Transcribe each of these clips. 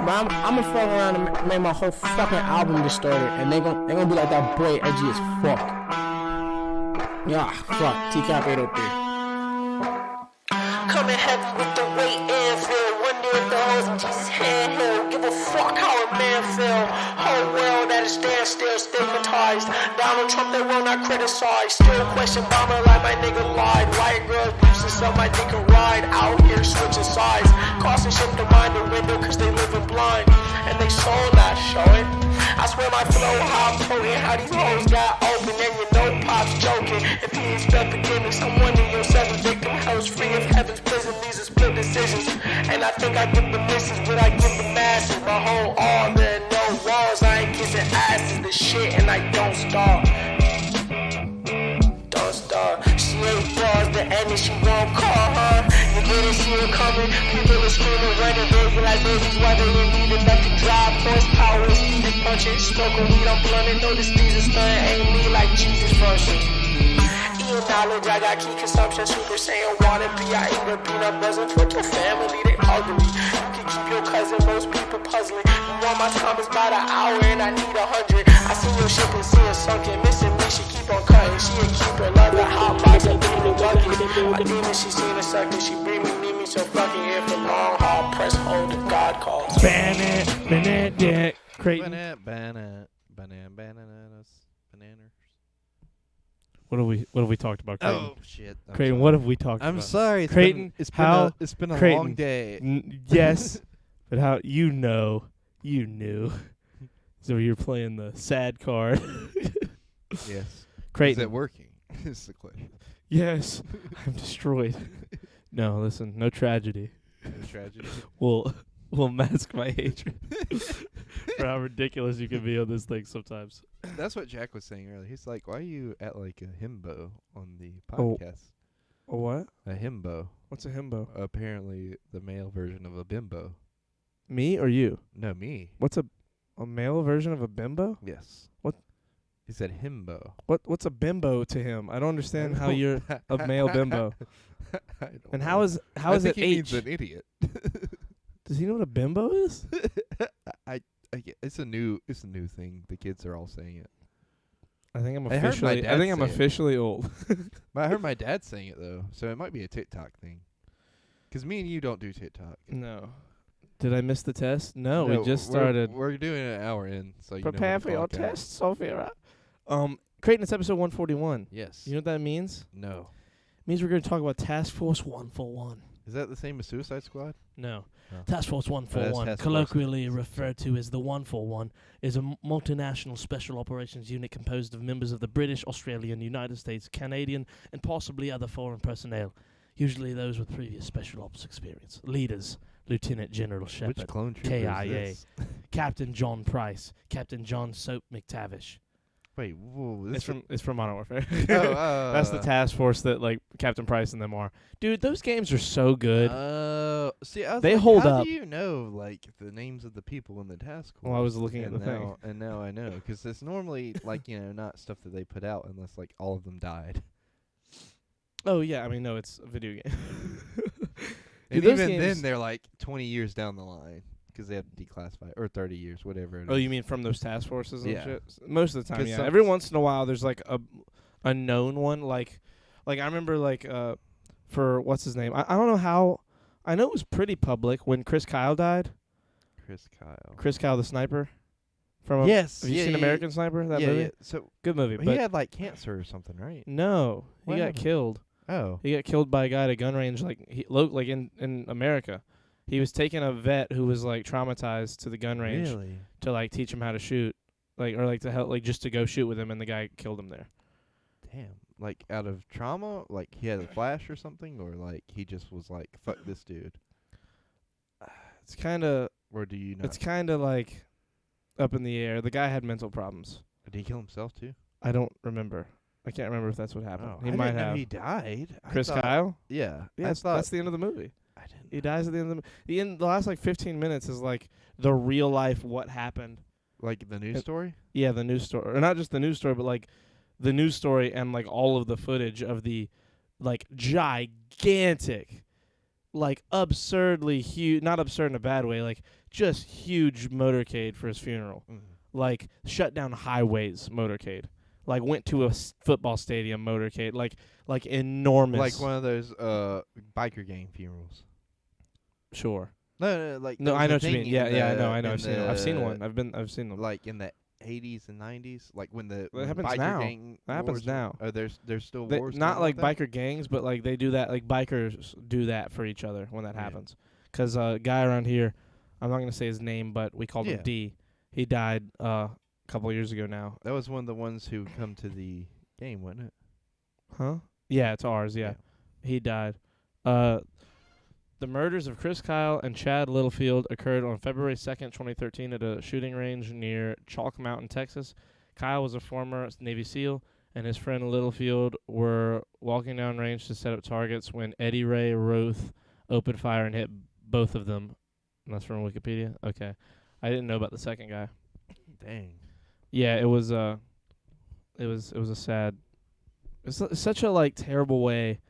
But I'm gonna fuck around and make my whole fucking album distorted, and they gonna be like that boy edgy as fuck. Yeah, fuck. TCAP 803. Coming heavy with the weight and feel. Wonder if the hoes in Jesus' hand he'll give a fuck how a man feel. Whole world at a standstill, stigmatized. Donald Trump they will not criticize. Still question Obama like my nigga lied. White girls using some my nigga ride. Out here switching sides. Crossing ship to mind the window cause they living blind. And they soul not showing. I swear my flow how potent. How these hoes got open and you know Pop's joking. If he ain't spelled forgiveness, I'm wondering your seven victim hell's free of heaven's prison. These are split decisions. And I think I give the misses what I give the masses. My whole all there no walls. I ain't kissing asses the shit and I don't stop. Don't stop. She ain't bars the end and she won't call her. You didn't see her coming. People are screaming, running, baby like babies. Whether you need it, that can drive horsepower. Speed is punching. Smoking weed, I'm blunting. Notice these are stunning. Ain't me like Jesus function. Eating knowledge, I got key consumption. Super Saiyan wanna be. I eat a peanut buzzing. With your family, they ugly. You can keep your cousin, most people puzzling. You want my time is by the hour and I need 100. I see your ship and see it sunken. Missing me, she keep on cutting. She a keeper, love the hot box and through the bucket. My demon, she seen a sucker. She bring me, need me, so fucking here for long haul. Press hold to God calls. Benedict Creighton. Bananas. What have we talked about, Creighton? Oh shit. Creighton, what have we talked I'm about? sorry. Creighton, It's been a Creighton, long day. Yes, but how you knew. So you're playing the sad card. Yes. Creighton. Is it working? Is the question. Yes, I'm destroyed. No, listen, no tragedy. Tragedy. Will mask my hatred for how ridiculous you can be on this thing sometimes. That's what Jack was saying earlier. He's like, "Why are you at like a himbo on the podcast?" A what? A himbo. What's a himbo? Apparently, the male version of a bimbo. Me or you? No, me. What's a male version of a bimbo? Yes. What? He said himbo. What's a bimbo to him? I don't understand how you're a male bimbo. I don't And know. how is I think it he H? means an idiot. Does he know what a bimbo is? It's a new thing. The kids are all saying it. I think I'm I heard my officially. dad say it. officially old. But I heard my dad saying it though, so it might be a TikTok thing. 'Cause me and you don't do TikTok. No. Did I miss the test? No, we just started. We're doing an hour in, so you Prepare know for your test, Sophia. Creighton, it's episode 141. Yes. You know what that means? No. It means we're going to talk about Task Force 141. Is that the same as Suicide Squad? No. Oh. Task Force 141, Task Force. colloquially referred to as the 141, is a multinational special operations unit composed of members of the British, Australian, United States, Canadian, and possibly other foreign personnel, usually those with previous special ops experience. Leaders: Lieutenant General Which Shepard, clone trooper KIA, is this? Captain John Price, Captain John Soap McTavish. Wait, whoa. It's from Modern Warfare. Oh, That's the task force that like Captain Price and them are. Dude, those games are so good. See, I was They like, hold how up. do you know like the names of the people in the task force? Well, I was looking at And the thing. And now I know, 'cause it's normally like not stuff that they put out unless like all of them died. Oh yeah, I mean no, it's a video game. And Dude, those even games- then, they're like 20 years down the line 'cause they have to declassify, or 30 years, whatever. It Oh, is. you mean from those task forces and Yeah. shit? Most of the time, 'Cause yeah. some- Every once in a while, there's like a known one. Like I remember like for what's his name? I don't know how. I know it was pretty public when Chris Kyle died. Chris Kyle? Chris Kyle, the sniper. From Yes. have you seen American Sniper? That yeah, movie. yeah. So Good movie. he But had like cancer or something, right? no, What he got happened? killed. Oh. He got killed by a guy at a gun range, like in America. He was taking a vet who was like traumatized to the gun range Really? to like teach him how to shoot, or to help, just to go shoot with him, and the guy killed him there. Damn. Like out of trauma, like he had a flash or something, or like he just was like, "Fuck this dude." It's kind of Or do you know? it's kind of like up in the air. The guy had mental problems. Did he kill himself too? I don't remember. I can't remember if that's what happened. Oh, He I might didn't know have. he died. I Chris thought- Kyle. Yeah. Yeah, I thought that's the end of the movie. I didn't. He dies at the end of the last like 15 minutes is like the real life what happened. Like the news story. Yeah, the news story, or not just the news story, but like the news story and like all of the footage of the like gigantic like absurdly huge, not absurd in a bad way, like just huge motorcade for his funeral. Like shut down highways motorcade. Like went to a football stadium motorcade. Like enormous. Like one of those biker gang funerals. Sure. No, like No, there I was know a what you thing mean. Yeah, in yeah, I the- know. in I've seen one. I've seen the- one. I've seen them. Like in the 80s and 90s, like when the That happens biker now. gang That happens wars were- now. Oh, there's still They, wars. not going like on with biker gangs, but like they do that. Like bikers do that for each other when that Yeah. happens. 'Cause a guy around here, I'm not gonna say his name, but we called him Yeah. D. He died a couple of years ago now. That was one of the ones who come to the game, wasn't it? Huh? Yeah, it's ours. Yeah. He died. The murders of Chris Kyle and Chad Littlefield occurred on February 2nd, 2013 at a shooting range near Chalk Mountain, Texas. Kyle was a former Navy SEAL, and his friend Littlefield were walking down range to set up targets when Eddie Ray Roth opened fire and hit both of them. And that's from Wikipedia? Okay. I didn't know about the second guy. Dang. Yeah, it was a sad... It's such a, like, terrible way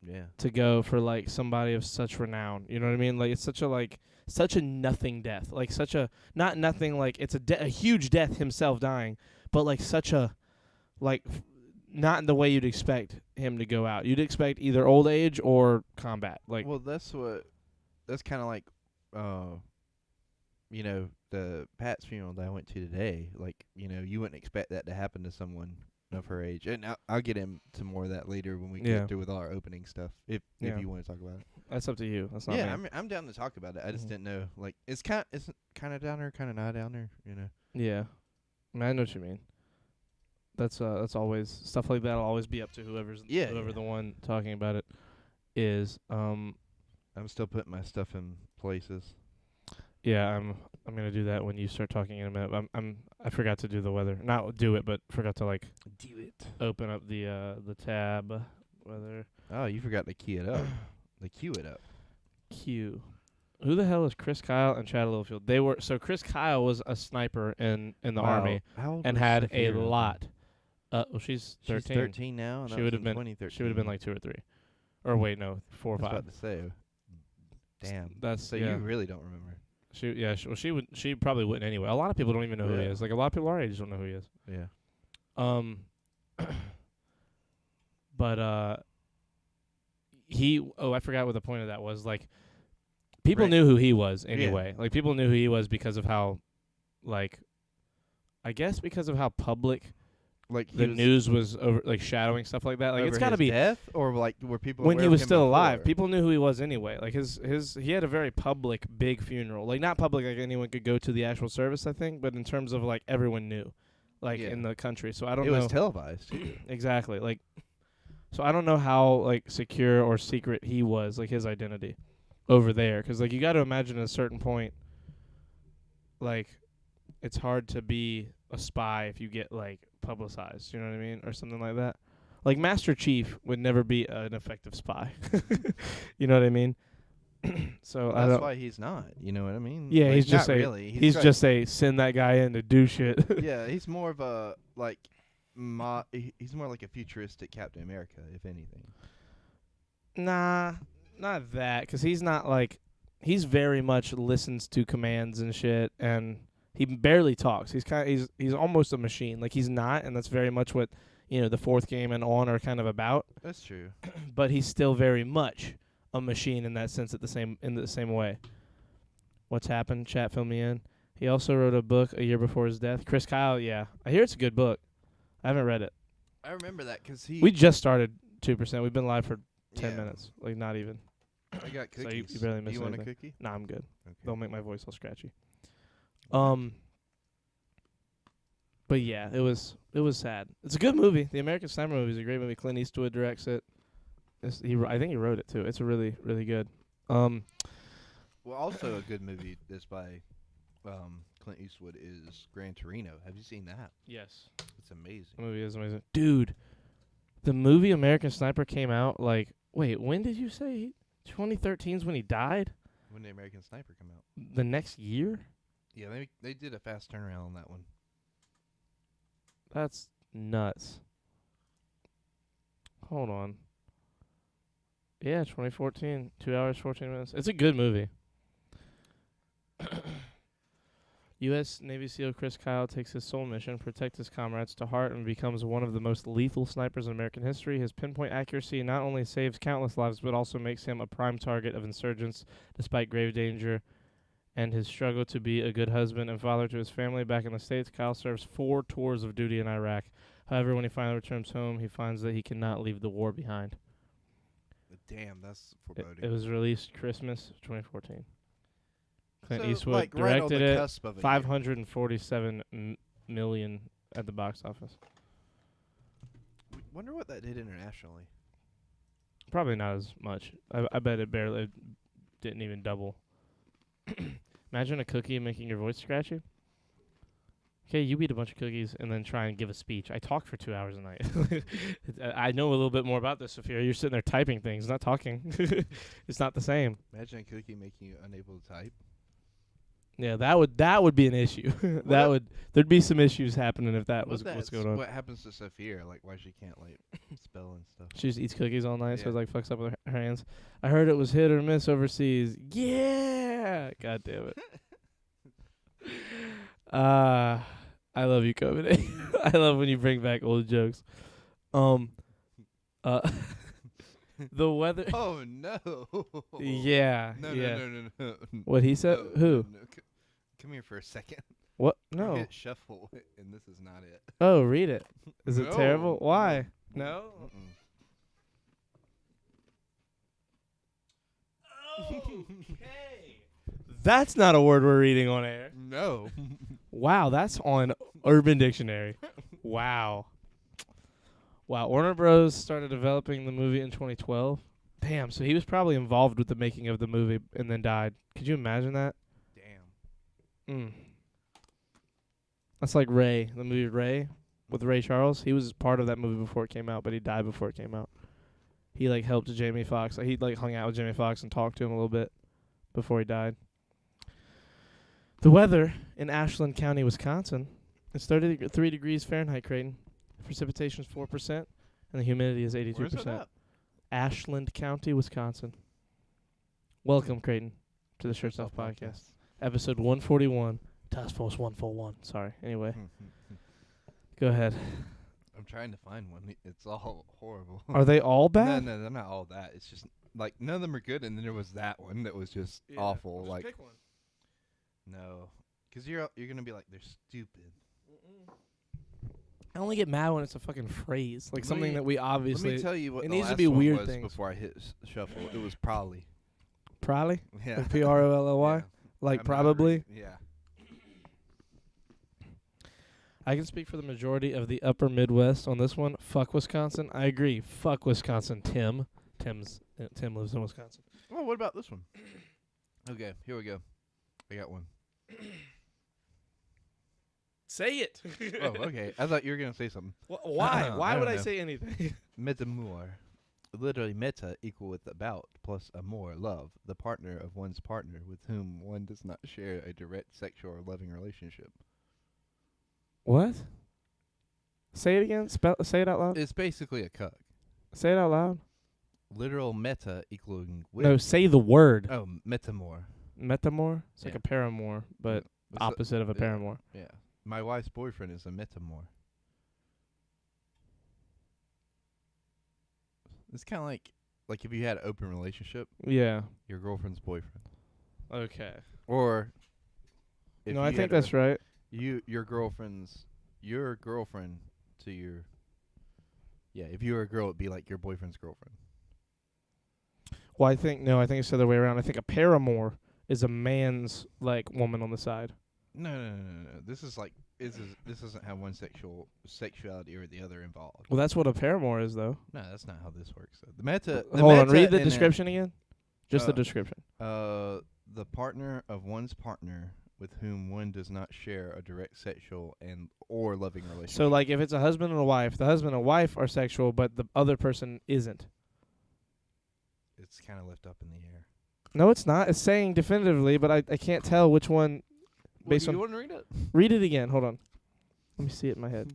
Yeah. to go for like somebody of such renown. You know what I mean? Like it's such a nothing death. Like such a not nothing like it's a huge death himself dying, but like such a like not in the way you'd expect him to go out. You'd expect either old age or combat. Like Well, that's kind of like, you know, the Pat's funeral that I went to today. Like, you know, you wouldn't expect that to happen to someone of her age. And I'll get into more of that later when we Yeah. get through with all our opening stuff. If Yeah. you want to talk about it. that's up to you. That's not Yeah, me. I'm down to talk about it. I just Mhm. didn't know. Like, it's kind of downer, kind of not downer. You know. Yeah. I mean, I know what you mean. That's always stuff like that'll always be up to whoever Yeah. the one talking about it is. I'm still putting my stuff in places. Yeah, I'm gonna do that when you start talking in a minute. I forgot to do the weather. Not do it, but forgot to like Do it. open up the tab weather. Oh, you forgot to key it up. Cue it up. Q. Who the hell is Chris Kyle and Chad Littlefield? They were Chris Kyle was a sniper in the army How old and was had Sophia a Rosen? she's 13. She's 13 now. And She that would was have in been 2013. She would have been like 2 or 3. Or wait, no, 4 or I was 5. about to say. Damn. That's So yeah. you really don't remember. She probably wouldn't anyway. A lot of people don't even know who he Yeah. is. Like a lot of people our age don't know who he is. Yeah. But I forgot what the point of that was. Like, people Right. knew who he was Yeah. anyway. Like, people knew who he was because of how, like, I guess because of how public Like the news was over, like shadowing stuff like that. Like, it's got to be death, or like were people when aware he of was him still alive. before? People knew who he was anyway. Like he had a very public, big funeral. Like not public, like anyone could go to the actual service, I think, but in terms of like everyone knew, like Yeah. in the country. So I don't It know was televised. too. exactly. Like, so I don't know how like secure or secret he was, like his identity over there, because like you got to imagine at a certain point, like it's hard to be a spy if you get like publicized, you know what I mean, or something like that. Like Master Chief would never be an effective spy. You know what I mean? So I That's don't. why he's not. You know what I mean? Yeah, Like, he's just not a really. he's got- just a send that guy in to do shit. yeah. He's more of a like. He's more like a futuristic Captain America, if anything. Nah, not that, 'cause he's not like he's very much listens to commands and shit, and he barely talks. He's almost a machine. Like he's not, and that's very much what the fourth game and on are kind of about. That's true. But he's still very much a machine in that sense. In the same way. What's happened? Chat, fill me in. He also wrote a book a year before his death. Chris Kyle, yeah, I hear it's a good book. I haven't read it. I remember that because he. We just started 2%. We've been live for 10 yeah. minutes, like not even. I got So cookies. you barely Do missed you want a anything. cookie? Nah, I'm good. Okay. Don't make my voice all scratchy. But yeah, it was sad. It's a good movie. The American Sniper movie is a great movie. Clint Eastwood directs it. I think he wrote it too. It's a really, really good. Well, also a good movie that's by Clint Eastwood is Gran Torino. Have you seen that? Yes, It's amazing. the movie is amazing, dude. The movie American Sniper came out like when did you say 2013 is when he died? When did American Sniper come out? The next year? Yeah, they did a fast turnaround on that one. That's nuts. Hold on. Yeah, 2014. 2 hours, 14 minutes. It's a good movie. U.S. Navy SEAL Chris Kyle takes his sole mission, protect his comrades, to heart and becomes one of the most lethal snipers in American history. His pinpoint accuracy not only saves countless lives, but also makes him a prime target of insurgents despite grave danger. And his struggle to be a good husband and father to his family back in the States, Kyle serves 4 tours of duty in Iraq. However, when he finally returns home, he finds that he cannot leave the war behind. Damn, that's foreboding. It was released Christmas 2014. Clint Eastwood like right on directed the it. cusp of a year. 547 million at the box office. Wonder what that did internationally. Probably not as much. I bet it barely didn't even double. Imagine a cookie making your voice scratchy. Okay, you eat a bunch of cookies and then try and give a speech. I talk for 2 hours a night. I know a little bit more about this, Sophia. You're sitting there typing things, not talking. It's not the same. Imagine a cookie making you unable to type. Yeah, that would be an issue. There'd be some issues happening if that was what's going on. What happens to Sophia? Like, why she can't like spell and stuff? She just eats cookies all night, so Yeah. it like fucks up with her hands. I heard it was hit or miss overseas. Yeah, god damn it. I love you, COVID. I love when you bring back old jokes. The weather. Oh no! Yeah, No, yeah. no. What he said? No, Who? no. Come here for a second. What? You No. hit shuffle, and this is not it. Oh, read it. Is it No. terrible? Why? No. Okay. That's not a word we're reading on air. No. Wow, that's on Urban Dictionary. Wow. Wow, Warner Bros. Started developing the movie in 2012. Damn, so he was probably involved with the making of the movie and then died. Could you imagine that? Damn. That's like Ray, the movie Ray with Ray Charles. He was part of that movie before it came out, but he died before it came out. He like helped Jamie Foxx. He like hung out with Jamie Foxx and talked to him a little bit before he died. The weather in Ashland County, Wisconsin, is 33 degrees Fahrenheit, Creighton. Precipitation is 4%, and the humidity is 82%. Where's it at? Ashland County, Wisconsin. Welcome, Creighton, to the Shirt Off Podcast. Episode 141. Task Force 141. Sorry. Anyway, go ahead. I'm trying to find one. It's all horrible. Are they all bad? No, they're not all that. It's just like none of them are good, and then there was that one that was just awful. Like pick one. no, because you're gonna be like they're stupid. I only get mad when it's a fucking phrase, like Let something me- that we obviously. Let me tell you what it the needs to last be one weird was things. before I hit shuffle. It was probably. Probably, Yeah. like Prolly, Yeah. like I'm not probably. yeah. I can speak for the majority of the upper Midwest on this one. Fuck Wisconsin. I agree. Fuck Wisconsin. Tim lives in Wisconsin. Well, what about this one? Okay, here we go. I got one. Say it. Oh, okay. I thought you were gonna say something. Why? Why I would don't I know. say anything? Metamor. Literally meta equal with about plus amor, love, the partner of one's partner with whom one does not share a direct sexual or loving relationship. What? Say it again. Say it out loud. It's basically a cuck. Say it out loud. Literal meta equaling with. No, say the word. Oh, metamor. Metamor. It's like Yeah. a paramour, but It's opposite of a yeah. paramour. Yeah. My wife's boyfriend is a metamor. It's kind of like if you had an open relationship, Yeah. your girlfriend's boyfriend, Okay. or if No, I you think had that's right. your girlfriend to your. Yeah, if you were a girl, it'd be like your boyfriend's girlfriend. Well, I think it's the other way around. I think a paramour is a man's like woman on the side. No. This is like this doesn't have one sexuality or the other involved. Well, that's what a paramour is, though. No, that's not how this works. The meta. Hold on, meta read the in it- description again. Just the Uh, description. The partner of one's partner with whom one does not share a direct sexual and or loving relationship. So, like, if it's a husband and a wife, the husband and wife are sexual, but the other person isn't. it's kind of left up in the air. No, it's not. It's saying definitively, but I can't tell which one. Based do on- you want to read it? Read it again. Hold on. Let me see it in my head.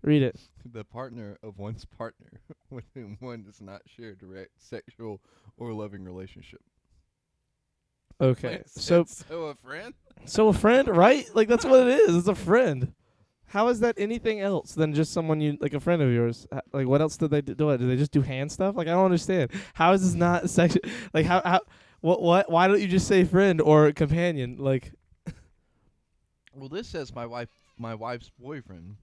Read it. The partner of one's partner with whom one does not share direct sexual or loving relationship. Okay. Wait, So so a friend? a friend, right? Like that's what it is. It's a friend. How is that anything else than just someone you like, a friend of yours? Like, what else did they do? What, did they just do hand stuff? Like, I don't understand. How is this not sexual? Like, how what? Why don't you just say friend or companion? Like, Well, this says my wife's boyfriend,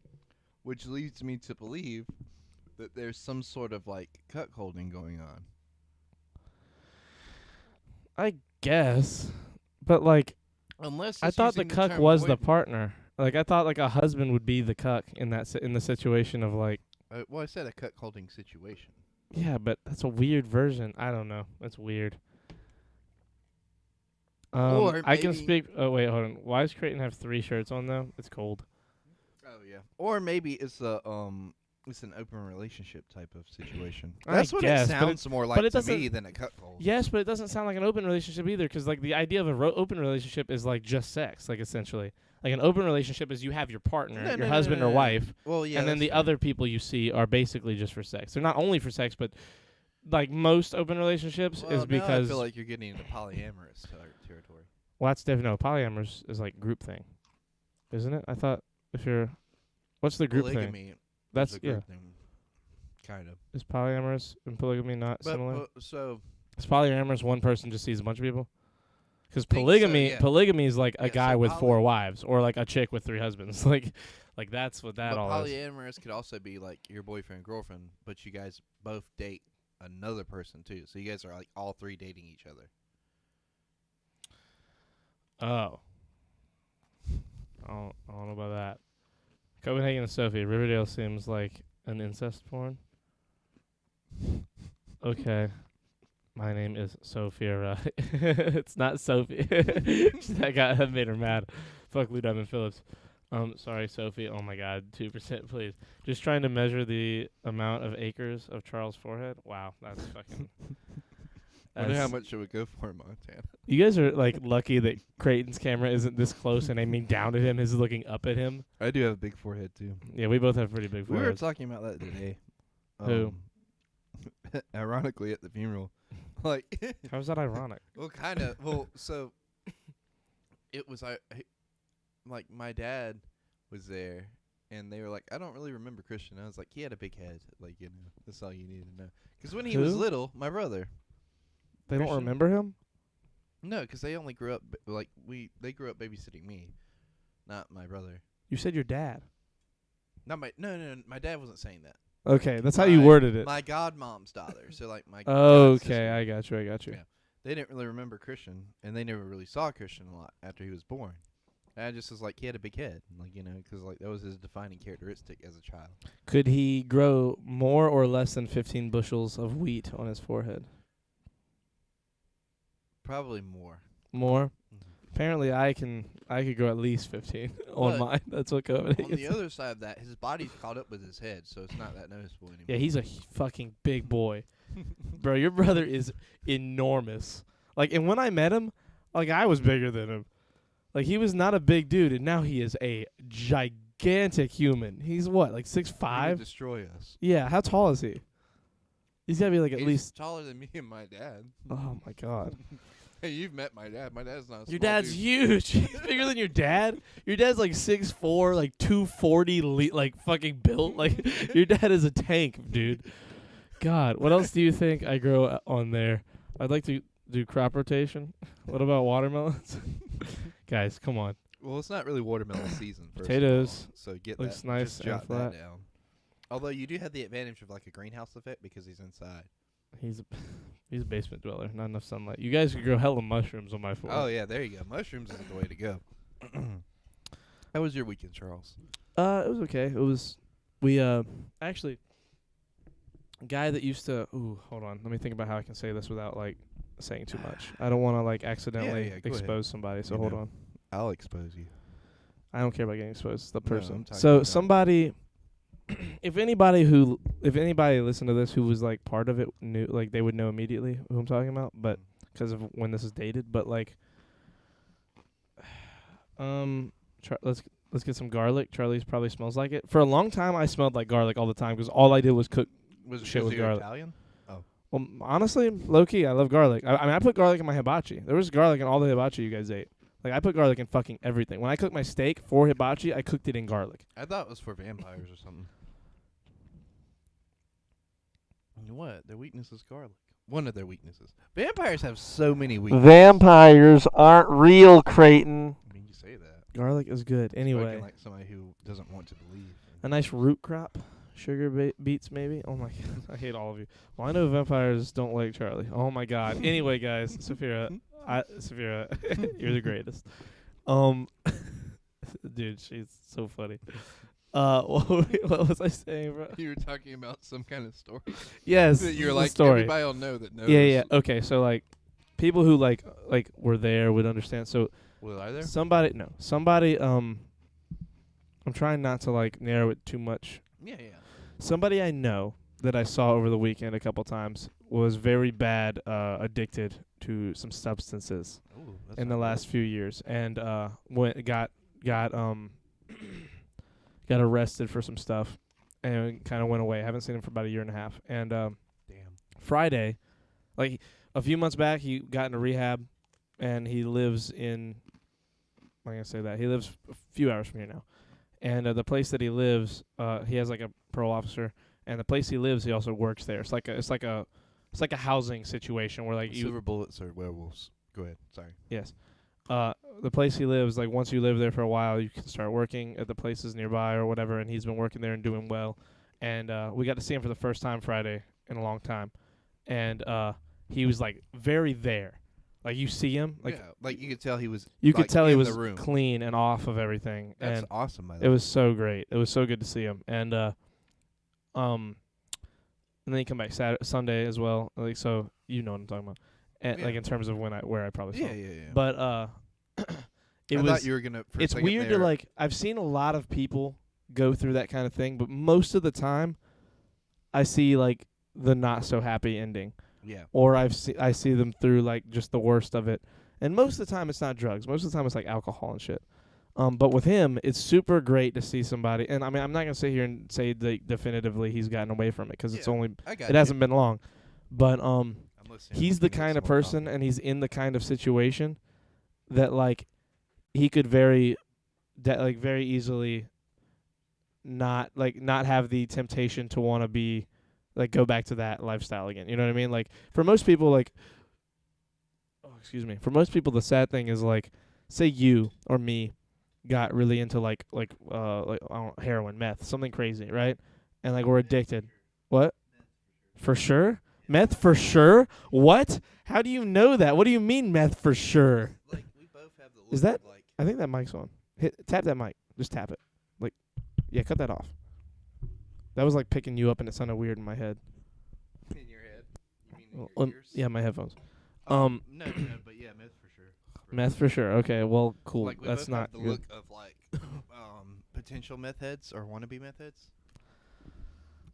which leads me to believe that there's some sort of like cuckolding going on. I guess, but like, Unless I it's thought the using cuck term was the boyfriend. partner. Like, I thought like a husband would be the cuck in that in the situation of like. Well, I said a cuckolding situation. Yeah, but that's a weird version. I don't know. That's weird. Or I can maybe- speak. Oh wait, hold on. Why does Creighton have 3 shirts on though? It's cold. Oh yeah. Or maybe it's it's an open relationship type of situation. I That's what guess, it but sounds more like it to doesn't- me than a cuckold. Yes, but it doesn't sound like an open relationship either, because like the idea of an open relationship is like just sex, like essentially. Like an open relationship is you have your partner, No, your no, no, husband no, or no, no. wife, Well, yeah. and then that's the fair. other people you see are basically just for sex. They're not only for sex, but like most open relationships Well, is now because I feel like you're getting into polyamorous territory. well, that's different. No, polyamorous is like group thing, isn't it? I thought if you're, what's the group thing? Polygamy. is That's a group thing. Kind of. Is polyamorous and polygamy not similar? But so Is polyamorous one person just sees a bunch of people? Because Think so, polygamy, yeah. polygamy is like a Yeah, guy so with 4 poly- wives, or like a chick with 3 husbands. like that's what that but all is. polyamorous could also be like your boyfriend and girlfriend, but you guys both date another person too. So you guys are like all 3 dating each other. Oh, I don't know about that. Copenhagen and Sophie, Riverdale seems like an incest porn. Okay. My name is Sophia. It's not Sophie. that made her mad. Fuck Lou Diamond Phillips. Sorry, Sophie. Oh my God, 2%, please. Just trying to measure the amount of acres of Charles' forehead. Wow, that's fucking. I wonder how that's- much it would go for in Montana. You guys are like lucky that Creighton's camera isn't this close and aiming down at him. He's looking up at him. I do have a big forehead too. Yeah, we both have pretty big We were foreheads. talking about that today. Who? Ironically, at the funeral, like, How's that ironic? well, kind of. Well, so it was like my dad was there, and they were like, I don't really remember Christian. I was like, he had a big head, like that's all you needed to know. Because when he was Who? little, my brother. They don't Christian? remember him? No, because they only grew up they grew up babysitting me, not my brother. You said your dad. Not my no. My dad wasn't saying that. Okay, that's how you worded it. My godmom's daughter. So like my. Okay, I got. got you. Yeah. They didn't really remember Christian, and they never really saw Christian a lot after he was born. And I just was like, he had a big head, like because like that was his defining characteristic as a child. Could he grow more or less than 15 bushels of wheat on his forehead? Probably more. More? Mhm. Apparently, I could grow at least 15 on But mine. That's what On Copenhagen. the other side of that, his body's caught up with his head, so it's not that noticeable anymore. Yeah, he's a fucking big boy, bro. Your brother is enormous. Like, and when I met him, like I was bigger than him. Like he was not a big dude, and now he is a gigantic human. He's what, like He would 6'5"? destroy us. Yeah. How tall is he? He's gotta be like at He's least. taller than me and my dad. Oh my God. Hey, you've met my dad. My dad's not. A Your small dad's dude. huge. He's bigger than your dad. Your dad's like 6'4", like 240, like fucking built. Like your dad is a tank, dude. God, what else do you think I grow on there? I'd like to do crop rotation. What about watermelons? Guys, come on. Well, it's not really watermelon season. First Potatoes. of all, so get Looks that. nice Just and jot flat. that down. Although you do have the advantage of like a greenhouse effect because he's inside. He's a basement dweller. Not enough sunlight. You guys could grow hella mushrooms on my floor. Oh yeah, there you go. Mushrooms is the way to go. How was your weekend, Charles? It was okay. It was actually a guy that used to hold on. Let me think about how I can say this without like saying too much. I don't want to like accidentally yeah, go ahead. expose somebody, so You hold know. on. I'll expose you. I don't care about getting exposed. It's the No, I'm person. talking So about- somebody if anybody listened to this who was like part of it knew, like they would know immediately who I'm talking about, but because of when this is dated, but like let's Let's get some garlic. Charlie's probably smells like it. For a long time, I smelled like garlic all the time because all I did was cook. Was it Shit because with you're garlic. Italian? Well, honestly, low key, I love garlic. I mean, I put garlic in my hibachi. There was garlic in all the hibachi you guys ate. Like, I put garlic in fucking everything. When I cooked my steak for hibachi, I cooked it in garlic. I thought it was for vampires or something. What? Their weakness is garlic. One of their weaknesses. Vampires have so many weaknesses. Vampires aren't real, Creighton. I mean, you say that. Garlic is good. Anyway, Spoken like somebody who doesn't want to believe. a nice root crop. Sugar beets, maybe. Oh my god, I hate all of you. Well, I know vampires don't like Charlie. Oh my god. Anyway, guys, Saphira, you're the greatest. Dude, she's so funny. What was I saying, bro? You were talking about some kind of story. Yes, That you're the like, story. everybody will know that knows. Yeah. Okay, so like, people who like were there would understand. So Well, are there? somebody. I'm trying not to like narrow it too much. Yeah. Somebody I know that I saw over the weekend a couple times was very bad addicted to some substances Ooh, that's in the not last few years, and got arrested for some stuff and kind of went away. I haven't seen him for about a year and a half. And good. Damn. Friday, like a few months back, he got into rehab, and he lives in. I'm gonna say that he lives a few hours from here now. And the place that he lives, he has like a parole officer, and the place he lives, he also works there. It's like a housing situation where like Silver bullets or werewolves. Go ahead. Sorry. yes, the place he lives, like once you live there for a while, you can start working at the places nearby or whatever. And he's been working there and doing well. And we got to see him for the first time Friday in a long time, and he was like very there. Like you see him, like yeah, like you could tell he was. you like, could tell he in was the room. clean and off of everything. That's and awesome. By the it way. was so great. It was so good to see him. And and then he come back Sunday as well. Like so, you know what I'm talking about. And Yeah. like in terms of where I probably saw Yeah. him. But it I was. thought you were gonna. For a It's second weird there, to like. I've seen a lot of people go through that kind of thing, but most of the time, I see like the not so happy ending, Yeah. or I see them through like just the worst of it. And most of the time, it's not drugs. Most of the time, it's like alcohol and shit. But with him, it's super great to see somebody. And I mean, I'm not gonna sit here and say that definitively he's gotten away from it because it's Yeah, only I got it you. hasn't been long. But I'm listening. he's the Give me kind of some more person, coffee. and he's in the kind of situation that like he could very easily not have the temptation to want to be like go back to that lifestyle again. You know what I mean? Like for most people, like for most people, the sad thing is like, say you or me got really into like I don't know, heroin, meth, something crazy, right? And like we're addicted. What? For sure? Meth for sure? What? How do you know that? What do you mean meth for sure? Like we both have the look Is that- of, like I think that mic's on. Tap that mic. Just tap it. Like, yeah, cut that off. That was like picking you up, and it sounded weird in my head. in your head. You mean in Well, your ears? yeah, my headphones. No, but yeah, meth for sure. Meth for sure. Okay, well, cool. Like we That's both not have the good. look of like potential meth heads or wannabe meth heads.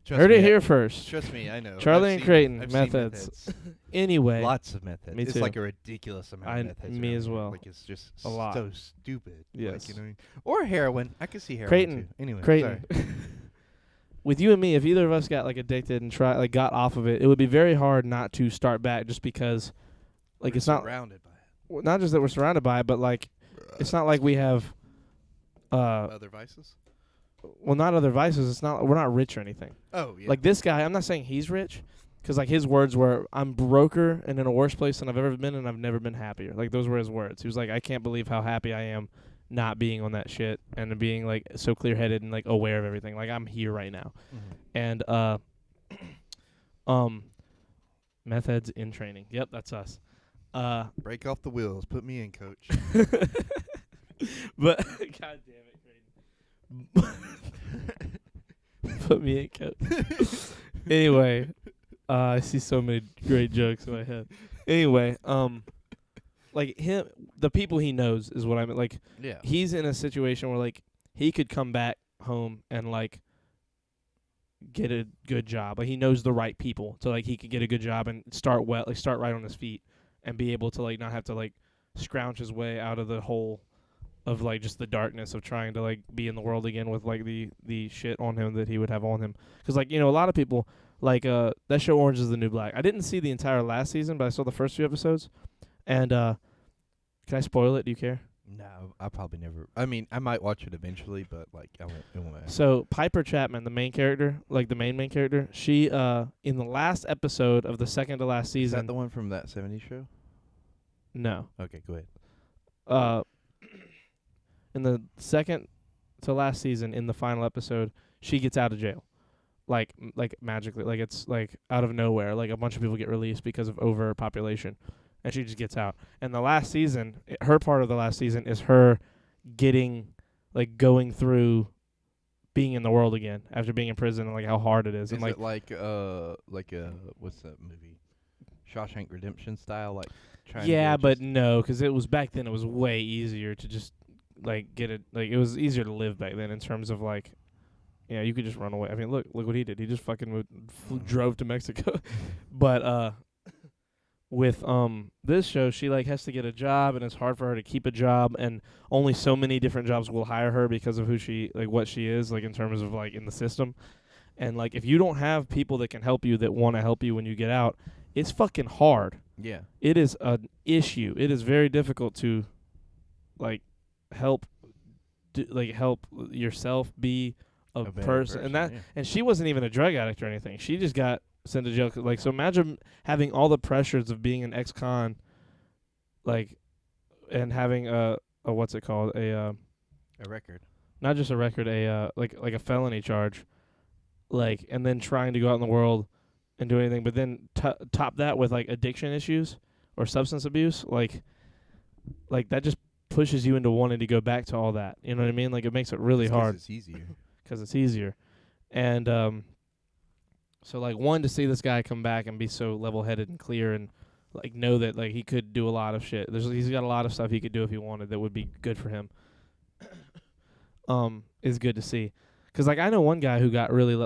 Trust Heard me, it here first. Trust me, I know. Charlie I've and seen- Creighton, I've meth seen heads. Anyway, Lots of meth heads. Me It's too. like a ridiculous amount of meth heads. me around as here. well. Like it's just A lot. so stupid. Yes. Like, you know what I mean? Or heroin. I could see heroin Creighton, too. Anyway, Creighton. sorry. With you and me, if either of us got like addicted and got off of it, it would be very hard not to start back just because, like, We're it's not surrounded by it. well, not just that we're surrounded by it, but like it's not like we have Other vices. well, not other vices. It's not we're not rich or anything. Oh yeah. Like this guy, I'm not saying he's rich, because like his words were, "I'm broker and in a worse place than I've ever been, and I've never been happier." Like those were his words. He was like, "I can't believe how happy I am, not being on that shit and being like so clear-headed and like aware of everything. Like I'm here right now." Mhm. And meth heads in training. Yep, that's us. Break off the wheels. Put me in, coach. But God damn it, Creighton. Put me in, coach. Anyway, I see so many great jokes in my head. Anyway, like him, the people he knows is what I mean. Like Yeah. he's in a situation where like he could come back home and like get a good job. Like he knows the right people, so like he could get a good job and start right on his feet and be able to like not have to like scrounge his way out of the hole of like just the darkness of trying to like be in the world again with like the shit on him that he would have on him. Because like, you know, a lot of people like that show Orange is the New Black. I didn't see the entire last season, but I saw the first few episodes. And can I spoil it? Do you care? No, I probably never. I mean, I might watch it eventually, but like I won't. It won't matter. So Piper Chapman, the main character, like the main character, she in the last episode of the second to last Is season. that the one from that '70s show? No. Okay, go ahead. In the second to last season, in the final episode, she gets out of jail, like magically, like it's like out of nowhere, like a bunch of people get released because of overpopulation, and she just gets out. And the last season, her part of the last season is her going through being in the world again after being in prison and like how hard it is. Is And like it like what's that movie? Shawshank Redemption style, like trying yeah, to but no, because it was back then. It was way easier to just like get it. Like it was easier to live back then in terms of like, yeah, you could just run away. I mean, look what he did. He just fucking drove to Mexico. But with this show, she like has to get a job, and it's hard for her to keep a job, and only so many different jobs will hire her because of who she like what she is like in terms of like in the system. And like if you don't have people that can help you that want to help you when you get out, it's fucking hard. Yeah. It is an issue. It is very difficult to like help yourself be a better person. And that and she wasn't even a drug addict or anything. She just got sent to jail. Like, so imagine having all the pressures of being an ex-con, like, and having a what's it called, a record, not just a record, like a felony charge, like, and then trying to go out in the world and do anything, but then top that with like addiction issues or substance abuse, like that just pushes you into wanting to go back to all that. You know what I mean? Like it makes it really hard. It's easier. Because it's easier. And so like to see this guy come back and be so level-headed and clear and like know that like he could do a lot of shit. He's got a lot of stuff he could do if he wanted that would be good for him. Is good to see. Because like I know one guy who got really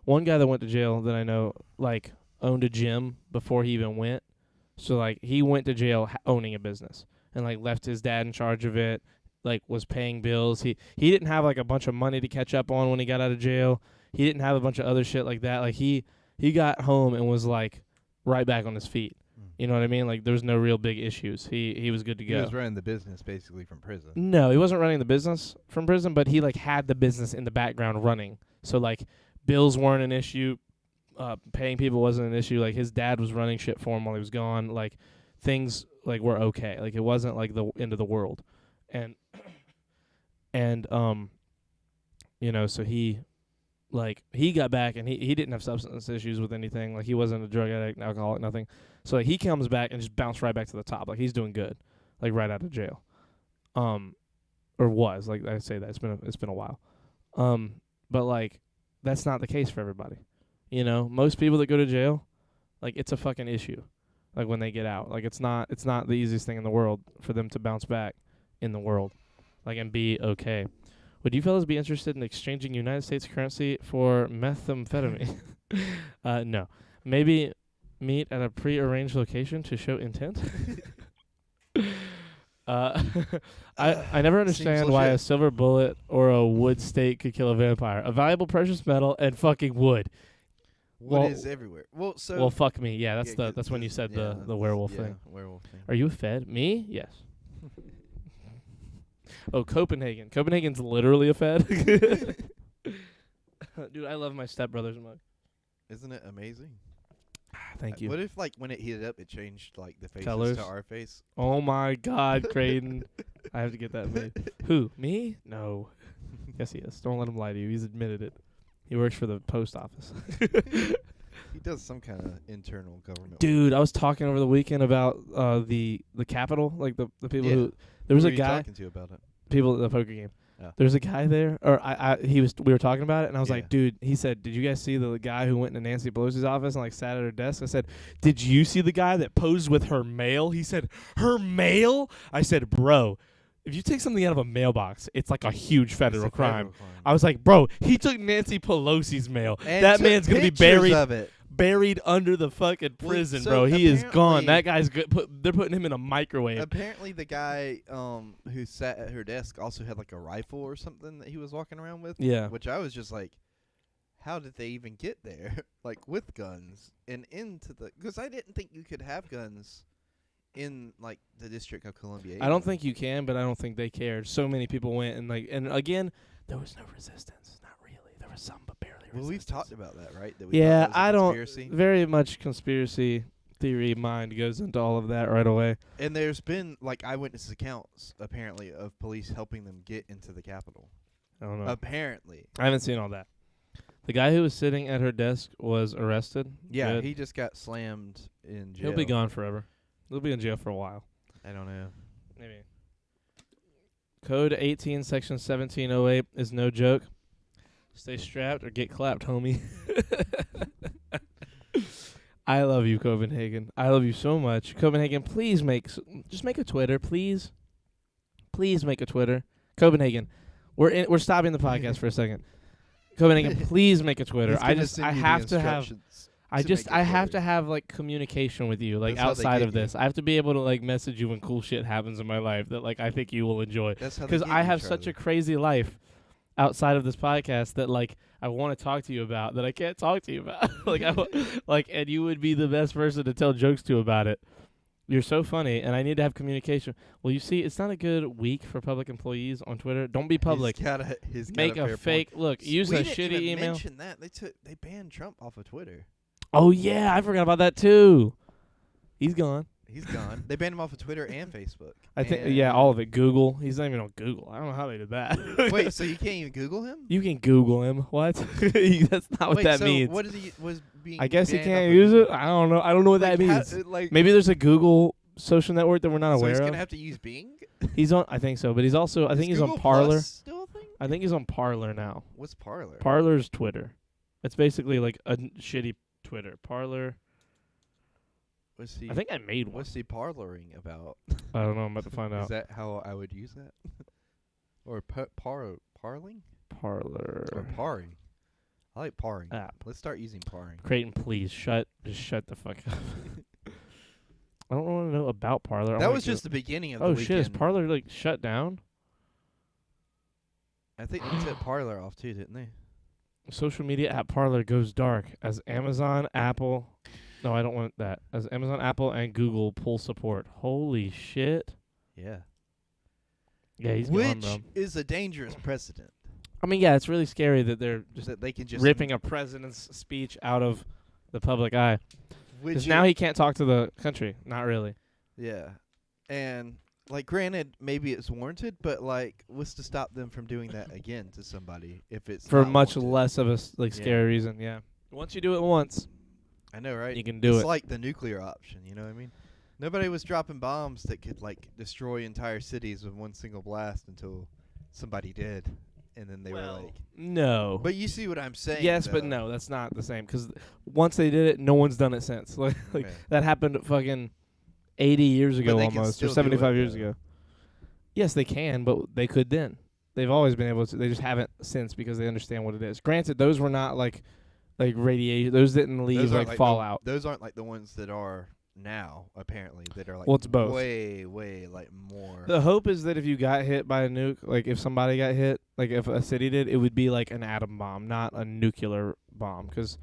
one guy that went to jail that I know like owned a gym before he even went. So like he went to jail owning a business and like left his dad in charge of it. Like was paying bills. He didn't have like a bunch of money to catch up on when he got out of jail. He didn't have a bunch of other shit like that. Like he got home and was like right back on his feet. You know what I mean? Like there was no real big issues. He was good to go. He was running the business basically from prison. No, he wasn't running the business from prison, but he like had the business in the background running. So like bills weren't an issue. Paying people wasn't an issue. Like his dad was running shit for him while he was gone. Like things like were okay. Like it wasn't like the end of the world. And you know, so he got back and he didn't have substance issues with anything. Like he wasn't a drug addict, alcoholic, nothing. So like, he comes back and just bounced right back to the top. Like he's doing good, like right out of jail, or was. Like I say that it's been a while, but like that's not the case for everybody. You know, most people that go to jail, like it's a fucking issue. Like when they get out, like it's not the easiest thing in the world for them to bounce back in the world, like and be okay. Would you fellas be interested in exchanging United States currency for methamphetamine? No. Maybe meet at a pre-arranged location to show intent? I never understand why a silver bullet or a wood stake could kill a vampire. A valuable precious metal and fucking wood. Wood is everywhere. Well, fuck me. Yeah, that's when you said the werewolf thing. Werewolf thing. Are you a Fed? Me? Yes. Oh, Copenhagen. Copenhagen's literally a Fed. Dude, I love my stepbrother's mug. Isn't it amazing? Thank you. What if, like, when it heated up, it changed, like, the faces Colors? to our face? Oh, my God, Creighton. I have to get that made. Who? Me? No. Yes, he is. Don't let him lie to you. He's admitted it. He works for the post office. He does some kind of internal government. Dude, I was talking over the weekend about the Capitol, like the people who... There was Who a are you guy... talking to about it? People at the poker game. Oh. There's a guy there, or we were talking about it, and I was Yeah. like, dude, he said, did you guys see the guy who went into Nancy Pelosi's office and like sat at her desk? I said, did you see the guy that posed with her mail? He said, her mail? I said, bro, if you take something out of a mailbox, it's like a huge federal crime. I was like, bro, he took Nancy Pelosi's mail. And that took man's gonna be pictures buried. of it. buried under the fucking Well, prison, so bro. He is gone. apparently- That guy's good. They're putting him in a microwave. Apparently, the guy who sat at her desk also had like a rifle or something that he was walking around with. Yeah. Which I was just like, how did they even get there? Like with guns and into the? Because I didn't think you could have guns in like the District of Columbia. I don't either. think you can, but I don't think they cared. So many people went and again, there was no resistance. Not really. There was some, but barely. Well, we've resistance. talked about that, right? That we Yeah, thought that was a I don't. conspiracy. Very much conspiracy theory mind goes into all of that right away. And there's been like eyewitness accounts apparently of police helping them get into the Capitol. I don't know. Apparently. I haven't seen all that. The guy who was sitting at her desk was arrested. Yeah, Good. he just got slammed in jail. He'll be gone forever. He'll be in jail for a while. I don't know. Maybe. Code 18, Section 1708 is no joke. Stay strapped or get clapped, homie. I love you, Copenhagen. I love you so much. Copenhagen, please just make a Twitter, please. Please make a Twitter. Copenhagen, we're stopping the podcast for a second. Copenhagen, please make a Twitter. I have to have like communication with you, like That's how they outside get of this. I have to be able to like message you when cool shit happens in my life that like I think you will enjoy. That's how. Because I have such a crazy life outside of this podcast that like I want to talk to you about that I can't talk to you about. And you would be the best person to tell jokes to about it. You're so funny, and I need to have communication. Well, you see, it's not a good week for public employees on Twitter. Don't be public. He's got Make a a fair fake point. look. Use we a didn't shitty even email. mention that they banned Trump off of Twitter. Oh yeah, I forgot about that too. He's gone. He's gone. They banned him off of Twitter and Facebook. I think And- yeah, all of it. Google. He's not even on Google. I don't know how they did that. Wait, so you can't even Google him? You can Google him. What? That's not what Wait, that so means. what is he was being? I guess he banned can't off of use Google? it. I don't know. I don't know what that Like, means. like Maybe there's a Google social network that we're not so he's aware gonna of. have to use Bing. He's on. I think so, but he's also. I think he's on Google Parler. Plus still a thing? I think he's on Parler now. What's Parler? Parler's Twitter. It's basically like a shitty Twitter. Parler. What's he? I think I made one. What's he parloring about? I don't know. I'm about to find Is out. that how I would use that? Or parling? Parler Or parring? I like parring. app. Let's start using parring. Creighton, please shut the fuck up. I don't want to know about Parler. That was just the beginning of the Oh weekend. shit! Is Parler like shut down? I think they took Parler off too, didn't they? Social media app Parler goes dark as Amazon, Apple. No, I don't want that. As Amazon, Apple, and Google pull support. Holy shit! Yeah. Yeah, he's Which gone, bro. is a dangerous precedent. I mean, yeah, it's really scary that they're just That they can just ripping a president's speech out of the public eye. which Because now he can't talk to the country. Not really. Yeah. And like granted, maybe it's warranted, but like what's to stop them from doing that again to somebody if it's For not much warranted? less of a Yeah. scary reason, yeah. Once you do it once, I know, right? you can do it's it. like the nuclear option, you know what I mean? Nobody was dropping bombs that could like destroy entire cities with one single blast until somebody did. And then they were like no. But you see what I'm saying? Yes, but though. no, that's not the same. Because once they did it, no one's done it since. Like Yeah. that happened fucking 80 years ago they can almost, still or do 75 it, years though. ago. Yes, they can, but they could then. They've always been able to. They just haven't since because they understand what it is. Granted, those were not like radiation. Those didn't leave Those aren't like the- fallout. those aren't like the ones that are now, apparently, that are like Well, it's both. way, way like more. The hope is that if you got hit by a nuke, like if somebody got hit, like if a city did, it would be like an atom bomb, not a nuclear bomb. Because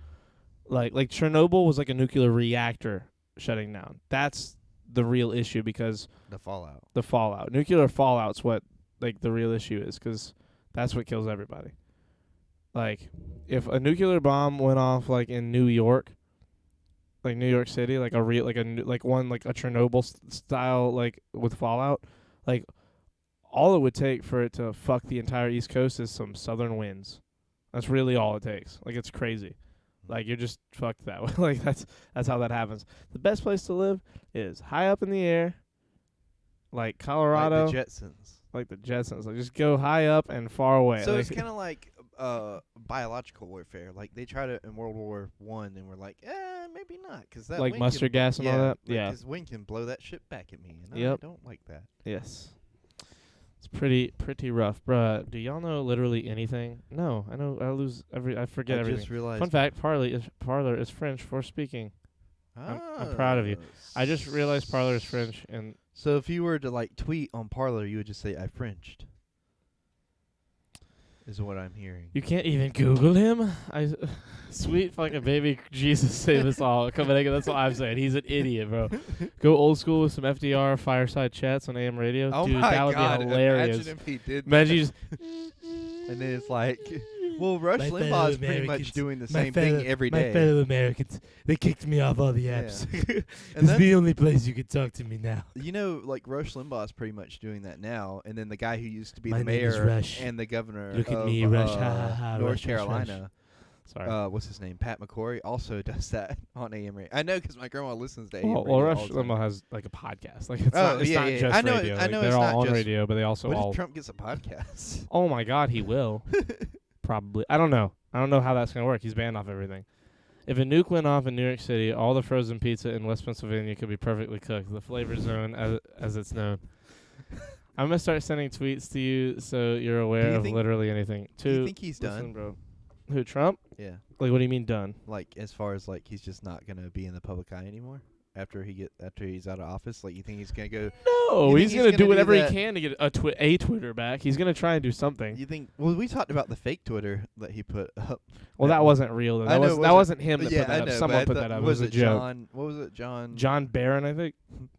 like Chernobyl was like a nuclear reactor shutting down. That's the real issue because the fallout. the fallout. Nuclear fallout's what like the real issue is because that's what kills everybody. Like if a nuclear bomb went off like in New York, like New York City, like a real like a Chernobyl style like with fallout, like all it would take for it to fuck the entire East Coast is some southern winds. That's really all it takes. Like it's crazy. Like you're just fucked that way. Like that's how that happens. The best place to live is high up in the air, like Colorado, Like the Jetsons. like the Jetsons. Like just go high up and far away. So like, it's kind of like biological warfare. Like they tried it in World War I, and we're like, maybe not, because that like wind mustard can, gas and all that. Yeah. because wind can blow that shit back at me, and I Yep. don't like that. Yes. It's pretty rough, bruh. Do y'all know literally anything? No, I know. I forget I everything. just realized. Fun fact: parlor is French for speaking. I'm proud of you. I just realized parlor is French, and So if you were to like tweet on Parlor, you would just say I Frenched. Is what I'm hearing. you can't even Google him. Sweet fucking baby Jesus save us all. That's all I'm saying. He's an idiot, bro. Go old school with some FDR fireside chats on AM radio. Oh Dude, my that would God! be hilarious. Imagine if he did. Imagine you just And then it's like, well, Rush My Limbaugh fellow is pretty much Americans, doing the same thing every day. My fellow Americans, they kicked me off all the Yeah. apps. And It's then, the only place you can talk to me now. you know, like Rush Limbaugh is pretty much doing that now. And then the guy who used to be My the name is mayor Rush. and the governor Look at of me, Rush. Ha, ha, ha. North Rush, Rush, Rush. Carolina, Sorry. what's his name? Pat McCrory also does that on AM radio. I know because my grandma listens to AM Well, radio. Rush all the time. Limbaugh has like a podcast. Like it's Oh, not, it's yeah, not yeah. just I know- radio. I Like, know they're it's all not on just- radio, but they also What all. if Trump gets a podcast? Oh my God, he will. Probably. I don't know. I don't know how that's gonna work. He's banned off everything. If a nuke went off in New York City, all the frozen pizza in West Pennsylvania could be perfectly cooked. The flavor zone, as it's known. I'm gonna start sending tweets to you so you're aware you of think- literally anything. Do you think he's Listen, done? bro. Who, Trump? Yeah. Like, what do you mean done? Like as far as like he's just not gonna be in the public eye anymore after he's out of office. Like you think he's gonna go? No, You he's think gonna he's do gonna do whatever he that- can to get a Twitter back. He's gonna try and do something. You think? Well, we talked about the fake Twitter that he put up. Well, that wasn't real. Though. I know it That wasn't him that yeah, put that I up. know, Someone but put I that thought- up. It was a joke. John? What was it? John Barron, I think.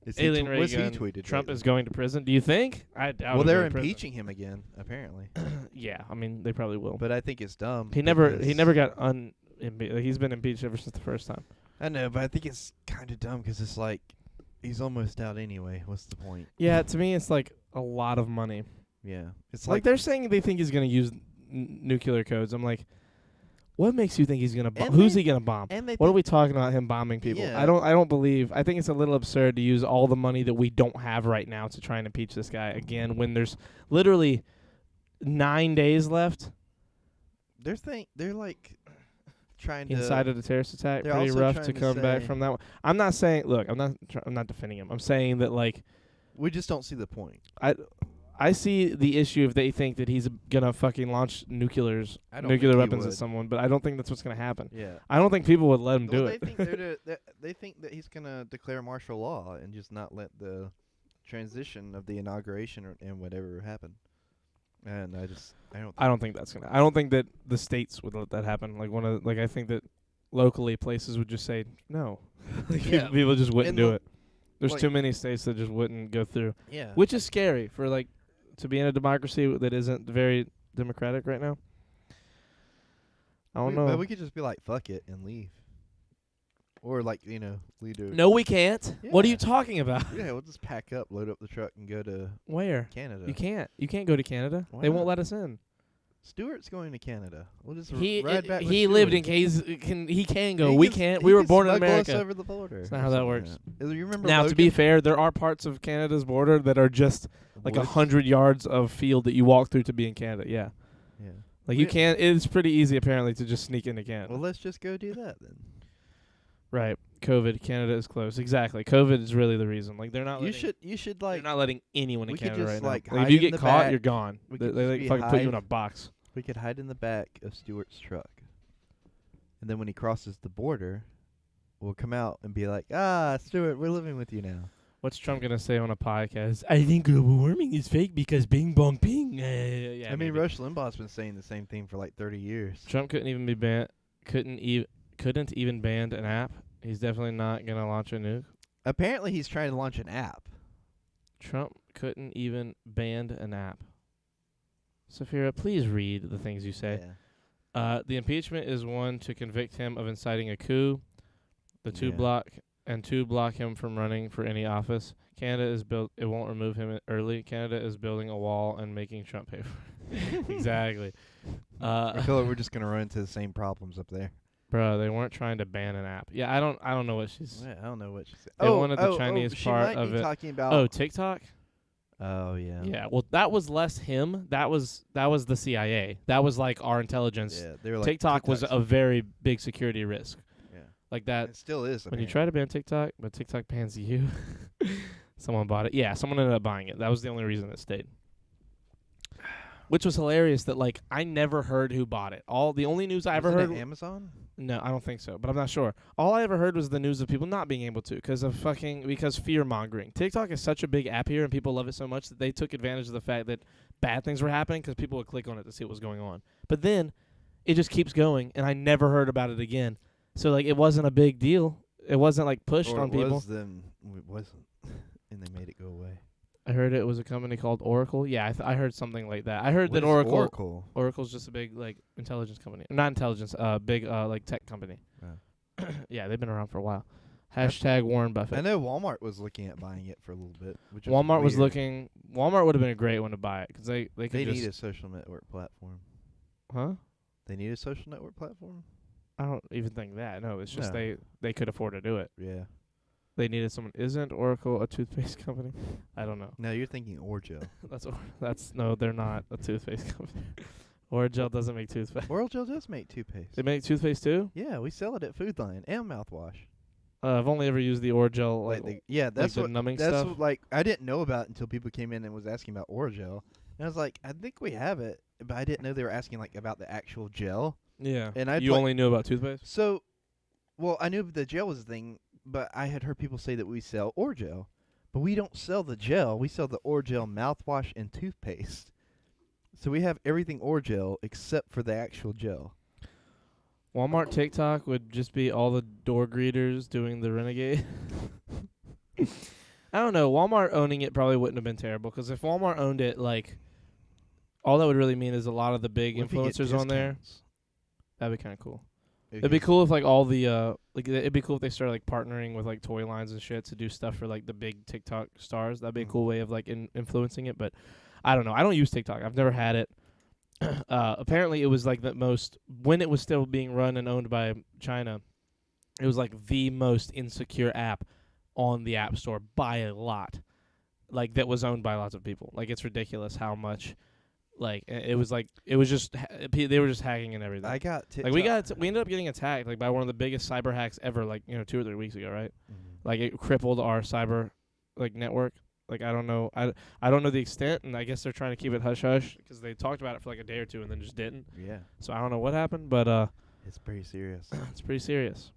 Is he Alien tw- ray was he gun. tweeted Trump lately? is going to prison. Do you think? I doubt. Well, he'll they're go to prison. impeaching him again, apparently. Yeah, I mean they probably will. But I think it's dumb. He never because- got he's been impeached ever since the first time. I know, but I think it's kind of dumb because it's like he's almost out anyway. What's the point? Yeah, to me it's like a lot of money. Yeah, it's Like they're saying they think he's going to use nuclear codes. I'm like, what makes you think he's going to bomb? And Who's they- he going to bomb? and they What are think- we talking about him bombing people? Yeah. I don't believe. I think it's a little absurd to use all the money that we don't have right now to try and impeach this guy again when there's literally 9 days left they're like trying to inside of the terrorist attack. they're Pretty also rough trying to to come back say- from that one. I'm not saying. Look, I'm not defending him. I'm saying that like We just don't see the point. I see the issue if they think that he's gonna fucking launch nuclear I don't nuclear think he weapons at would. someone, but I don't think that's what's gonna happen. Yeah. I don't think people would let him do Well, it. They think they think that he's gonna declare martial law and just not let the transition of the inauguration and whatever happen. And I don't. I don't think that's gonna. I don't think that the states would let that happen. Like I think that locally places would just say no. Like Yeah. people just wouldn't And do look, it. There's like- too many states that just wouldn't go through, Yeah. which is scary for like to be in a democracy that isn't very democratic right now. I don't know. But we could just be like, fuck it, and leave. Or like lead to. No, we can't. What are you Yeah. talking about? Yeah, we'll just pack up, load up the truck, and go to Where? Canada. You can't. You can't go to Canada. Why They won't not? let us in. Stuart's going to Canada. We'll just He ride back. with he lived in Stuart. case he can go. He we can- can't. he We were can born in smuggle us America. over the border. That's not or how that something works. like that. You remember Now, to be Logan? fair, there are parts of Canada's border that are just like Woods? 100 yards of field that you walk through to be in Canada. Yeah, Yeah. like you We- can't. It's pretty easy apparently to just sneak into Canada. Well, let's just go do that then. Right. COVID. Canada is closed. Exactly. COVID is really the reason. Like they're not. You letting, should They're like not letting anyone in we could Canada just, right like, now. Like, if hide you in get the caught, back. you're gone. We They could like just fucking put you in hide. a box. we could hide in the back of Stuart's truck, and then when he crosses the border, we'll come out and be like, Stuart, we're living with you now. What's Trump gonna say on a podcast? I think global warming is fake because Bing Bong Ping. Yeah, I mean, maybe. Rush Limbaugh's been saying the same thing for like 30 years. Trump couldn't even be banned. Couldn't even ban an app. He's definitely not gonna launch a nuke. Apparently, he's trying to launch an app. Trump couldn't even ban an app. Safira, please read the things you say. Yeah. The impeachment is one to convict him of inciting a coup. The two Yeah. block him from running for any office. Canada is built. It won't remove him early. Canada is building a wall and making Trump pay for it. Exactly. I feel like we're just gonna run into the same problems up there. Bro, they weren't trying to ban an app. Yeah, I don't know what she's. Yeah, I don't know what she said. They wanted the Chinese she part might of be it. talking about. Oh, TikTok. Oh yeah. Yeah. Well, that was less him. That was the CIA. That was like our intelligence. Yeah, they were like TikTok was TikTok's- a very big security risk. Yeah. Like that. It still is. When you try to ban TikTok, but TikTok bans you. Someone bought it. Yeah, someone ended up buying it. That was the only reason it stayed. which was hilarious. That like I never heard who bought it. The only news I ever Wasn't heard. it Amazon? No, I don't think so, but I'm not sure. All I ever heard was the news of people not being able to because fear mongering. TikTok is such a big app here, and people love it so much that they took advantage of the fact that bad things were happening because people would click on it to see what was going on. But then it just keeps going, and I never heard about it again. So like it wasn't a big deal. It wasn't like pushed Or on it people. was them. It wasn't, and they made it go away. I heard it was a company called Oracle. Yeah, I heard something like that. I heard What that is Oracle. Oracle's just a big like intelligence company, not intelligence. Big like tech company. Oh. Yeah, they've been around for a while. Hashtag Warren Buffett. I know Walmart was looking at buying it for a little bit. Which is Walmart was weird. looking. Walmart would have been a great one to buy it because they could They just. need a social network platform. Huh? They need a social network platform. I don't even think that. No, it's just No. they could afford to do it. Yeah. They needed someone. Isn't Oracle a toothpaste company? I don't know. No, you're thinking Orgel. That's no, they're not a toothpaste company. Orajel doesn't make toothpaste. Orgel does make toothpaste. They make toothpaste too? Yeah, we sell it at Food Lion and mouthwash. I've only ever used the Orajel That's the what numbing that's stuff. what, like I didn't know about it until people came in and was asking about Orgel. And I was like, I think we have it, but I didn't know they were asking like about the actual gel. Yeah. And I you only knew about toothpaste? So, well, I knew the gel was a thing, but I had heard people say that we sell Orgel, but we don't sell the gel. We sell the Orgel mouthwash and toothpaste. So we have everything Orgel except for the actual gel. Walmart TikTok would just be all the door greeters doing the renegade. I don't know. Walmart owning it probably wouldn't have been terrible because if Walmart owned it, like, all that would really mean is a lot of the big What if you get influencers on there. discounts? That'd be kind of cool. Okay. It'd be cool if like all the it'd be cool if they started like partnering with like toy lines and shit to do stuff for like the big TikTok stars. That'd be a cool way of like influencing it. But I don't know. I don't use TikTok. I've never had it. Apparently, it was like the most when it was still being run and owned by China. It was like the most insecure app on the App Store by a lot. Like that was owned by lots of people. Like it's ridiculous how much. Like it was just they were just hacking and everything. I got TikTok. Like we ended up getting attacked like by one of the biggest cyber hacks ever. Like 2 or 3 weeks ago, right? Mhm. Like it crippled our cyber like network. Like I don't know the extent, and I guess they're trying to keep it hush hush because they talked about it for like a day or two and then just didn't. Yeah, So I don't know what happened, but it's pretty serious. it's pretty serious.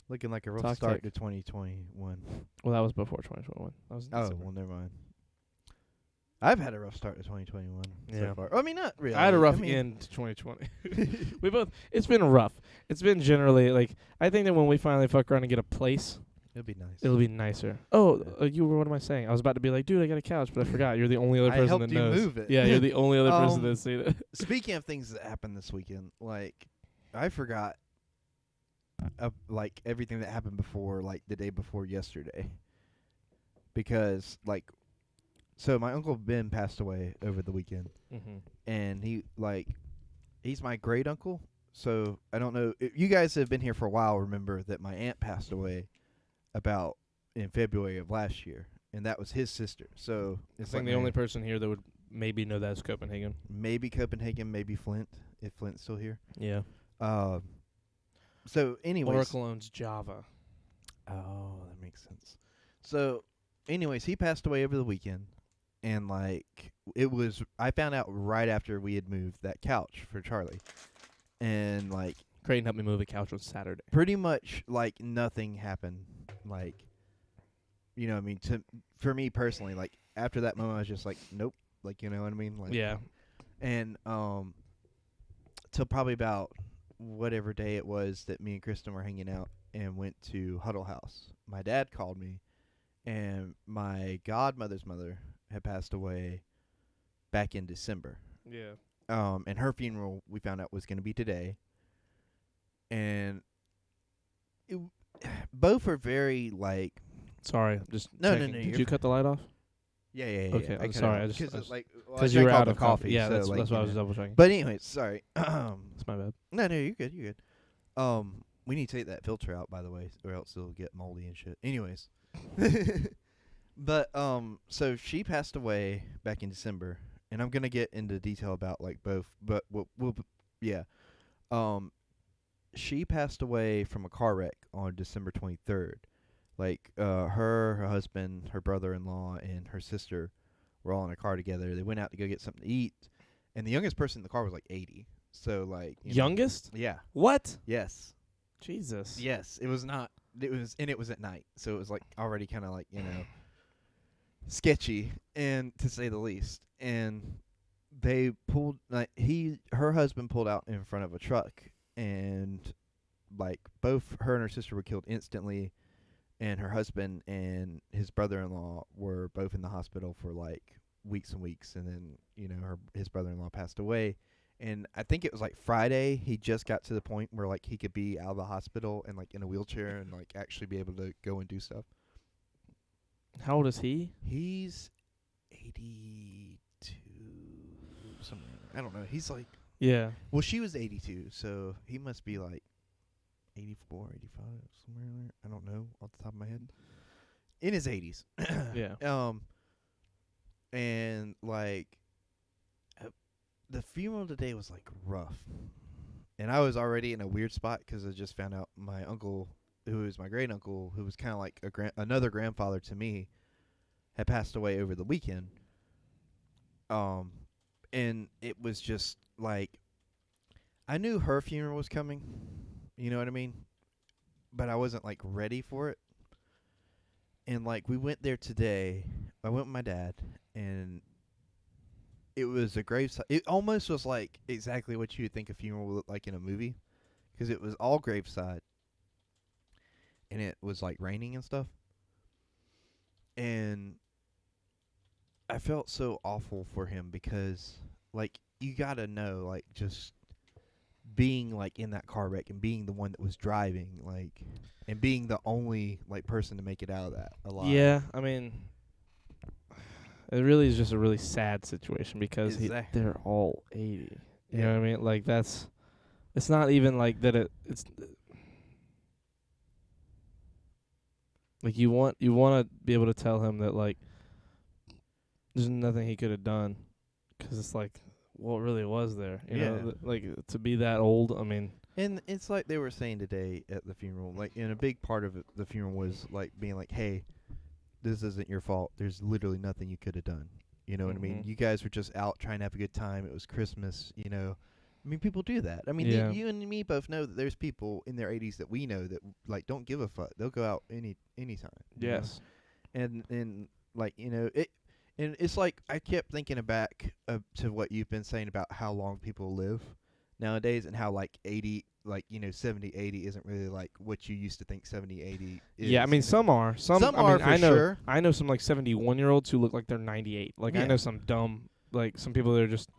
Looking like a rough Talk start tech. to 2021. Well, that was before 2021. That was in Oh, December. well, never mind. I've had a rough start to 2021 Yeah. so far. I mean, not really. I had a rough mean, end to 2020. We both. It's been rough. It's been generally like I think that when we finally fuck around and get a place, It'll be nice. it'll be nicer. Oh, you were. What am I saying? I was about to be like, dude, I got a couch, but I forgot. You're the only other I person helped that you knows. move it. Yeah, you're the only other person Um, that's seen it. Speaking of things that happened this weekend, like I forgot, like everything that happened before, like the day before yesterday, because like, so my uncle Ben passed away over the weekend, Mm-hmm. and he's my great uncle. So I don't know if you guys have been here for a while. Remember that my aunt passed away about in February of last year, and that was his sister. So I it's think like the my- only person here that would maybe know that is Copenhagen. maybe Copenhagen, maybe Flint, if Flint's still here. Yeah. So anyways, Oracle owns Java. oh, that makes sense. So anyways, he passed away over the weekend, and like I found out right after we had moved that couch for Charlie, and like Creighton helped me move a couch on Saturday. pretty much like nothing happened. Like, you know what I mean? For me personally, like after that moment I was just like, nope. Like, you know what I mean? Like, Yeah. and till probably about whatever day it was that me and Kristen were hanging out and went to Huddle House. My dad called me, and my godmother's mother had passed away back in December. Yeah. And her funeral we found out was going to be today. And both are very like Sorry, I'm just No, no, checking. no, Did you're you cut the light off? yeah. Okay, I'm cut it sorry, off I just- because I it's just- like well, I Because you drank were all out the of coffee. Yeah, so, that's like, why I you was know. double checking. But anyways, sorry. That's my bad. No, you're good. You're good. We need to take that filter out, by the way, or else it'll get moldy and shit. Anyways, but so she passed away back in December, and I'm gonna get into detail about like both, but yeah. She passed away from a car wreck on December 23rd. Like her husband, her brother-in-law, and her sister were all in a car together. They went out to go get something to eat, and the youngest person in the car was like 80. So like Youngest? Yeah. What? Yes. Jesus. Yes. It was not. It was at night, so it was like already kind of like sketchy, and to say the least. And they pulled her husband pulled out in front of a truck, and like both her and her sister were killed instantly, and her husband and his brother-in-law were both in the hospital for like weeks and weeks, and then his brother-in-law passed away. And I think it was like Friday he just got to the point where like he could be out of the hospital and like in a wheelchair and like actually be able to go and do stuff. How old is he? He's 82 something. I don't know. He's like, Yeah. well, she was 82, so he must be like 84, 85, somewhere in there. I don't know off the top of my head. In his 80s. Yeah. And like the funeral today was like rough, and I was already in a weird spot because I just found out my uncle, who is my great uncle, who was kind of like another grandfather to me, had passed away over the weekend. And it was just like, I knew her funeral was coming, you know what I mean, but I wasn't like ready for it. And like we went there today. I went with my dad, and it was a graveside. It almost was like exactly what you would think a funeral would look like in a movie, because it was all graveside, and it was like raining and stuff. And I felt so awful for him because, like, you gotta know, like, just being like in that car wreck and being the one that was driving, like, and being the only like person to make it out of that alive. Yeah, I mean, it really is just a really sad situation because Exactly. they're all 80. You Yeah. know what I mean? Like it's not even like that. It's like you want to be able to tell him that like there's nothing he could have done, because it's like what really was there. You know, like to be that old. I mean. And it's like they were saying today at the funeral, like, and a big part of the funeral was like being like, hey, this isn't your fault. There's literally nothing you could have done. You know what I mean? Mhm. You guys were just out trying to have a good time. It was Christmas, you know. I mean, people do that. I mean, Yeah. you and me both know that there's people in their 80s that we know that like don't give a fuck. They'll go out anytime. you know? Yes. And like, you know, and it's like I kept thinking back to what you've been saying about how long people live nowadays, and how like 80, like, you know, 70, 80 isn't really like what you used to think 70, 80 is. Yeah, I mean, some are. Some I are mean, for I know, sure. I know some like 71-year-olds who look like they're 98. Like I Yeah. know some dumb, like some people that are just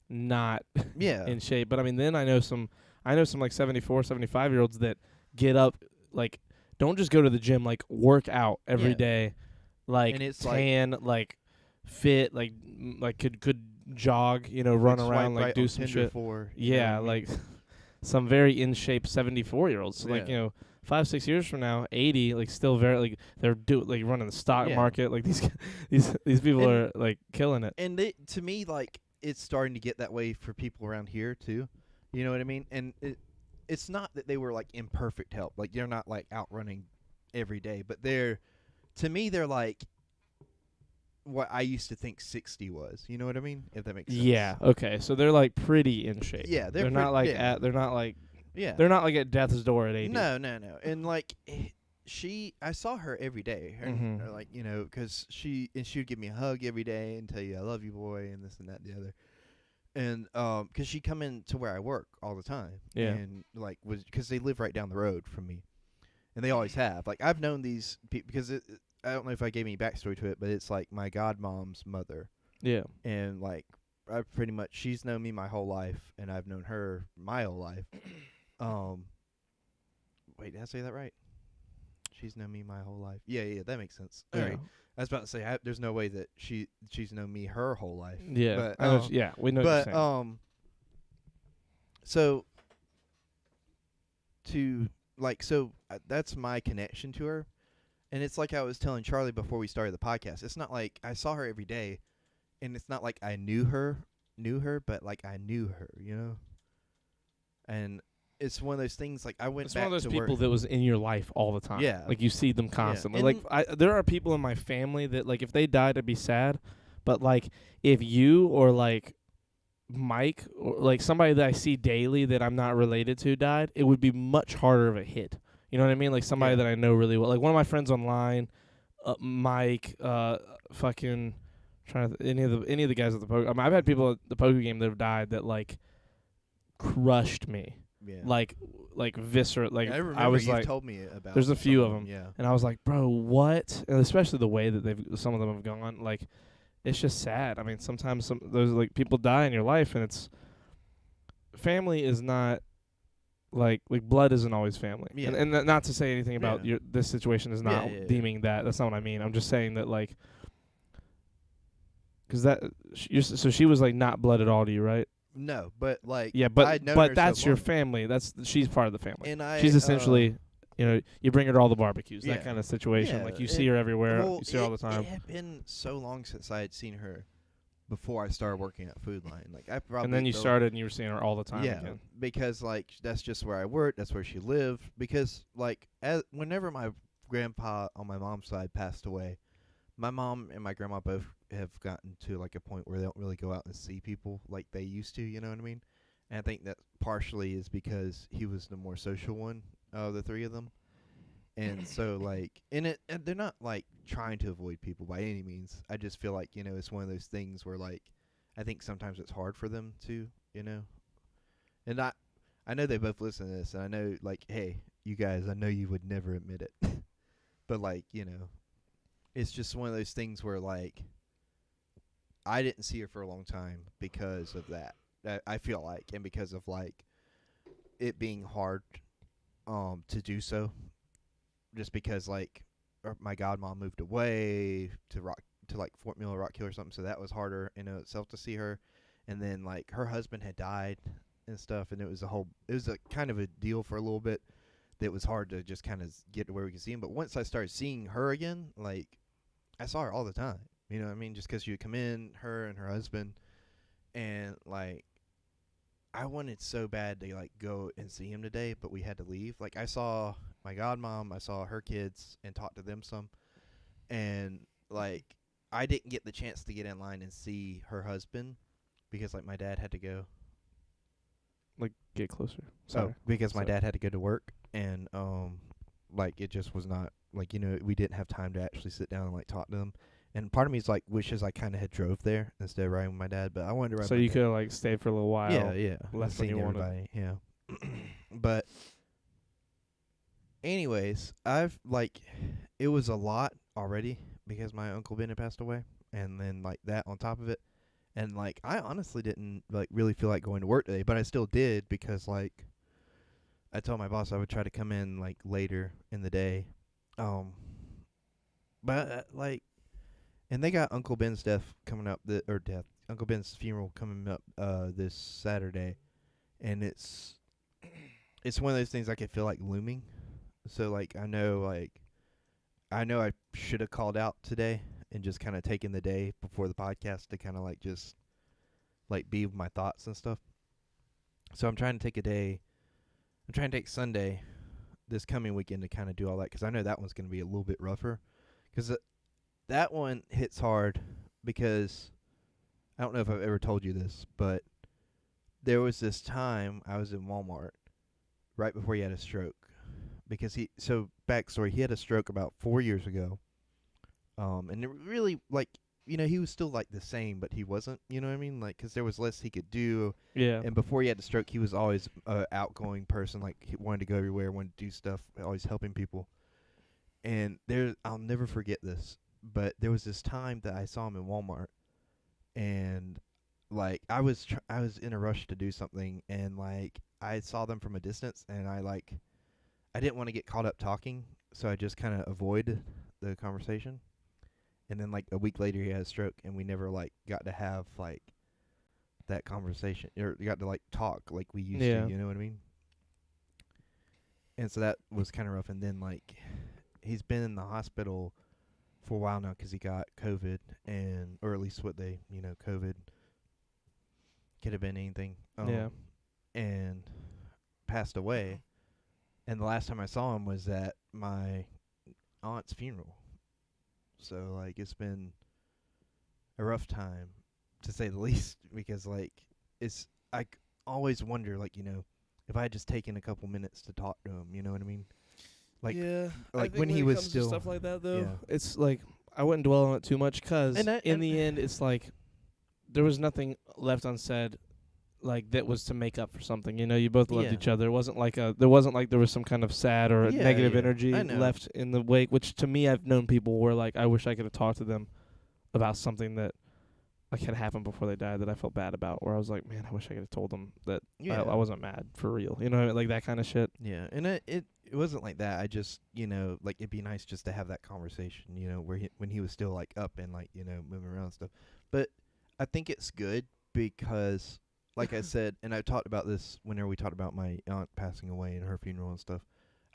not Yeah. in shape. But I mean, then I know some like 74, 75-year-olds that get up, like don't just go to the gym, like work out every Yeah. day, like And it's like- tan, like fit, like could jog, you know, run Like, around, swipe like right do on some Tinder shit. for, you know Yeah, what I mean? like some very in shape 74-year-olds. So, like, Yeah. you know, 5-6 years from now, 80, like still very like they're running the stock Yeah. market. Like these these people And- are like killing it. And to me, like, it's starting to get that way for people around here too. You know what I mean? And it's not that they were like in perfect health. Like, they're not like out running every day, but to me they're like what I used to think 60 was. You know what I mean? If that makes sense. Yeah. Okay. So they're like pretty in shape. Yeah, They're not like yeah. they're not like Yeah. they're not like at death's door at 80. No. And like I saw her every day. Mhm. Or like, you know, because she would give me a hug every day and tell you I love you, boy, and this and that and the other. And because she come in to where I work all the time. Yeah. And like because they live right down the road from me, and they always have. Like, I've known these people because I don't know if I gave any backstory to it, but it's like my godmom's mother, Yeah. and like she's known me my whole life, and I've known her my whole life. Wait, did I say that right? She's known me my whole life. Yeah, that makes sense. All Yeah. right. I was about to say there's no way that she's known me her whole life. Yeah. But, I know what yeah. We know what you're But saying. so that's my connection to her, and it's like I was telling Charlie before we started the podcast. It's not like I saw her every day, and it's not like I knew her, but like I knew her, you know. And it's one of those things. Like, I went It's back one of those to people work. that was in your life all the time. Yeah. Like you see them constantly. And Like there are people in my family that like if they died I'd be sad, but like if you or like Mike or like somebody that I see daily that I'm not related to died, it would be much harder of a hit. You know what I mean? Like somebody Yeah. that I know really well. Like one of my friends online, Mike, fucking trying to any of the guys at the poker. I mean, I've had people at the poker game that have died that like crushed me. Yeah. Like visceral. Like I remember I was you've like, told me about. there's a some few of them. Yeah. and I was like, bro, what? And especially the way that some of them have gone. Like, it's just sad. I mean, sometimes those like people die in your life, and it's family is not like blood isn't always family. Yeah. And not to say anything about Yeah. this situation is not Yeah. deeming that. That's not what I mean. I'm just saying that like, because so she was like not blood at all to you, right? No, but like. Yeah, I'd known her but so that's your long. family. She's part of the family. And I. She's essentially, you bring her to all the barbecues, Yeah. that kind of situation. Yeah, Like you see her everywhere, Well, you see her all the time. It had been so long since I had seen her before I started working at Food Line. Like I probably. And then you felt- started, and you were seeing her all the time Yeah, again. because like that's just where I worked. That's where she lived. Because like whenever my grandpa on my mom's side passed away, my mom and my grandma both have gotten to like a point where they don't really go out and see people like they used to. You know what I mean? And I think that partially is because he was the more social one of the three of them. And so like and they're not like trying to avoid people by any means. I just feel like, it's one of those things where like I think sometimes it's hard for them to, And I know they both listen to this, and I know like, hey, you guys, I know you would never admit it. But like, it's just one of those things where like I didn't see her for a long time because of that. I feel like, and because of like it being hard to do so. Just because like my godmom moved away to like Fort Miller, Rock Hill or something, so that was harder in itself to see her. And then like her husband had died and stuff, and it was a kind of a deal for a little bit that was hard to just kind of get to where we could see him. But once I started seeing her again, like I saw her all the time. You know what I mean? Just because she would come in, her and her husband, and like I wanted so bad to like go and see him today, but we had to leave. Like I saw my godmom, I saw her kids and talked to them some, and like I didn't get the chance to get in line and see her husband because like my dad had to go. Like, get closer. Sorry. Because my Sorry. dad had to go to work, and like it just was not like we didn't have time to actually sit down and like talk to them. And part of me is like wishes I kind of had drove there instead of riding with my dad, but I wanted to ride. So with my you dad. could have like stayed for a little while. Yeah. less than Seen you wanted. everybody, yeah. But anyways, it was a lot already because my Uncle Ben had passed away, and then like that on top of it, and like I honestly didn't like really feel like going to work today, but I still did because like I told my boss I would try to come in like later in the day, but like, and they got Uncle Ben's coming up, Uncle Ben's funeral coming up this Saturday, and it's one of those things I could feel like looming. So like I know I should have called out today and just kind of taken the day before the podcast to kind of like just like be with my thoughts and stuff. So I'm trying to take Sunday this coming weekend to kind of do all that, because I know that one's going to be a little bit rougher, because that one hits hard because I don't know if I've ever told you this, but there was this time I was in Walmart right before he had a stroke. Because backstory, he had a stroke about 4 years ago. And it really, like, he was still, like, the same, but he wasn't, you know what I mean? Like, because there was less he could do. Yeah. And before he had the stroke, he was always an outgoing person. Like, he wanted to go everywhere, wanted to do stuff, always helping people. And I'll never forget this, but there was this time that I saw him in Walmart. And, like, I was in a rush to do something, and, like, I saw them from a distance, and I didn't want to get caught up talking, so I just kind of avoided the conversation. And then, like, a week later, he had a stroke, and we never, like, got to have, like, that conversation. Or got to, like, talk like we used to, you know what I mean? And so that was kind of rough. And then, like, he's been in the hospital for a while now because he got COVID, or at least what they, COVID. Could have been anything. Yeah. And passed away. And the last time I saw him was at my aunt's funeral. So, like, it's been a rough time, to say the least, because, like, it's always wonder, like, if I had just taken a couple minutes to talk to him, you know what I mean? Like, yeah, I like think when he it was comes to still stuff like that though. yeah. It's like I wouldn't dwell on it too much because And in the end, it's like there was nothing left unsaid, like that was to make up for something. You both loved Yeah. each other. It wasn't like there was some kind of sad or Yeah, negative yeah. energy I know. left in the wake. Which to me, I've known people where like I wish I could have talked to them about something that like had happened before they died that I felt bad about. Where I was like, man, I wish I could have told them that Yeah. I wasn't mad for real. You know, like that kind of shit. Yeah, and it wasn't like that. I just, like it'd be nice just to have that conversation, where when he was still like up and like, moving around and stuff. But I think it's good because, like I said, and I talked about this whenever we talked about my aunt passing away and her funeral and stuff.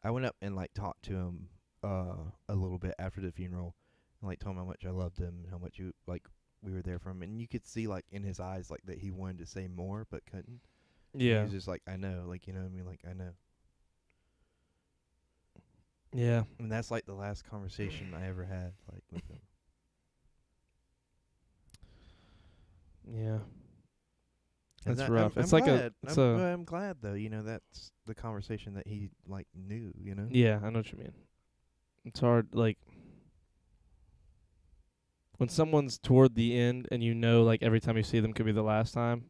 I went up and like talked to him a little bit after the funeral and like told him how much I loved him and how much we were there for him, and you could see like in his eyes like that he wanted to say more but couldn't. He was just like, I know, like, you know what I mean, like I know. Yeah. And that's like the last conversation I ever had, like, with him. Yeah. And That's that- rough. I'm It's like glad. it's I'm glad though, that's the conversation that he like knew, Yeah, I know what you mean. It's hard, like when someone's toward the end and like every time you see them could be the last time.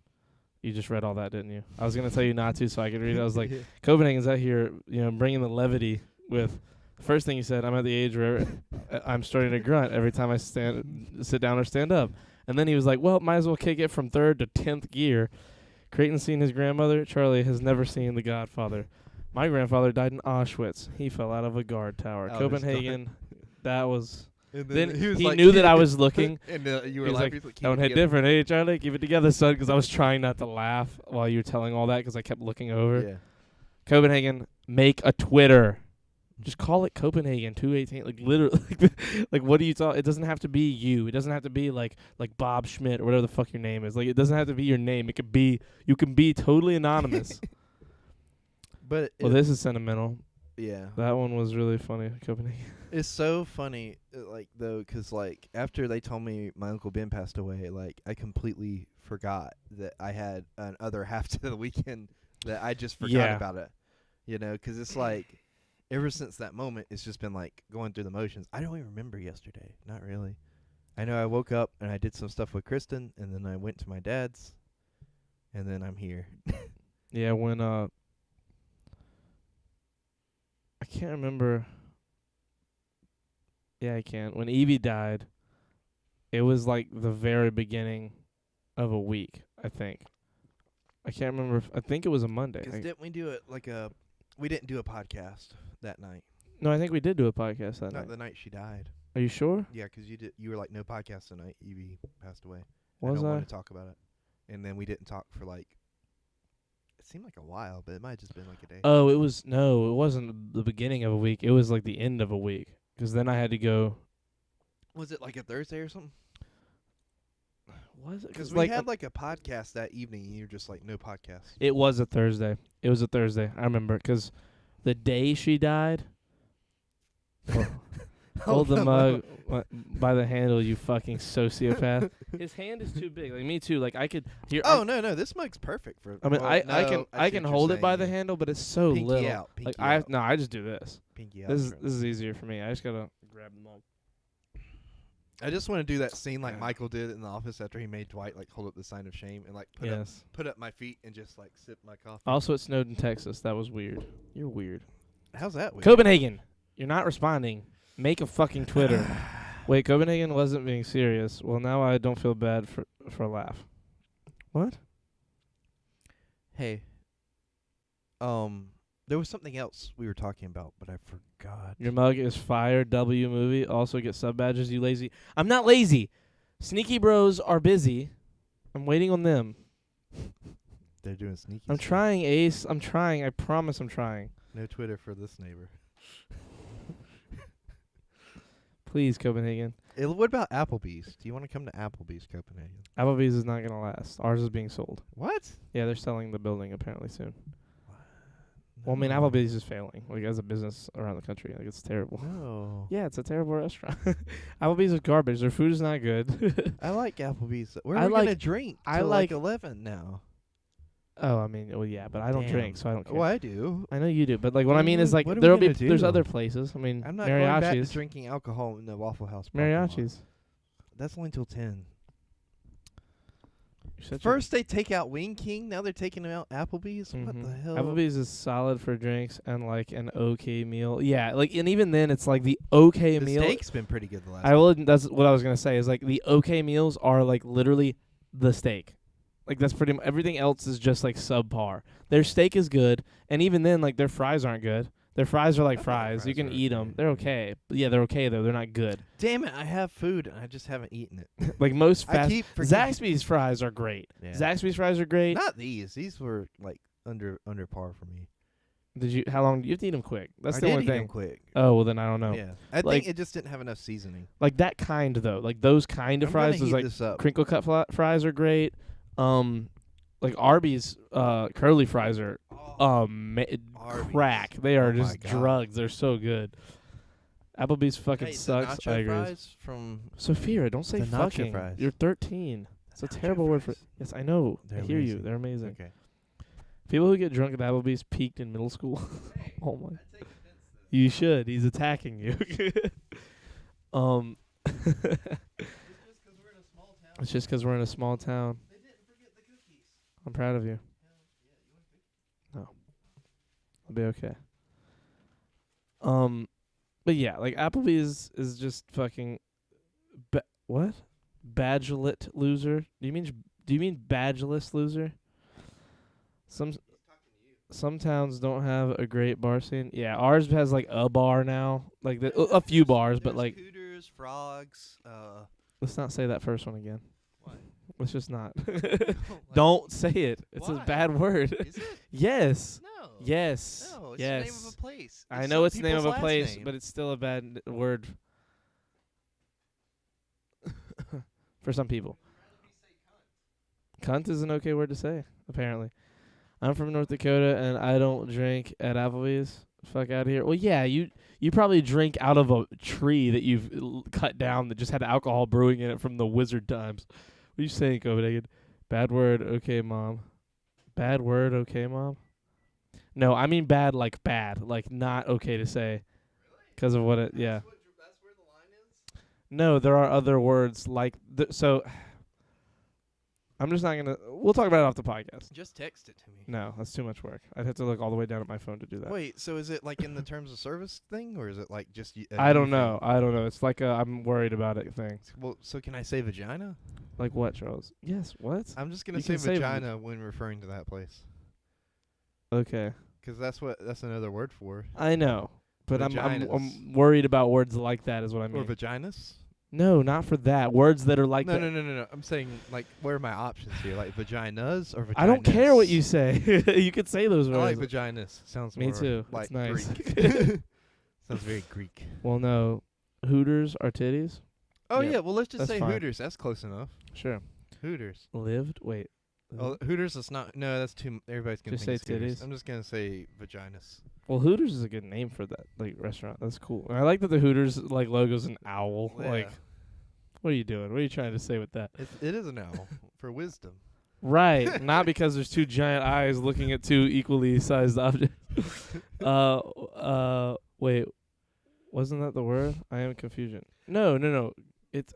You just read all that, didn't you? I was gonna tell you not to, so I could read it. I was like, Copenhagen's out here, bringing the levity with. The first thing he said, I'm at the age where I'm starting to grunt every time I sit down or stand up. And then he was like, well, might as well kick it from 3rd to 10th gear. Creighton's seen his grandmother. Charlie has never seen The Godfather. My grandfather died in Auschwitz. He fell out of a guard tower. Oh, Copenhagen, that was... And Then was he like, knew that I was looking. and you were He was like, like, don't hit different. Hey, Charlie, keep it together, son, because I was trying not to laugh while you were telling all that because I kept looking over. Yeah. Copenhagen, make a Twitter. Just call it Copenhagen 218. Like literally, like what do you talk? It doesn't have to be you. It doesn't have to be like Bob Schmidt or whatever the fuck your name is. Like it doesn't have to be your name. It could be you can be totally anonymous. But Well, this is sentimental. yeah, That one was really funny. Copenhagen. it's so funny, like though, 'cause like after they told me my Uncle Ben passed away, like I completely forgot that I had an other half to the weekend that I just forgot Yeah. about it. 'Cause it's like ever since that moment, it's just been like going through the motions. I don't even remember yesterday. Not really. I know I woke up and I did some stuff with Kristen, and then I went to my dad's, and then I'm here. Yeah, when I can't remember. Yeah, I can. When Evie died, it was like the very beginning of a week, I think. I can't remember. I think it was a Monday. 'Cause didn't we do it we didn't do a podcast that night. No, I think we did do a podcast that Not night. the night she died. Are you sure? Yeah, 'cause you were like, no podcast tonight. Evie passed away. Was I don't I? want to talk about it. And then we didn't talk for like, it seemed like a while, but it might have just been like a day. Oh, it wasn't the beginning of a week. It was like the end of a week. 'Cause then I had to go. Was it like a Thursday or something? Was it? Because we had like a podcast that evening, and you're just like, no podcast. It was a Thursday. It was a Thursday. I remember 'cause the day she died. Hold the mug by the handle, you fucking sociopath. His hand is too big. Like me too. Like I could. Here, Oh no, this mug's perfect for. I mean, well, I no, can see I what can you're hold it by saying, the yeah. handle, but it's so Pinky little. out. Pinky Like out. I just do this. Pinky out. This is easier for me. I just gotta grab the mug. I just want to do that scene like Yeah. Michael did in The Office after he made Dwight like hold up the sign of shame and like Yes. put up my feet and just like sip my coffee. Also, it snowed in Texas. That was weird. You're weird. How's that? Weird? Copenhagen, you're not responding. Make a fucking Twitter. Wait, Copenhagen wasn't being serious. Well, now I don't feel bad for a laugh. What? Hey. There was something else we were talking about, but I forgot. Your mug is fire. W movie. Also get sub badges. You lazy. I'm not lazy. Sneaky Bros are busy. I'm waiting on them. They're doing sneaky. I'm stuff. trying, Ace. I'm trying. I promise I'm trying. No Twitter for this neighbor. Please, Copenhagen. What about Applebee's? Do you want to come to Applebee's, Copenhagen? Applebee's is not going to last. Ours is being sold. What? Yeah, they're selling the building apparently soon. Well, I mean, No. Applebee's is failing. Like, as a business around the country. Like, it's terrible. No. Yeah, it's a terrible restaurant. Applebee's is garbage. Their food is not good. I like Applebee's. Where I are we like- gonna drink? I till like- 11 now. Oh, I mean, well, yeah, but I don't Damn. drink, so I don't care. Well, I do. I know you do, but like what I mean is like What are we there'll be gonna there's do? other places. I mean, I'm not going back to mariachis, drinking alcohol in the Waffle House. parking lot. mariachis. That's only till 10. You're such a- First they take out Wing King, now they're taking out Applebee's. What the Mhm. hell? Applebee's is solid for drinks and like an okay meal. Yeah, like and even then it's like the okay The meal. steak's been pretty good the last. I will. That's what I was gonna say. Is like the okay meals are like literally the steak. Like that's pretty. Everything else is just like subpar. Their steak is good, and even then, like their fries aren't good. Their fries are like I thought fries. You fries can were eat them. okay. They're okay. But yeah, they're okay though. They're not good. Damn it! I have food and I just haven't eaten it. Like most I fast. keep forgetting. Zaxby's fries are great. Yeah. Zaxby's fries are great. Not these. These were like under par for me. Did you? How long? You have to eat them quick. That's I the did only eat 'em thing. quick. Oh well, then I don't know. Yeah, I Like- think it just didn't have enough seasoning. Like that kind though. Like those kind of I'm gonna fries. Those heat like this up. crinkle cut fries are great. Like Arby's curly fries are Arby's. crack. They are Oh my just God. drugs. They're so good. Applebee's fucking Hey, the sucks. I nacho agree. fries from Sophia, don't say The nacho fucking. fries. You're 13. It's a nacho terrible word for. fries. Yes, I know. They're I hear you. amazing. They're amazing. Okay. People who get drunk at Applebee's peaked in middle school. Oh my. You should. He's attacking you. It's just 'cause we're in a small town. I'm proud of you. No. I'll be okay. But yeah, like Applebee's is just fucking what? Badgelet loser? Do you mean badgeless loser? Some towns don't have a great bar scene. Yeah, ours has like a bar now, like a few bars, but like Hooters, Frogs. let's not say that first one again. What? Let's just not. Like, Don't say it. It's a Why? bad word. Is it? yes. No. Yes. No, it's yes. the name of a place. I It's know some it's the name of people's a last place, name. but it's still a bad word for some people. Cunt is an okay word to say, apparently. I'm from North Dakota, and I don't drink at Applebee's. Fuck out of here. Well, yeah, you probably drink out of a tree that you've cut down that just had alcohol brewing in it from the wizard times. What are you saying, Copenhagen? Bad word, okay, Mom. Bad word, okay, Mom? No, I mean bad like not okay to say. Because of what it, yeah. That's where the line is? No, there are other words like, so, I'm just not going to, we'll talk about it off the podcast. Just text it to me. No, that's too much work. I'd have to look all the way down at my phone to do that. Wait, so is it like in the terms of service thing, or is it like just I don't know. It's like a I'm worried about it thing. Well, so can I say vagina? Like what, Charles? Yes, what? I'm just gonna You say can say vagina when referring to that place, Okay. 'cause that's another word for. I know. But I'm Vaginas. worried about words like that is what I Or mean. vaginas? No, not for that. Words that are like No, that. no. I'm saying like where are my options here? Like vaginas or vaginas? I don't care what you say. You could say those I like words. vaginas. Sounds Me more too. like It's nice. Greek. Sounds very Greek. Well, no. Hooters are titties? Oh Yeah, yeah, well let's just that's say fine. Hooters. That's close enough. Sure. Hooters. Lived? Wait. Oh, Hooters is not. No, that's too. Everybody's gonna Just think say it's Hooters. titties? I'm just gonna say vaginas. Well, Hooters is a good name for that like restaurant. That's cool. And I like that the Hooters like logo's an owl. Yeah. Like, what are you doing? What are you trying to say with that? It is an owl for wisdom. Right, not because there's two giant eyes looking at two equally sized objects. Wait, wasn't that the word? I am confusion. No. It's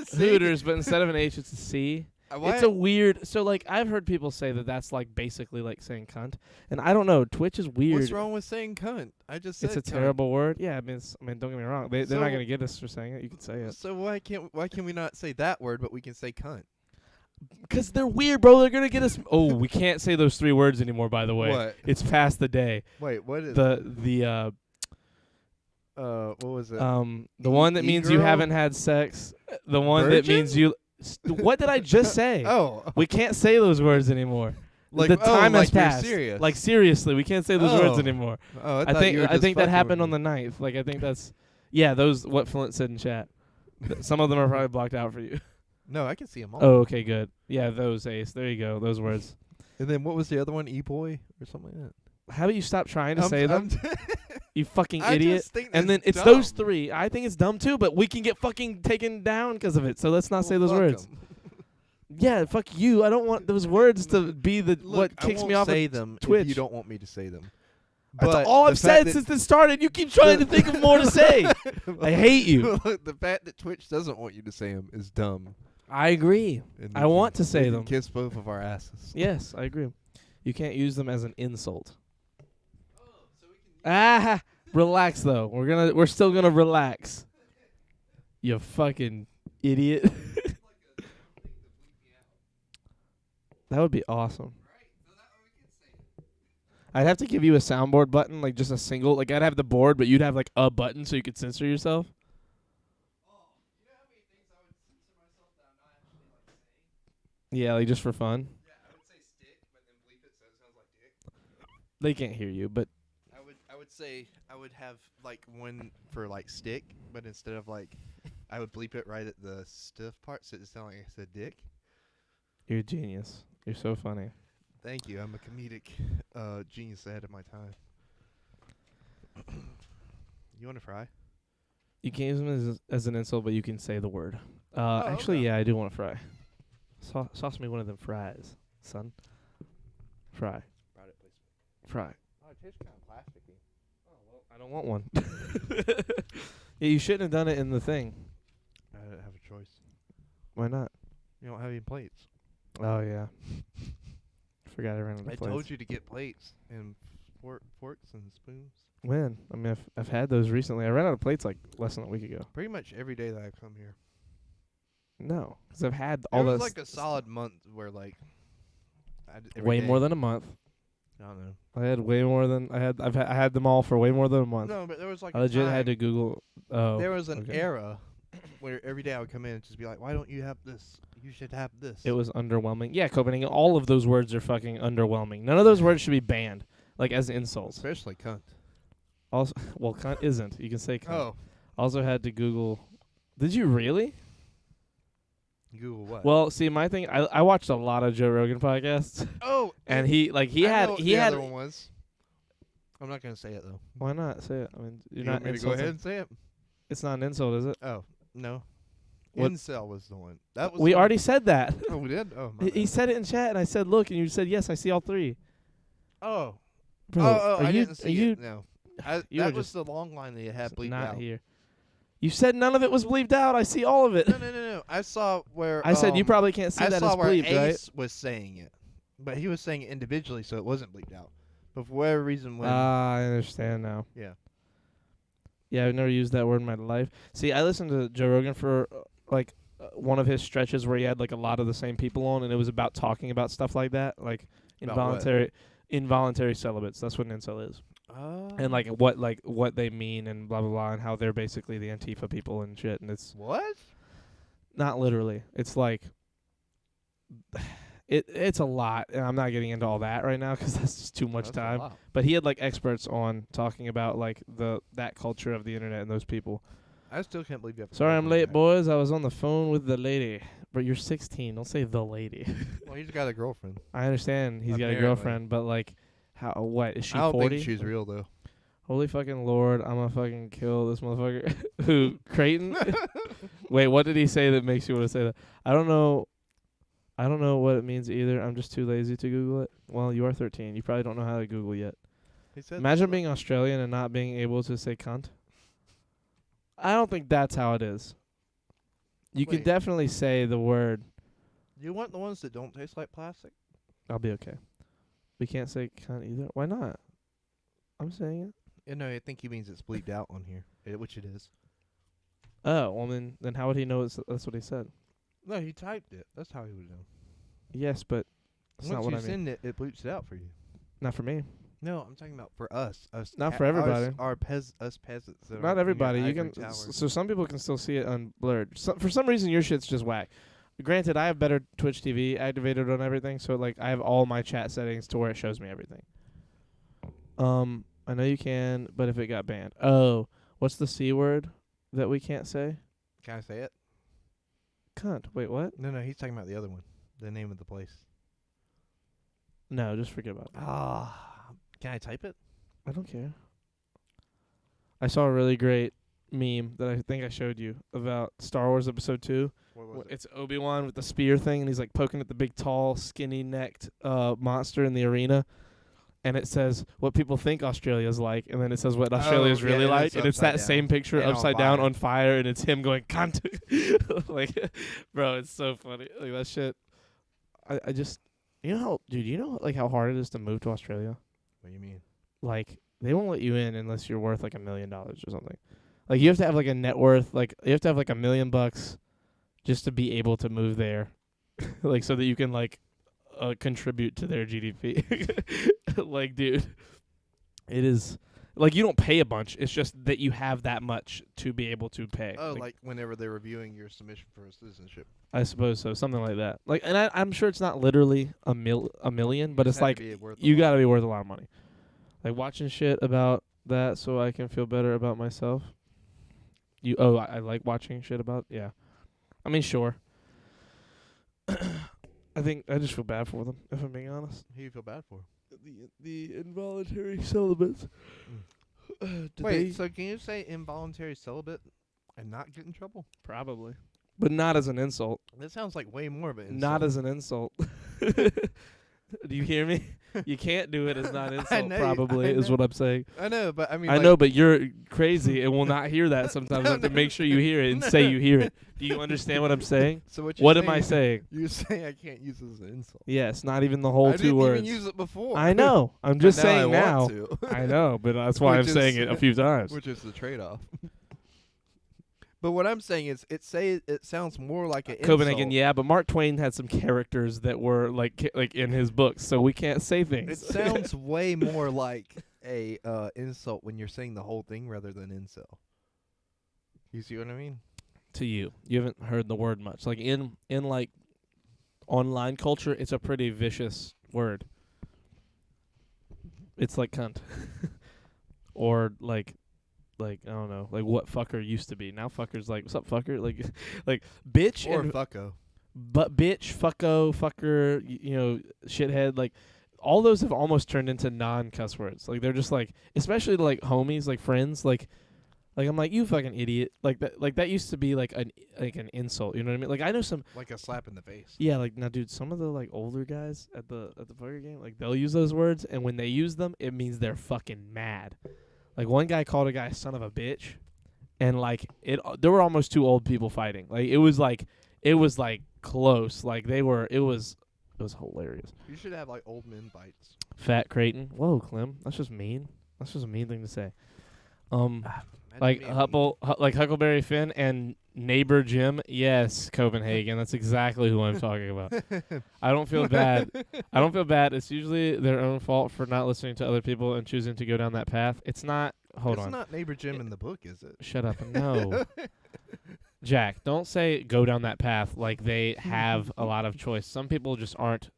See? Hooters, but instead of an H, it's a C. It's a weird. So like, I've heard people say that that's like basically like saying cunt, and I don't know. Twitch is weird. What's wrong with saying cunt? I just said It's a cunt. terrible word. Yeah, I mean, don't get me wrong. They're not So- gonna get us for saying it. You can say it. So why can we not say that word, but we can say cunt? Because they're weird, bro. They're gonna get us. Oh, we can't say those three words anymore. By the way, What? it's past the day. Wait, what is The what was it? the one that means you E-girl? haven't had sex. The one that Virgin? means you. What did I just say? Oh, We can't say those words anymore. like the time has like you're passed. serious. Like seriously, we can't say those words Oh. anymore. oh, I think that happened on the 9th. Like I think that's those what Flint said in chat. Some of them are probably blocked out for you. No, I can see them all. Oh, okay, good. Yeah, those Ace. There you go. Those words. And then what was the other one? E-boy or something like that. How about you stop trying to say them? You fucking I idiot. just think And then that's it's those dumb. three. I think it's dumb too, but we can get fucking taken down because of it. So let's not say Well, those fuck words. 'em. Yeah, fuck you. I don't want those words to be the what kicks me off say of them Twitch. if you don't want me to say them. That's But all the I've fact said that- since it started. You keep trying to think of more to say. I hate you. The fact that Twitch doesn't want you to say them is dumb. I agree. And I they want can- to say they can them. Kiss both of our asses. Yes, I agree. You can't use them as an insult. Ah, relax though. We're still gonna relax. You fucking idiot. That would be awesome. I'd have to give you a soundboard button, like just a single. Like I'd have the board, but you'd have like a button so you could censor yourself. Yeah, like just for fun. They can't hear you, but I would say I would have like one for like stick, but instead of like, I would bleep it right at the stiff part, so it sounded like I said dick. you're a genius. You're so funny. Thank you. I'm a comedic genius ahead of my time. You want to fry? You can use them as an insult, but you can say the word. Actually, okay. yeah, I do want to fry. Sauce me one of them fries, son. Fry. Product placement. Fry. Oh, it tastes kind of plasticky. Oh, well, I don't want one. Yeah, you shouldn't have done it in the thing. I don't have a choice. Why not? You don't have any plates. Oh, yeah. Forgot I ran out of I plates. told you to get plates and forks and spoons. When? I mean, I've had those recently. I ran out of plates like less than a week ago. Pretty much every day that I come here. No, because I've had all There was those. like a solid month where like Way more than a month. I don't know. I had way more than I had them all for way more than a month. No, but there was like I a legit time, had to Google. Oh, there was an okay. era where every day I would come in and just be like, "Why don't you have this? You should have this." It was underwhelming. Yeah, Copenhagen. All of those words are fucking underwhelming. None of those words should be banned, like as insults. especially cunt. Also, well, cunt isn't. You can say cunt. Oh, Also had to Google. Did you really? Google what? Well, see, my thing. I watched a lot of Joe Rogan podcasts, oh, and he I know what he the had. other one was. I'm not gonna say it though. Why not say it? I mean, you're You not want me to go insulting. ahead and say it? It's not an insult, is it? Oh no, What- incel was the one. That was We the one- already said that. Oh, we did. Oh, my He bad. said it in chat, and I said, "Look," and you said, "Yes, I see all three." Oh, Bro, oh, are I you didn't are see you it. No, that you were was the long line that you had bleeped not out. here? You said none of it was bleeped out. I see all of it. No. I saw where I said you probably can't see I that saw as where bleeped, right? Ace was saying it, but he was saying it individually, so it wasn't bleeped out. But for whatever reason, when I understand now. yeah, Yeah, I've never used that word in my life. See, I listened to Joe Rogan for one of his stretches where he had like a lot of the same people on, and it was about talking about stuff like that, like About what? involuntary celibates. That's what an incel is, and like what they mean and blah blah blah, and how they're basically the Antifa people and shit. And it's what? not literally. It's like it's a lot, and I'm not getting into all that right now because that's just too much That's a time. lot. But he had like experts on talking about like that culture of the internet and those people. I still can't believe you have. to Sorry go I'm through late, that. boys. I was on the phone with the lady. But you're 16. Don't say the lady. Well, he's got a girlfriend. I understand he's got a Apparently. girlfriend, but like, how? What is she? I don't 40? think she's real though. Holy fucking Lord! I'm gonna fucking kill this motherfucker. Who? Creighton? Wait, what did he say that makes you want to say that? I don't know. I don't know what it means either. I'm just too lazy to Google it. Well, you are 13. You probably don't know how to Google yet. He said Imagine being Australian and not being able to say cunt. I don't think that's how it is. You can Wait. definitely say the word. You want the ones that don't taste like plastic? I'll be okay. We can't say cunt either. Why not? I'm saying it. Yeah, no, I think he means it's bleeped out on here, which it is. Oh, well then how would he know that's what he said? No, he typed it. That's how he would know. Yes, but that's Once not what you I mean. send it, it bleeps it out for you. Not for me. No, I'm talking about for us. Not for everybody. Us peasants. that are Not in your everybody. You ivory can. tower. So some people can still see it unblurred. For some reason, your shit's just whack. Granted, I have better Twitch TV activated on everything, so like I have all my chat settings to where it shows me everything. I know you can, but if it got banned, what's the C word that we can't say? Can I say it? Cunt. Wait, what? No, he's talking about the other one. The name of the place. No, just forget about it. Ah, can I type it? I don't care. I saw a really great meme that I think I showed you about Star Wars Episode 2. What was it? It's Obi-Wan with the spear thing, and he's like poking at the big, tall, skinny-necked monster in the arena. And it says what people think Australia's like, and then it says what Australia's really and like, it's and it's that upside same down. picture And on upside down fire. on fire, and it's him going cunt. Like, bro, it's so funny. Like that shit. I just, you know how hard it is to move to Australia. What do you mean? Like they won't let you in unless you're worth like $1 million or something. Like you have to have like a net worth, like you have to have like $1 million just to be able to move there, like so that you can like contribute to their GDP. Like, dude, it is like you don't pay a bunch. It's just that you have that much to be able to pay. Oh, like whenever they're reviewing your submission for citizenship. I suppose so, something like that. Like, and I'm sure it's not literally a million, but it's Had to like be worth a you lot. got to be worth a lot of money. Like watching shit about that so I can feel better about myself. I like watching shit about, yeah. I mean, sure. I think I just feel bad for them, if I'm being honest. Who you feel bad for? The involuntary celibates. Wait, so can you say involuntary celibate and not get in trouble? Probably. But not as an insult. That sounds like way more of an insult. Not as an insult. Do you hear me? You can't do it as not an I insult, know, probably, I is know. what I'm saying. I know, but I mean, I like, know, but you're crazy and will not hear that sometimes. I have to No, make sure you hear it and say you hear it. Do you understand what I'm saying? So what? You're What am I saying? You're saying I can't use it as an insult. Yes, not even the whole I 2 didn't words. even use it before. I know. I'm just And saying I now. want to. I know, but that's why I'm Which saying is- it a few times. Which is the trade-off. But what I'm saying is, it sounds more like an Copenhagen, insult. yeah, but Mark Twain had some characters that were like in his books, so we can't say It things. sounds way more like a insult when you're saying the whole thing rather than incel. You see what I mean? To you haven't heard the word much. Like in like online culture, it's a pretty vicious word. It's like cunt, or like I don't know, like what fucker used to be. Now fucker's like, what's up, fucker? Like bitch Or and fucko. but bitch, fucko, fucker, you know, shithead. Like all those have almost turned into non-cuss words. Like they're just like, especially to like homies, like friends, like I'm like, you fucking idiot. Like that used to be like an insult. You know what I mean? Like I know some. Like a slap in the face. Yeah, like now, dude, some of the like older guys at the poker game, like they'll use those words, and when they use them, it means they're fucking mad. Like one guy called a guy son of a bitch, and like there were almost 2 old people fighting. Like it was like close. Like it was hilarious. You should have like old men bites. Fat Creighton. Whoa, Clem, that's just mean. That's just a mean thing to say. Like Huckleberry Finn and neighbor Jim. Yes, Copenhagen. That's exactly who I'm talking about. I don't feel bad. It's usually their own fault for not listening to other people and choosing to go down that path. It's not. Hold it's on. not neighbor Jim in the book, is it? Shut up. No. Jack, don't say go down that path like they have a lot of choice. Some people just aren't.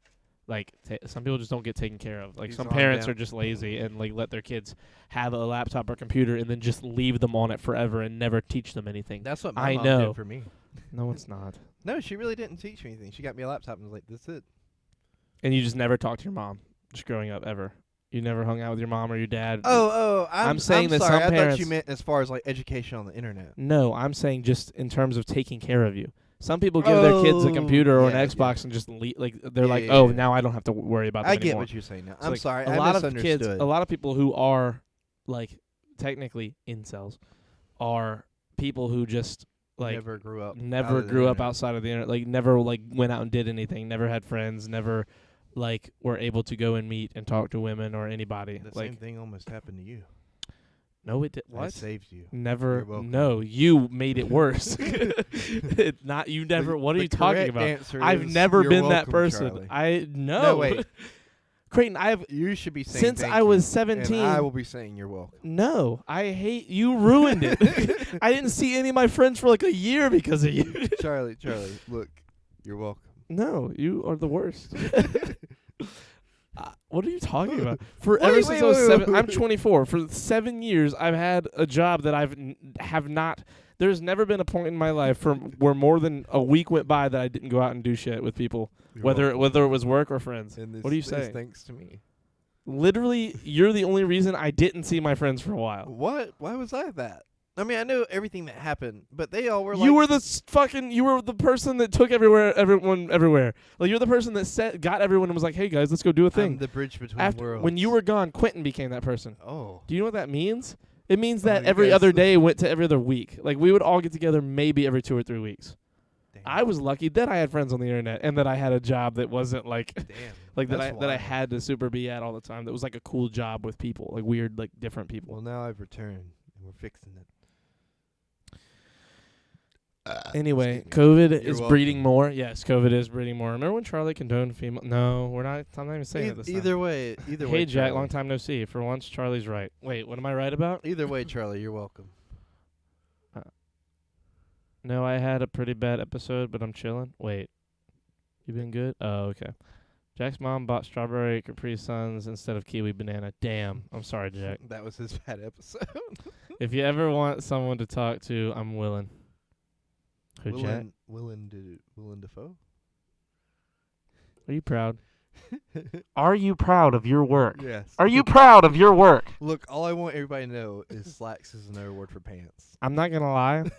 Like some people just don't get taken care of. Like He's some on parents down. are just lazy and like let their kids have a laptop or computer and then just leave them on it forever and never teach them anything. That's what I my mom know. did for me. No, it's not. No, she really didn't teach me anything. She got me a laptop and was like, "That's it." And you just never talked to your mom, just growing up ever. You never hung out with your mom or your dad. I'm saying that sorry. some I thought parents- you meant as far as like education on the internet. No, I'm saying just in terms of taking care of you. Some people give their kids a computer or an yeah, Xbox and just like they're Yeah, like, yeah, oh, yeah. now I don't have to worry about them I get anymore. what you're saying now. It's I'm like sorry. A I lot of misunderstood. kids, a lot of people who are like technically incels are people who just like never grew up. never out of the grew up internet. outside of the internet, like never like went out and did anything, never had friends, never like were able to go and meet and talk to women or anybody. The like same thing almost happened to you. no, it did. I What? saved you. Never. You're welcome. No, you made it worse. Not you. Never. What are The you talking correct about? answer I've is never you're been that welcome, person. Charlie. I no. No, wait. Creighton, I've You should be saying since thank I you, was and 17. I will be saying you're welcome. No, I hate you. Ruined it. I didn't see any of my friends for like a year because of you. Charlie, look, you're welcome. No, you are the worst. What are you talking about? For Wait, ever wait, since I was wait, 7, wait, I'm wait. 24. For 7 years, I've had a job that have not. There's never been a point in my life where more than a week went by that I didn't go out and do shit with people, You're whether welcome. it was work or friends. And this What are you is saying? Thanks to me. Literally, you're the only reason I didn't see my friends for a while. What? Why was I that? I mean, I know everything that happened, but they all were like, You were you were the person that took everyone everywhere. Like you're the person that got everyone and was like, "Hey guys, let's go do a I'm thing." the bridge between After worlds. when you were gone, Quentin became that person. Oh. Do you know what that means? It means Oh, that you every guys- other day went to every other week. Like we would all get together maybe every 2 or 3 weeks. Damn. I was lucky that I had friends on the internet and that I had a job that wasn't like Damn. like that That's I wild. had to super be at all the time. That was like a cool job with people, like weird, like different people. Well, now I've returned, and we're fixing it. Anyway, excuse me. COVID You're is welcome. breeding more. Yes, COVID is breeding more. Remember when Charlie condoned female? No, we're not. I'm not even saying it this time. Either way, either way. Hey Jack, Charlie. long time no see. For once, Charlie's right. Wait, what am I right about? Either way, Charlie, you're welcome. No, I had a pretty bad episode, but I'm chilling. Wait, you been good? Oh, okay. Jack's mom bought strawberry Capri Suns instead of kiwi banana. Damn, I'm sorry, Jack. That was his bad episode. If you ever want someone to talk to, I'm willing. Who, Jack? Willem Dafoe. Are you proud? Are you proud of your work? Yes. Are you proud of your work? Look, all I want everybody to know is slacks is another word for pants. I'm not gonna lie.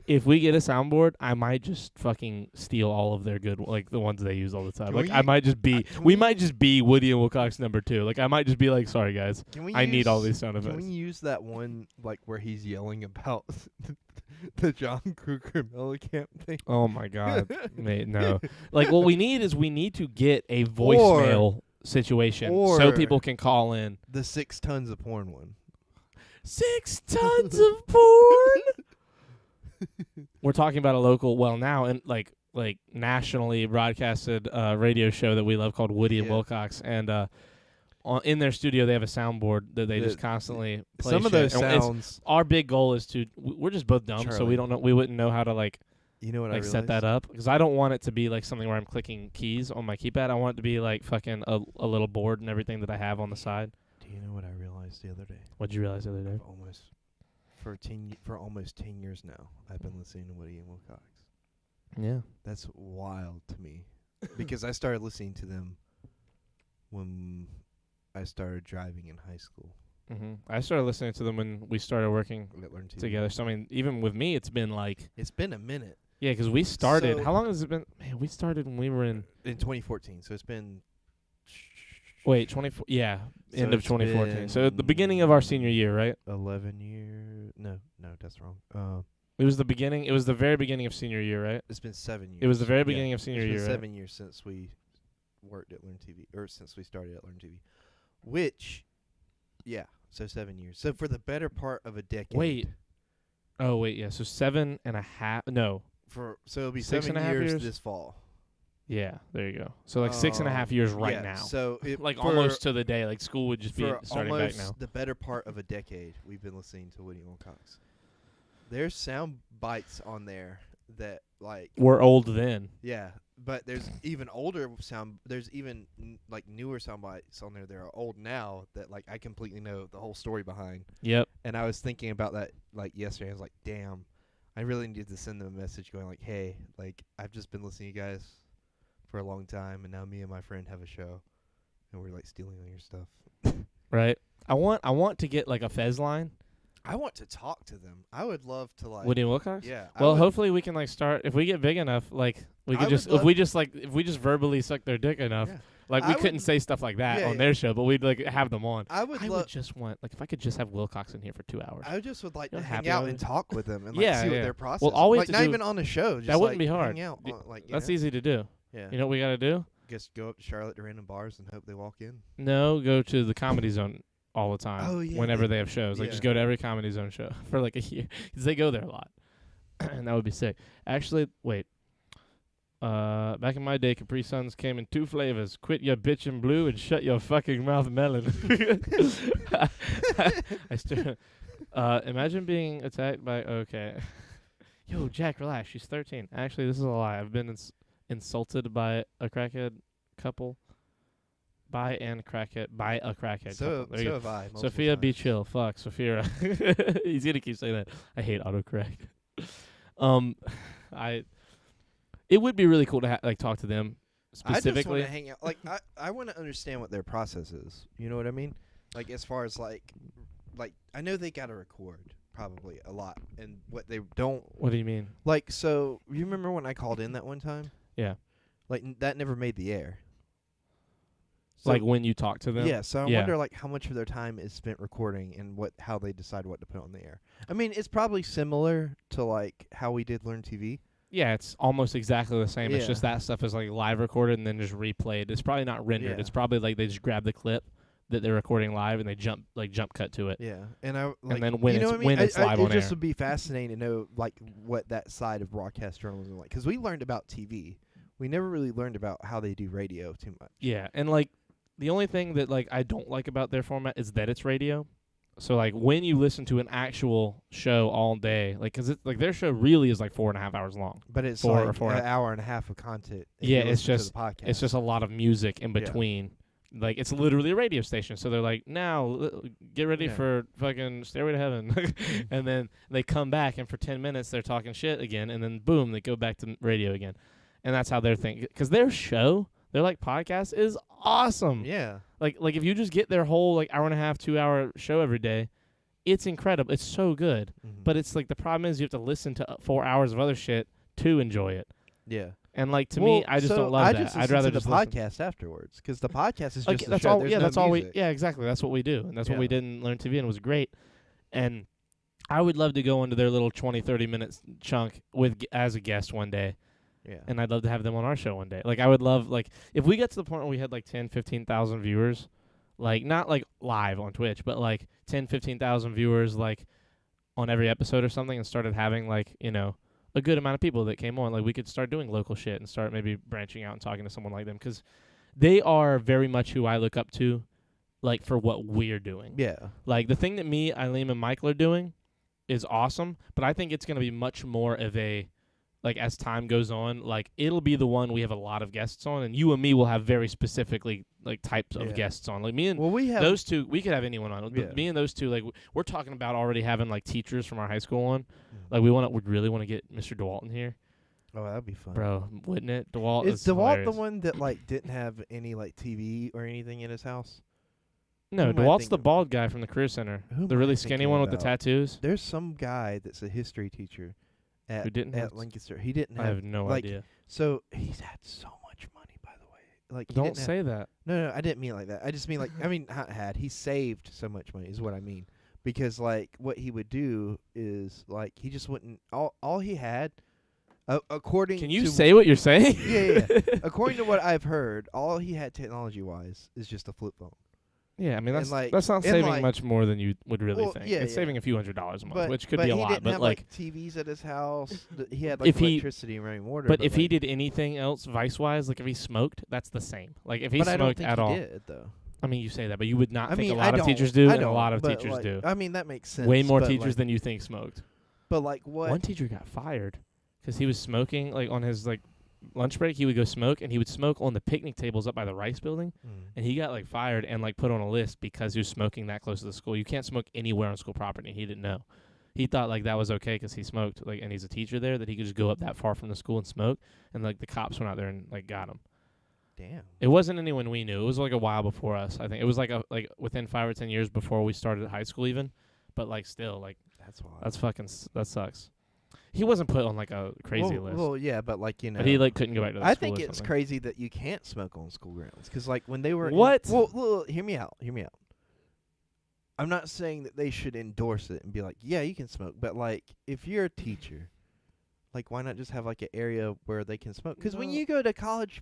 If we get a soundboard, I might just fucking steal all of their good, like the ones they use all the time. Can Like we- I might just be, can we we- might just be Woody and Wilcox #2. Like I might just be like, sorry guys, Can we? I need all use- these sound Can effects. we use that one like where he's yelling about the John Kruger Mellencamp thing? Oh my god, mate, no. Like what we need is we need to get a voicemail situation so or- people can call in. The 6 tons of porn one. 6 tons of porn. We're talking about a local, well now, and like nationally broadcasted radio show that we love called Woody and Yeah. Wilcox, and in their studio they have a soundboard that they just constantly play. Some of shit. those And it's- sounds. Our big goal is to. We're just both dumb, so Charlie. we don't know. We wouldn't know how to like You know what I realized? set that up because I don't want it to be like something where I'm clicking keys on my keypad. I want it to be like fucking a little board and everything that I have on the side. Do you know what I realized the other day? What'd you realize the other day? For almost 10 years now, I've been listening to Woody and Wilcox. Yeah. That's wild to me because I started listening to them when I started driving in high school. I started listening to them when we started working At Learn TV. together. So I mean, even with me, it's been like It's been a minute. yeah, because we started. So- How long has it been? Man, we started when we were in In 2014, so it's been. wait 24. Yeah, So end of it's 2014. So at the beginning of our senior year, right? 11 years. No, that's wrong. It was the beginning. It was the very beginning of senior year, right? It's been 7 years. It was the very Yeah, beginning of senior it's year. been Right? 7 years since we worked at Learn TV, or since we started at Learn TV, which, yeah, so 7 years. So for the better part of a decade. Wait. Oh wait, yeah. So 7.5. No. So it'll be 6.5 7 years years? this fall. Yeah, there you go. So like 6.5 years right yeah, now. So it, Like for- almost to the day. Like school would just be for starting almost back now. the better part of a decade, we've been listening to Woody Wilcox. There's sound bites on there that like We're old then. yeah, but there's even older sound. There's even like newer sound bites on there that are old now that like I completely know the whole story behind. Yep. And I was thinking about that like yesterday. I was like, damn, I really needed to send them a message going like, hey, like I've just been listening to you guys for a long time, and now me and my friend have a show, and we're like stealing all your stuff. Right. I want to get like a Fez line. I want to talk to them. I would love to like. Woody and Wilcox. Yeah. Well, hopefully we can like start if we get big enough. Like we I could would just love- if we just verbally suck their dick enough. Yeah. Like I we would- couldn't say stuff like that Yeah, on yeah. their show, but we'd like have them on. I would I love. would just want like if I could just have Wilcox in here for 2 hours. I just would like You to know, hang happy out hour? and talk with them and like Yeah, see what yeah. their process. Well, all we like have to not do- even on the show. Just that wouldn't like, be hard. Hang out, Y- like you That's know? easy to do. Yeah. You know what we got to do? Just go up to Charlotte to random bars and hope they walk in. No, go to the Comedy Zone all the time. Oh, yeah, Whenever they- they have shows, like just yeah. go to every Comedy Zone show for like a year because they go there a lot, and that would be sick. Actually, wait. Back in my day, Capri Suns came in 2 flavors: quit your bitchin' blue and shut your fucking mouth, melon. I still imagine being attacked by. Okay, yo, Jack, relax. She's 13. Actually, this is a lie. I've been insulted by a crackhead couple. By a crackhead So couple. There you go. have I. multiple Sophia, be times. chill. Fuck, Sophia. He's gonna keep saying that. I hate autocorrect. It would be really cool to like talk to them I just specifically. want to hang out. Like I want to understand what their process is. You know what I mean? Like as far as like I know they got to record, probably a lot. And what they don't What do you mean? like. So you remember when I called in that one time? Yeah. Like that never made the air. So, Like when you talk to them? yeah. So I Yeah. wonder like how much of their time is spent recording and how they decide what to put on the air. I mean, it's probably similar to like how we did Learn TV. Yeah, it's almost exactly the same. It's Yeah. just that stuff is like live recorded and then just replayed. It's probably not rendered. Yeah. It's probably like they just grab the clip that they're recording live and they jump cut to it. Yeah, and I like, then when you know it's- what I mean? when it's live it on just air. would be fascinating to know like what that side of broadcast journalism like, because we learned about TV, we never really learned about how they do radio too much. Yeah, and like the only thing that like I don't like about their format is that it's radio. So like when you listen to an actual show all day, like 'cause like their show really is like 4.5 hours long. But it's Four or like four an and a- hour and a half of content. if Yeah, you it's listen to just- the podcast. It's just a lot of music in Yeah. between. Like it's literally a radio station. So they're like, now get ready Yeah. for fucking Stairway to Heaven, and then they come back and for 10 minutes they're talking shit again, and then boom they go back to radio again, and that's how they're thinking. 'Cause their show, their like podcast is awesome. yeah. Like if you just get their whole like hour and a half, 2 hour show every day, it's incredible. It's so good. Mhm. But it's like the problem is you have to listen to 4 hours of other shit to enjoy it. yeah. And like to Well, me, I just so don't love I that. just I'd listen rather to the just listen. podcast afterwards, because the podcast is Like, just a that's show. all. There's Yeah, no that's all we. music. Yeah, exactly. That's what we do, and that's what we Yeah. did in Learn TV, and it was great. And I would love to go into their little 20, 30 minutes chunk as a guest one day, Yeah. and I'd love to have them on our show one day. Like I would love like if we get to the point where we had like 10, 15,000 viewers, like not like live on Twitch, but like 10, 15,000 viewers like on every episode or something, and started having like a good amount of people that came on. Like we could start doing local shit and start maybe branching out and talking to someone like them, 'cause they are very much who I look up to, like for what we're doing. Yeah. Like the thing that me, Eileen, and Michael are doing is awesome, but I think it's going to be much more of a, like as time goes on, like it'll be the one we have a lot of guests on, and you and me will have very specifically like types of Yeah. guests on. Like me and Well, we have those two, we could have anyone on. Yeah. Me and those two, like we're talking about already having like teachers from our high school on. Mhm. Like we'd really want to get Mr. DeWalt in here, Oh, that'd be fun. bro. Wouldn't it? DeWalt Is is DeWalt hilarious. the one that like didn't have any like TV or anything in his house? No, Who am I DeWalt's the thinking bald guy from the Career Center, Who the am I really skinny thinking one with the about? tattoos. There's some guy that's a history teacher at Who didn't have at Lancaster. He didn't I have have no like, idea. So he's had so much money, by the way. Like he Don't didn't have- say that. No, I didn't mean it like that. I just mean like I mean not had. He saved so much money is what I mean. Because like what he would do is like he just wouldn't all he had according Can you to say what you're saying? yeah. According to what I've heard, all he had technology wise is just a flip phone. Yeah, I mean And, like- that's not and, saving like- much more than you would really Well, think. yeah, It's yeah. saving a few $100s a month, which could but be a he lot. didn't But have, like, TVs at his house. He had like If he- electricity and running water. but if he like, did anything else vice-wise, like if he smoked, that's the same. Like if he but I don't smoked think at he all, did though. I mean, you say that, but you would not I think mean, a lot I of teachers don't- do, I and a lot don't, of but, teachers like, do. I mean, that makes sense. Way more but, teachers like, than you think smoked. But like what? One teacher got fired because he was smoking like on his like lunch break. He would go smoke, and he would smoke on the picnic tables up by the Rice Building. And he got like fired and like put on a list because he was smoking that close to the school. You can't smoke anywhere on school property. He didn't know. He thought like that was okay because he smoked, like, and he's a teacher there, that he could just go up that far from the school and smoke. And like the cops went out there and like got him. Damn. It wasn't anyone we knew. It was like a while before us. I think it was like within 5 or 10 years before we started high school even. But like still like That's wild. that's fucking that sucks. He wasn't put on like a crazy list, Well, yeah, but like but he like couldn't go back to the I school think or it's something. crazy that you can't smoke on school grounds because, like, when they were What? Well, hear me out. I'm not saying that they should endorse it and be like, yeah, you can smoke, but like, if you're a teacher, like, why not just have like an area where they can smoke? Because when Well- you go to college,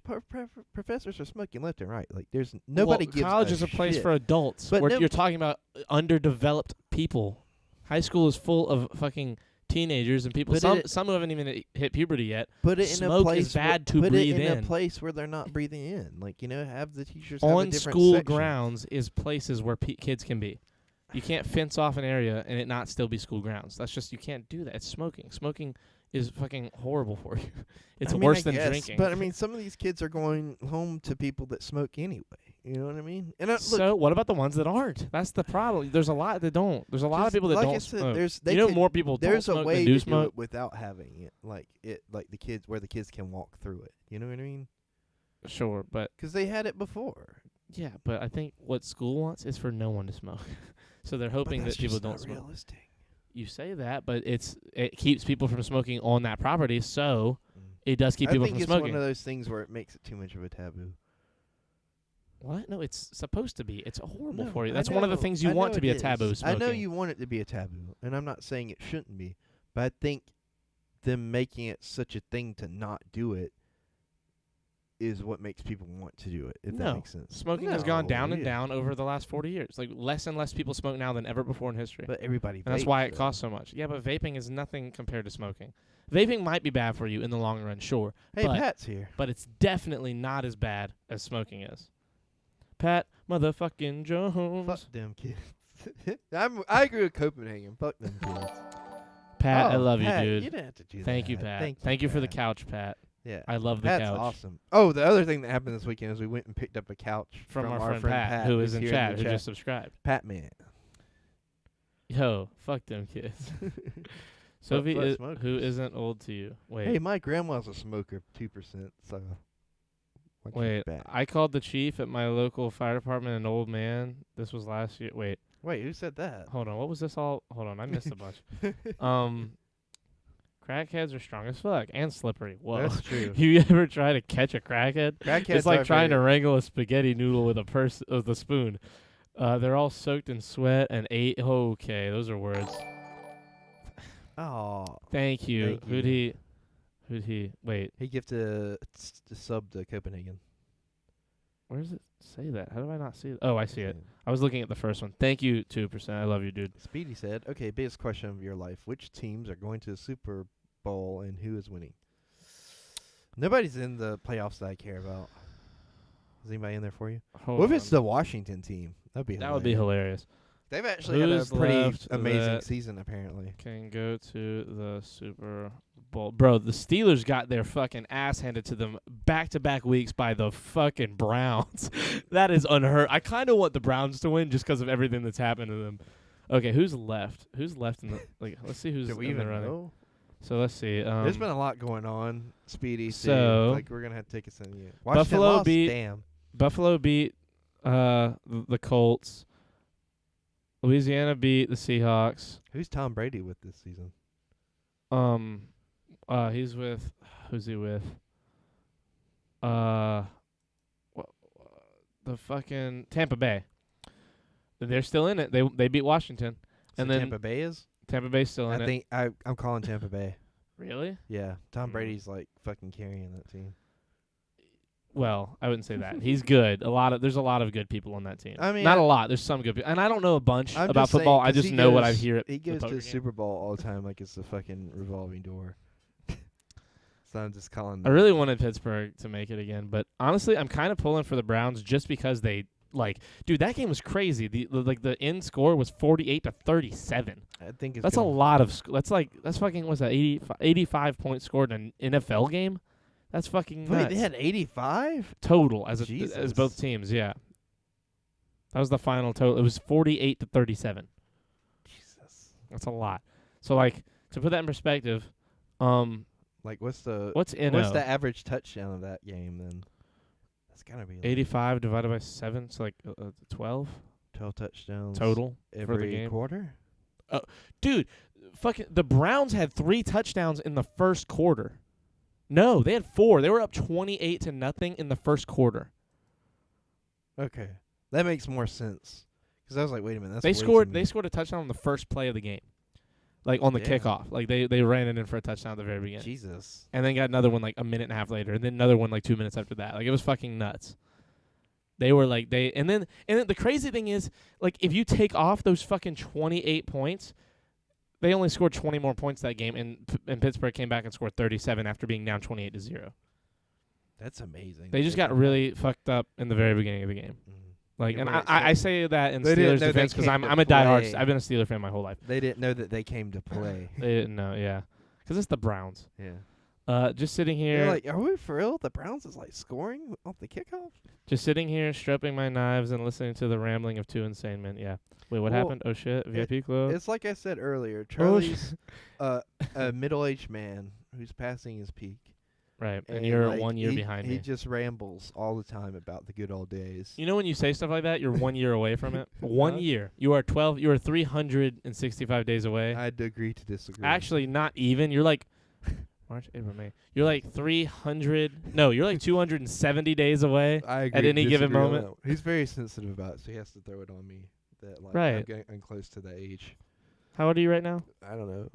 professors are smoking left and right. Like, there's nobody gives college a is a place shit. for adults. But Where no- you're talking about underdeveloped people. High school is full of fucking teenagers and people. But Some who haven't even hit puberty yet. Put it in Smoke a place is bad to put breathe it in in. a place where they're not breathing in. Like, have the teachers have a On different school section. grounds is places where kids can be. You can't fence off an area and it not still be school grounds. That's just, you can't do that. It's smoking. Smoking is fucking horrible for you. It's I mean, worse I than guess, drinking. But I mean, some of these kids are going home to people that smoke anyway. You know what I mean? And look, so what about the ones that aren't? That's the problem. There's a lot that don't. There's a lot of just people that like don't I said, smoke. There's More people don't there's smoke a way than to do do smoke. it without having it, like the kids where the kids can walk through it. You know what I mean? Sure, but Because they had it before. yeah, but I think what school wants is for no one to smoke. So they're But hoping that's that people just don't not smoke. realistic. you say that, but it keeps people from smoking on that property, so it does keep I people think from it's smoking. one of those things where it makes it too much of a taboo. What? No, it's supposed to be. It's horrible No, for you. I That's one of the know- things you I want know to be it a taboo. is. Smoking. I know you want it to be a taboo, and I'm not saying it shouldn't be, but I think them making it such a thing to not do it is what makes people want to do it, if that No. makes sense. Smoking has gone No, down and yeah. down over the last 40 years. Like less and less people smoke now than ever before in history. But everybody And that's vapes, why it though. costs so much. Yeah, but vaping is nothing compared to smoking. Vaping might be bad for you in the long run, sure, Hey, but Pat's here. but it's definitely not as bad as smoking is. Pat motherfucking Jones. Fuck them kids. I agree with Copenhagen. Fuck them kids. Pat, I Oh, love Pat, you, dude. You didn't have to do Thank that. you, Pat. Thank you for the Pat. couch, Pat. Yeah. I love the Pat's couch. awesome. Oh, the other thing that happened this weekend is we went and picked up a couch From our friend Pat, who is in who's chat, here who the just subscribed. Pat Man. Yo, fuck them kids. Sophie, Fuck who smokers. isn't old to you? Wait, Hey, my grandma's a smoker, 2%. So. watch your wait. back. I called the chief at my local fire department an old man. This was last year. Wait, Wait, who said that? hold on. What was this all? Hold on, I missed a bunch. Crackheads are strong as fuck and slippery. Whoa. That's true. You ever try to catch a crackhead? Crackheads It's like are trying to very- wrangle a spaghetti noodle with a spoon. They're all soaked in sweat and ate. Okay, those are words. Oh, Thank you. Thank Who'd you. he? Wait, he gifted a sub to Copenhagen. where does it say that? How do I not see it? Oh, I see it. I was looking at the first one. Thank you, 2%. I love you, dude. Speedy said, "Okay, biggest question of your life: which teams are going to the Super Bowl and who is winning?" Nobody's in the playoffs that I care about. Is anybody in there for you? Hold What if it's on. the Washington team? That'd be That would be hilarious. They've actually had a Who's pretty left amazing that season, apparently. Can go to the Super Bowl. Bro, the Steelers got their fucking ass handed to them back-to-back weeks by the fucking Browns. That is unheard. I kind of want the Browns to win just because of everything that's happened to them. Okay, who's left? Who's left in the like? Let's see who's Do we in the even running. know? So let's see. There's been a lot going on, Speedy. So- like we're gonna have to take a second. Yeah. Buffalo lost, beat- Damn. Buffalo beat the Colts. Louisiana beat the Seahawks. Who's Tom Brady with this season? He's with who's he with? The fucking Tampa Bay. They're still in it. They beat Washington, So and then Tampa Bay is. Tampa Bay's still in I it. think I'm calling Tampa Bay. Really? Yeah, Tom Mm. Brady's like fucking carrying that team. Well, I wouldn't say that. He's good. There's a lot of good people on that team. I mean, not a lot. There's some good people, and I don't know a bunch I'm about just saying, football. I 'cause just he know what I goes- hear at He the goes to poker the game. Super Bowl all the time like it's a fucking revolving door. So I'm just calling. I really wanted Pittsburgh to make it again, but honestly, I'm kind of pulling for the Browns just because they dude, that game was crazy. The end score was 48-37. I think it's That's a lot of that's fucking what's that 85 points scored in an NFL game? That's fucking Wait, nuts. they had 85. Total as Jesus. both teams, yeah. That was the final total. It was 48-37. Jesus. That's a lot. So to put that in perspective, Like what's the what's NO? what's the average touchdown of that game then? That's gotta be like 85 divided by 7, so 12 12 touchdowns total every for the game. quarter. Dude, fucking the Browns had 3 touchdowns in the first quarter. No, they had 4. They were up 28-0 in the first quarter. Okay, that makes more sense. Because I was like, wait a minute, that's They way scored. too They many. scored a touchdown on the first play of the game, on the Yeah. kickoff. They ran it in for a touchdown at the very beginning, Jesus. and then got another one a minute and a half later, and then another one 2 minutes after that. It was fucking nuts. They were and then the crazy thing is if you take off those fucking 28 points, they only scored 20 more points that game, and Pittsburgh came back and scored 37 after being down 28-0. That's amazing. They just got really fucked up in the very beginning of the game. Yeah, And right, I so say that in they didn't Steelers know they defense because came I'm to a diehard. play. I've been a Steeler fan my whole life. They didn't know that they came to play. They didn't know, yeah, because it's the Browns. Yeah. Just sitting They're here, like, are we for real? The Browns is scoring off the kickoff? just sitting here, stroking my knives and listening to the rambling of 2 insane men. Yeah. Wait, what Well, happened? Oh shit, VIP club. It's like I said earlier. Oh, Charlie's a middle-aged man who's passing his peak. Right, and you're like, 1 year he, behind he me. just rambles all the time about the good old days. You know when you say stuff like that, you're 1 year away from it. 1 Huh? year. You are 12. You are 365 days away. I'd agree to disagree. Actually, not even. You're like March, April, May. You're like 300. No, you're like 270 days away. I agree at to any given disagree on moment. that one. He's very sensitive about it, so he has to throw it on me. That like Right. I'm close to that age. How old are you right now? I don't know.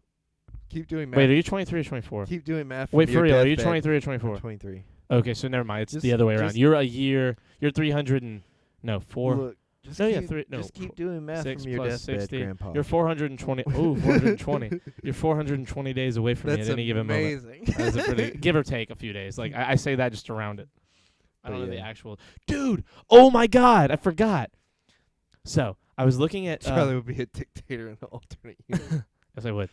Keep doing math. Wait, are you 23 or 24? Keep doing math. Wait, from for your real. Are you deathbed. 23 or I'm 24? 23. Okay, so never mind. It's Just- the other way around. just- You're a year. You're 300 and no 4. Look, just No, yeah, keep, three- no, just keep f- doing math 6 from your plus deathbed, 60. Grandpa. You're 420. Oh, 420. You're 420 days away from me That's at any given moment. amazing. That is a pretty give or take a few days. Like I say that just to round it. I don't But know the yeah. actual. Dude, oh my God, I forgot. So I was looking at. Charlie would be a dictator in the alternate universe. Yes, I would.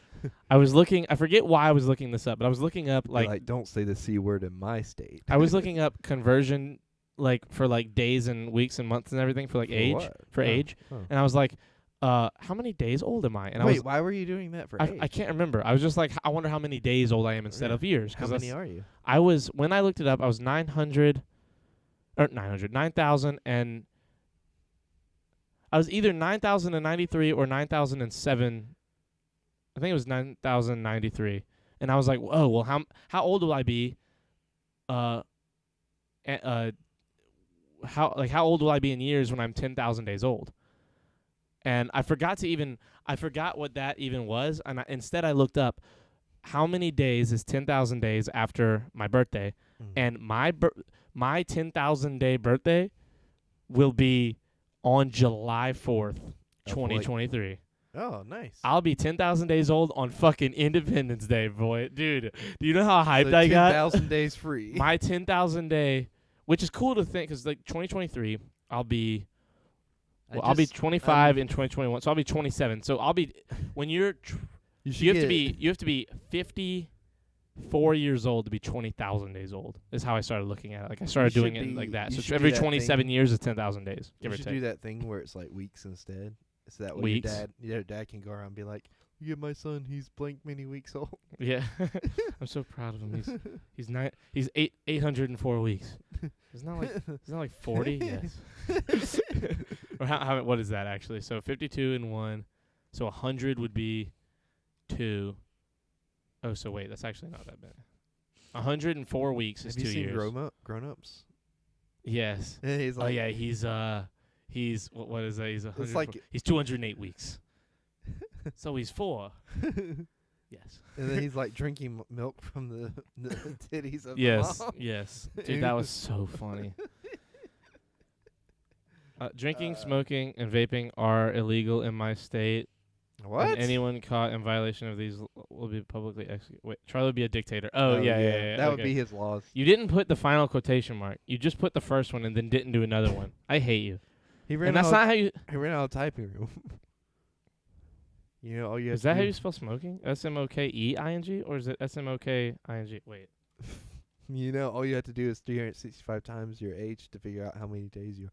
I was looking. I forget why I was looking this up, but I was looking up Be like don't say the C word in my state. I was looking up conversion like for like days and weeks and months and everything for like For age what? for Oh, age, oh. and I was like, how many days old am I? And Wait, why were you doing that for I age? I can't remember. I was just like, I wonder how many days old I am instead Yeah. of years. How many are you? I was when I looked it up, I was 9,000 and I was either 9,093 or 9,007. I think it was 9,093, and I was like, "Oh, well, how old will I be? How old will I be in years when I'm 10,000 days old?" And I forgot what that even was, and instead I looked up how many days is 10,000 days after my birthday, and my 10,000 day birthday will be on July 4th, 2023. Oh, nice. I'll be 10,000 days old on fucking Independence Day, boy. Dude, do you know how hyped so I got? 10,000 days free. My 10,000 day, which is cool to think, because like 2023, I'll be 25 in 2021, so I'll be 27. So I'll be when you're you have to be 54 years old to be 20,000 days old. Is how I started looking at it. Like I started You doing should it be- like that. you So should do every that 27 thing. years is 10,000 days, give You or should take. do that thing where it's like weeks instead. So that way Weeks? your dad can go around and be like, "Yeah, my son, he's blank many weeks old." Yeah, I'm so proud of him. He's 804 weeks. He's not like 40. Yes. Or how what is that actually? So 52 and 1. So 100 would be 2. Oh, so wait, that's actually not that bad. 104 weeks is Have you 2 seen years. Grown-ups? Yes. And he's like, Oh yeah, he's what is that? He's 100. like- He's 208 weeks. So he's 4. Yes. and then he's like drinking milk from the titties of Yes, the mom. yes. Dude, that was so funny. Drinking, smoking, and vaping are illegal in my state. What? And anyone caught in violation of these will be publicly executed. Wait, Charlie would be a dictator. Oh, yeah. That would okay. be his laws. You didn't put the final quotation mark. You just put the first one and then didn't do another one. I hate you. He ran And that's out. not how you... He ran out of typing room. You know, all you have Is to that how do- you spell smoking? S-M-O-K-E-I-N-G? Or is it S-M-O-K-I-N-G? Wait. You know, all you have to do is 365 times your age to figure out how many days you.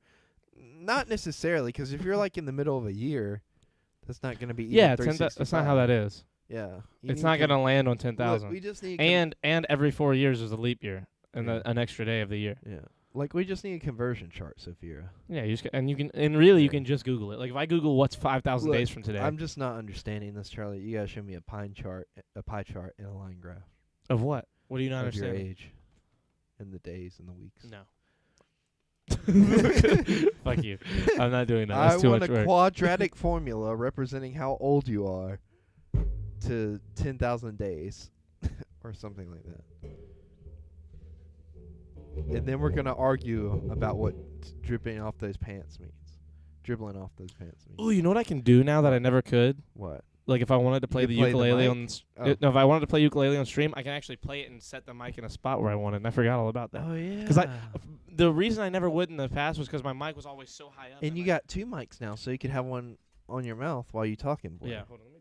Not necessarily, because if you're like in the middle of a year, that's not going to be. even Yeah, that's not how that 365. is. Yeah, It's not going to land on 10,000. We just need. And every 4 years is a leap year and Yeah. an extra day of the year. yeah, like we just need a conversion chart, Sophia. Yeah, you just you Yeah. can just Google it. Like if I Google what's 5,000 Look, days from today I'm just not understanding this, Charlie. You gotta show me a pie chart, and a line graph of what? What do you not of your understand? age, and the days and the weeks. No. Fuck you. I'm not doing that. That's I too want much a work. quadratic formula representing how old you are to 10,000 days or something like that. And then we're going to argue about what dribbling off those pants means. Ooh, you know what I can do now that I never could? What? Like if I wanted to play You the can play the ukulele mic? on Oh. no, if I wanted to play ukulele on stream, I can actually play it and set the mic in a spot where I wanted. And I forgot all about that. Oh, yeah. 'Cause the reason I never would in the past was because my mic was always so high up. And you I- got two mics now, so you could have one on your mouth while you talking. Boy. yeah. Hold on, let me-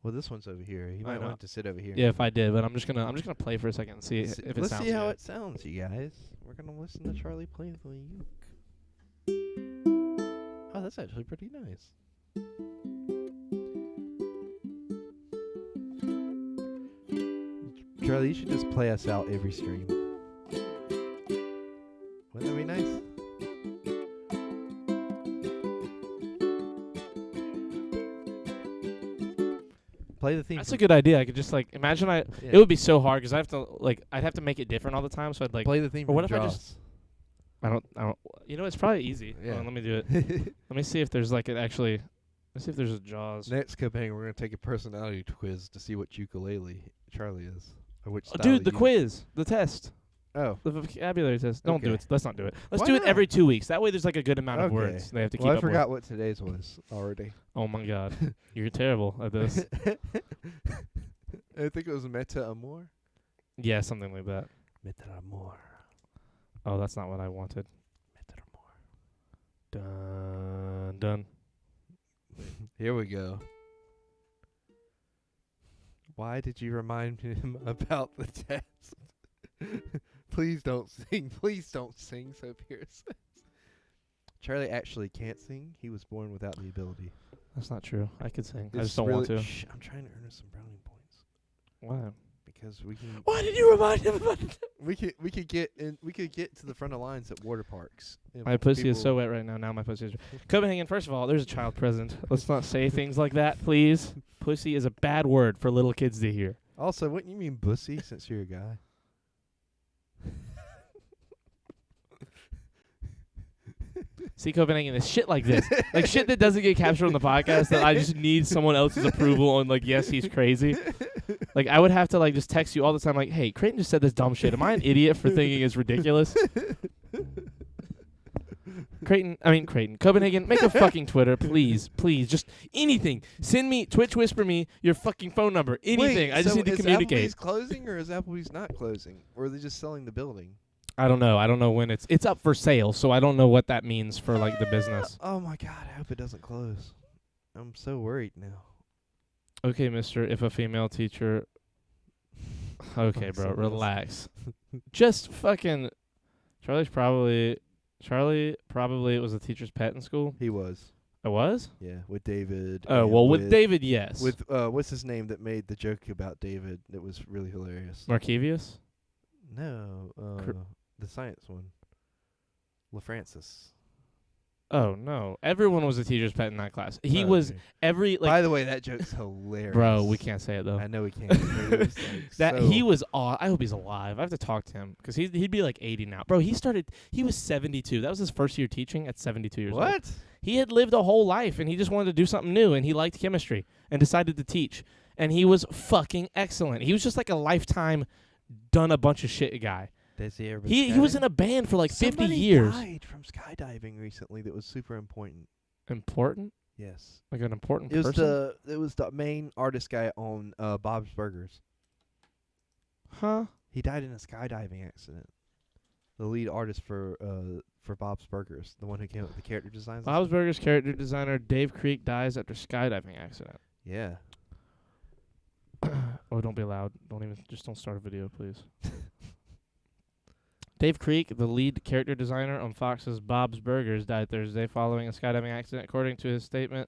Well, this one's over here. You I might know. want to sit over here. Yeah, if I did, but I'm just gonna play for a second and see if it Let's sounds see how good. it sounds, you guys. We're gonna listen to Charlie play the uke. Oh, that's actually pretty nice. Charlie, you should just play us out every stream. Wouldn't that be nice? Play the theme. That's a good idea. I could just like imagine Yeah. It would be so hard because I have to like I'd have to make it different all the time. So I'd like play the theme. or what from if I Jaws. just- I don't. You know, it's probably easy. Hold Yeah. on, let me do it. Let me see if there's like let's see if there's a Jaws. Next, Copenhagen, we're gonna take a personality quiz to see what ukulele Charlie is, or which. Oh, style dude, the you- quiz, the test, Oh, the vocabulary test. Don't do Okay. it. Let's not do it. Let's Why do it not? every 2 weeks. That way, there's like a good amount of Okay. words they have to keep well, I up forgot what today's was already. with. Oh my god, you're terrible at this. I think it was Meta Amor. Yeah, something like that. Meta Amor. Oh, that's not what I wanted. Meta Dun dun. Amor. Here we go. Why did you remind him about the test? Please don't sing. Please don't sing, so Pierce says. Charlie actually can't sing. He was born without the ability. That's not true. I could sing. I It's just don't want really- to. Shh, I'm trying to earn us some brownie points Why? because we can. Why did you remind him about it? We could get to the front of lines at water parks. And My pussy is people- so wet right now. Now my pussy is. Copenhagen, first of all, there's a child present. Let's not say things like that, please. Pussy is a bad word for little kids to hear. Also, wouldn't you mean bussy since you're a guy? See, Copenhagen, it's shit like this. Like shit that doesn't get captured on the podcast that I just need someone else's approval on, like, yes, he's crazy. Like, I would have to, like, just text you all the time, like, hey, Creighton just said this dumb shit. Am I an idiot for thinking it's ridiculous? Creighton, Copenhagen, make a fucking Twitter, please, just anything. Send me, Twitch whisper me your fucking phone number, anything. Wait, I just need to communicate. Is Applebee's closing or is Applebee's not closing? Or are they just selling the building? I don't know when it's up for sale, so I don't know what that means for like the business. Oh my god, I hope it doesn't close. I'm so worried now. Okay, mister, if a female teacher. Okay, bro, Someone else. relax. Just fucking. Charlie probably was a teacher's pet in school. He was. I was? Yeah, with David. Oh, and well, with David, yes. With what's his name that made the joke about David that was really hilarious? Markevius? No, the science one. LaFrancis. Oh, no. Everyone was a teacher's pet in that class. He was Okay. every, like. By the way, that joke's hilarious. Bro, we can't say it, though. I know we can't. but it was, like, That so- he was I hope he's alive. I have to talk to him because he'd be like 80 now. Bro, he was 72. That was his first year teaching at 72 years old. What? He had lived a whole life and he just wanted to do something new and he liked chemistry and decided to teach. And he was fucking excellent. He was just like a lifetime done a bunch of shit guy. Does he ever? He was in a band for like 50 Somebody years. died from skydiving recently. That was super important. Important? Yes. Like an important It was person? the main artist guy on Bob's Burgers. Huh? He died in a skydiving accident. The lead artist for Bob's Burgers, the one who came up with the character designs. and Bob's stuff. Burgers character designer Dave Creek dies after skydiving accident. Yeah. Oh, don't be loud. Don't start a video, please. Dave Creek, the lead character designer on Fox's Bob's Burgers, died Thursday following a skydiving accident. According to his statement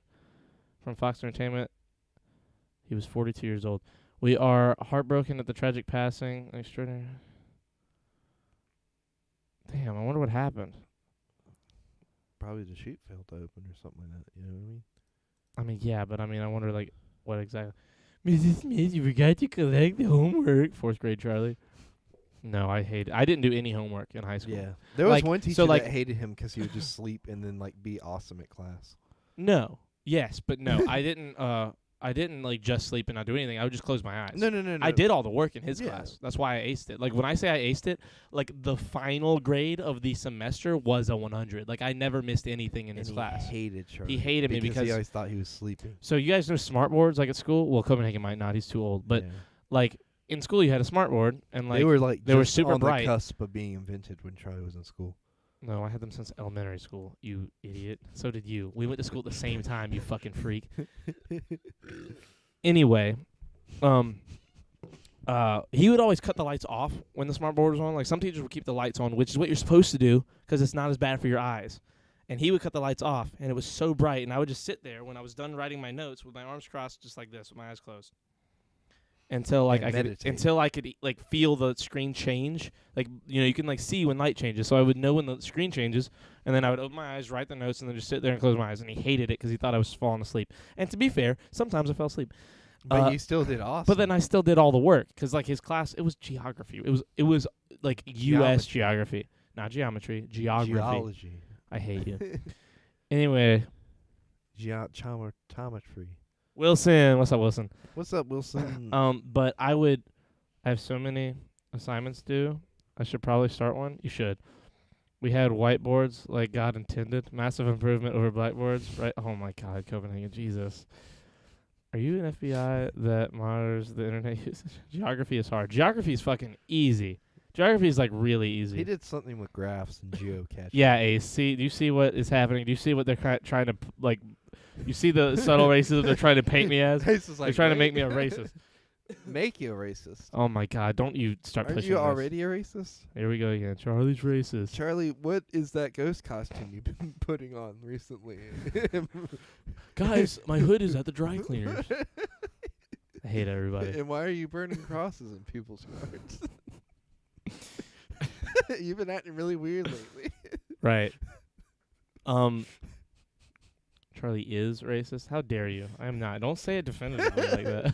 from Fox Entertainment, he was 42 years old. We are heartbroken at the tragic passing. Extraordinary. Damn, I wonder what happened. Probably the chute failed to open or something like that. You know what I mean? I mean, yeah, but I wonder, like, what exactly. Mrs. Smith, you forgot to collect the homework. 4th grade Charlie. No, I didn't do any homework in high school. Yeah. There was Like, one teacher so, like- that hated him because he would just sleep and then like be awesome at class. No. Yes, but no. I didn't like just sleep and not do anything. I would just close my eyes. No. I did all the work in his Yeah. class. That's why I aced it. Like when I say I aced it, like the final grade of the semester was a 100. Like I never missed anything in And his he class. hated Charlie. He hated me because he always thought he was sleeping. So you guys know smart boards like at school? Well, Copenhagen might not. He's too old. But Yeah. like in school you had a smart board and like they were like they were just super on bright. the cusp of being invented when Charlie was in school. No, I had them since elementary school, you idiot. So did you. We went to school at the same time, you fucking freak. Anyway, he would always cut the lights off when the smart board was on. Like some teachers would keep the lights on, which is what you're supposed to do because it's not as bad for your eyes. And he would cut the lights off, and it was so bright. And I would just sit there when I was done writing my notes with my arms crossed just like this with my eyes closed. until like And I could meditate. until I could like feel the screen change. Like you can like see when light changes, so I would know when the screen changes, and then I would open my eyes, write the notes, and then just sit there and close my eyes. And he hated it because he thought I was falling asleep. And to be fair, sometimes I fell asleep. But you still did awesome. But then I still did all the work because like his class, it was geography. It was like U.S. geography, not geometry, geography. Geology. I hate you. Anyway, Geometry. Wilson, what's up, Wilson? What's up, Wilson? But I have so many assignments due. I should probably start one. You should. We had whiteboards like God intended. Massive improvement over blackboards, right? Oh my God, Copenhagen, Jesus. Are you an FBI that monitors the internet usage? Geography is hard. Geography is fucking easy. Geography is like really easy. He did something with graphs and geocaching. Yeah, Ace. See, do you see what is happening? Do you see what they're trying to like? You see the subtle racism they're trying to paint me as? Ace is They're like, trying to "Wait." make me a racist. Make you a racist. Oh my God! Don't you start Aren't pushing you this. already a racist? Here we go again. Charlie's racist. Charlie, what is that ghost costume you've been putting on recently? Guys, my hood is at the dry cleaners. I hate everybody. And why are you burning crosses in people's yards? You've been acting really weird lately. Right. Charlie is racist. How dare you? I am not. Don't say it definitively like that.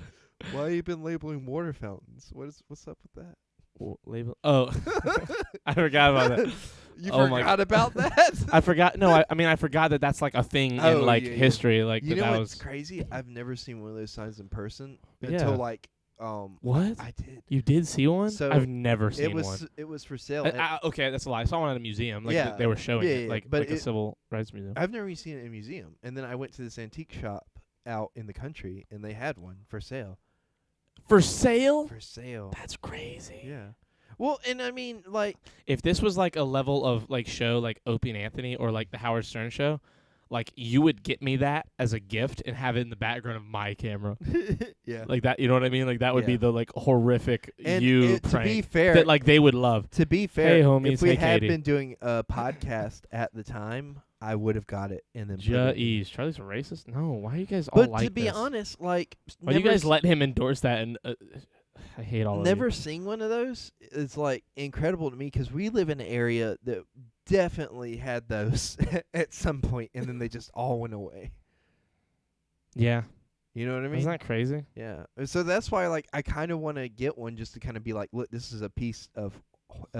Why you been labeling water fountains? What's up with that? Label. Oh, I forgot about that. You Oh my- forgot about that? I forgot. No, I mean I forgot that that's like a thing Oh, in like yeah, yeah. history. Like You that, know that what's was crazy? I've never seen one of those signs in person Yeah. until like what? I did. You did see one? So, I've never seen It was one. it was for sale. at- Okay, that's a lie. I saw one at a museum. Like Yeah. they were showing Yeah, it, yeah, like but like a it- civil rights museum. I've never even seen it in a museum. And then I went to this antique shop out in the country and they had one for sale. For sale? For sale. That's crazy. Yeah. Well, and I mean, like, If this was like a level of like show like Opie and Anthony or like the Howard Stern show, like you would get me that as a gift and have it in the background of my camera. yeah. Like that, you know what I mean? Like that would be Yeah. the like horrific And you to be prank fair, that like they would love. to be fair, Hey, homies. if we Hey, had Katie. been doing a podcast at the time, I would have got it and then. put it in. Ease. Charlie's a racist? No. Why are you guys all But like to be this? honest, like, Why do you guys let him endorse that? And I hate all of never you. seeing one of those is like incredible to me because we live in an area that definitely had those at some point, and then they just all went away. Yeah. You know what I mean? Isn't that crazy? Yeah. So that's why, like, I kind of want to get one just to kind of be like, look, this is a piece of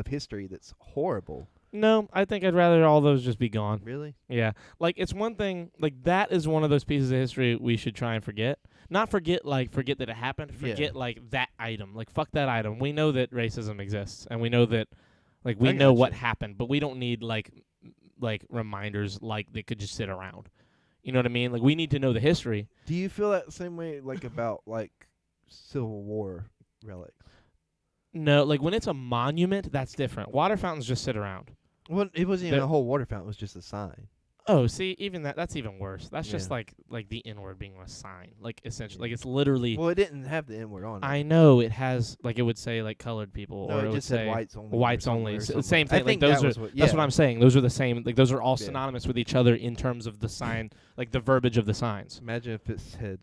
history that's horrible. No, I think I'd rather all those just be gone. Really? Yeah. Like, it's one thing, like, that is one of those pieces of history we should try and forget. Not forget, like, forget that it happened. Forget, Yeah. like, that item. Like, fuck that item. We know that racism exists, and we know that, like, we I know what gotcha. happened, but we don't need, like, reminders, like, that could just sit around. You know what I mean? Like, we need to know the history. Do you feel that same way, like, about, like, Civil War relics? No, like, when it's a monument, that's different. Water fountains just sit around. Well, it wasn't even The- a whole water fountain. It was just a sign. Oh, see, even that's even worse. That's just Yeah. like the N-word being a sign. Like essentially, like it's literally. Well, it didn't have the N-word on it. I know it has like it would say like colored people, No, or it it would just said say whites only. or whites something only. or S- something. same I thing. Like think those that are. was what, That's what yeah. I'm saying. Those are the same. Like those are all Yeah. synonymous with each other in terms of the sign, like the verbiage of the signs. Imagine if it said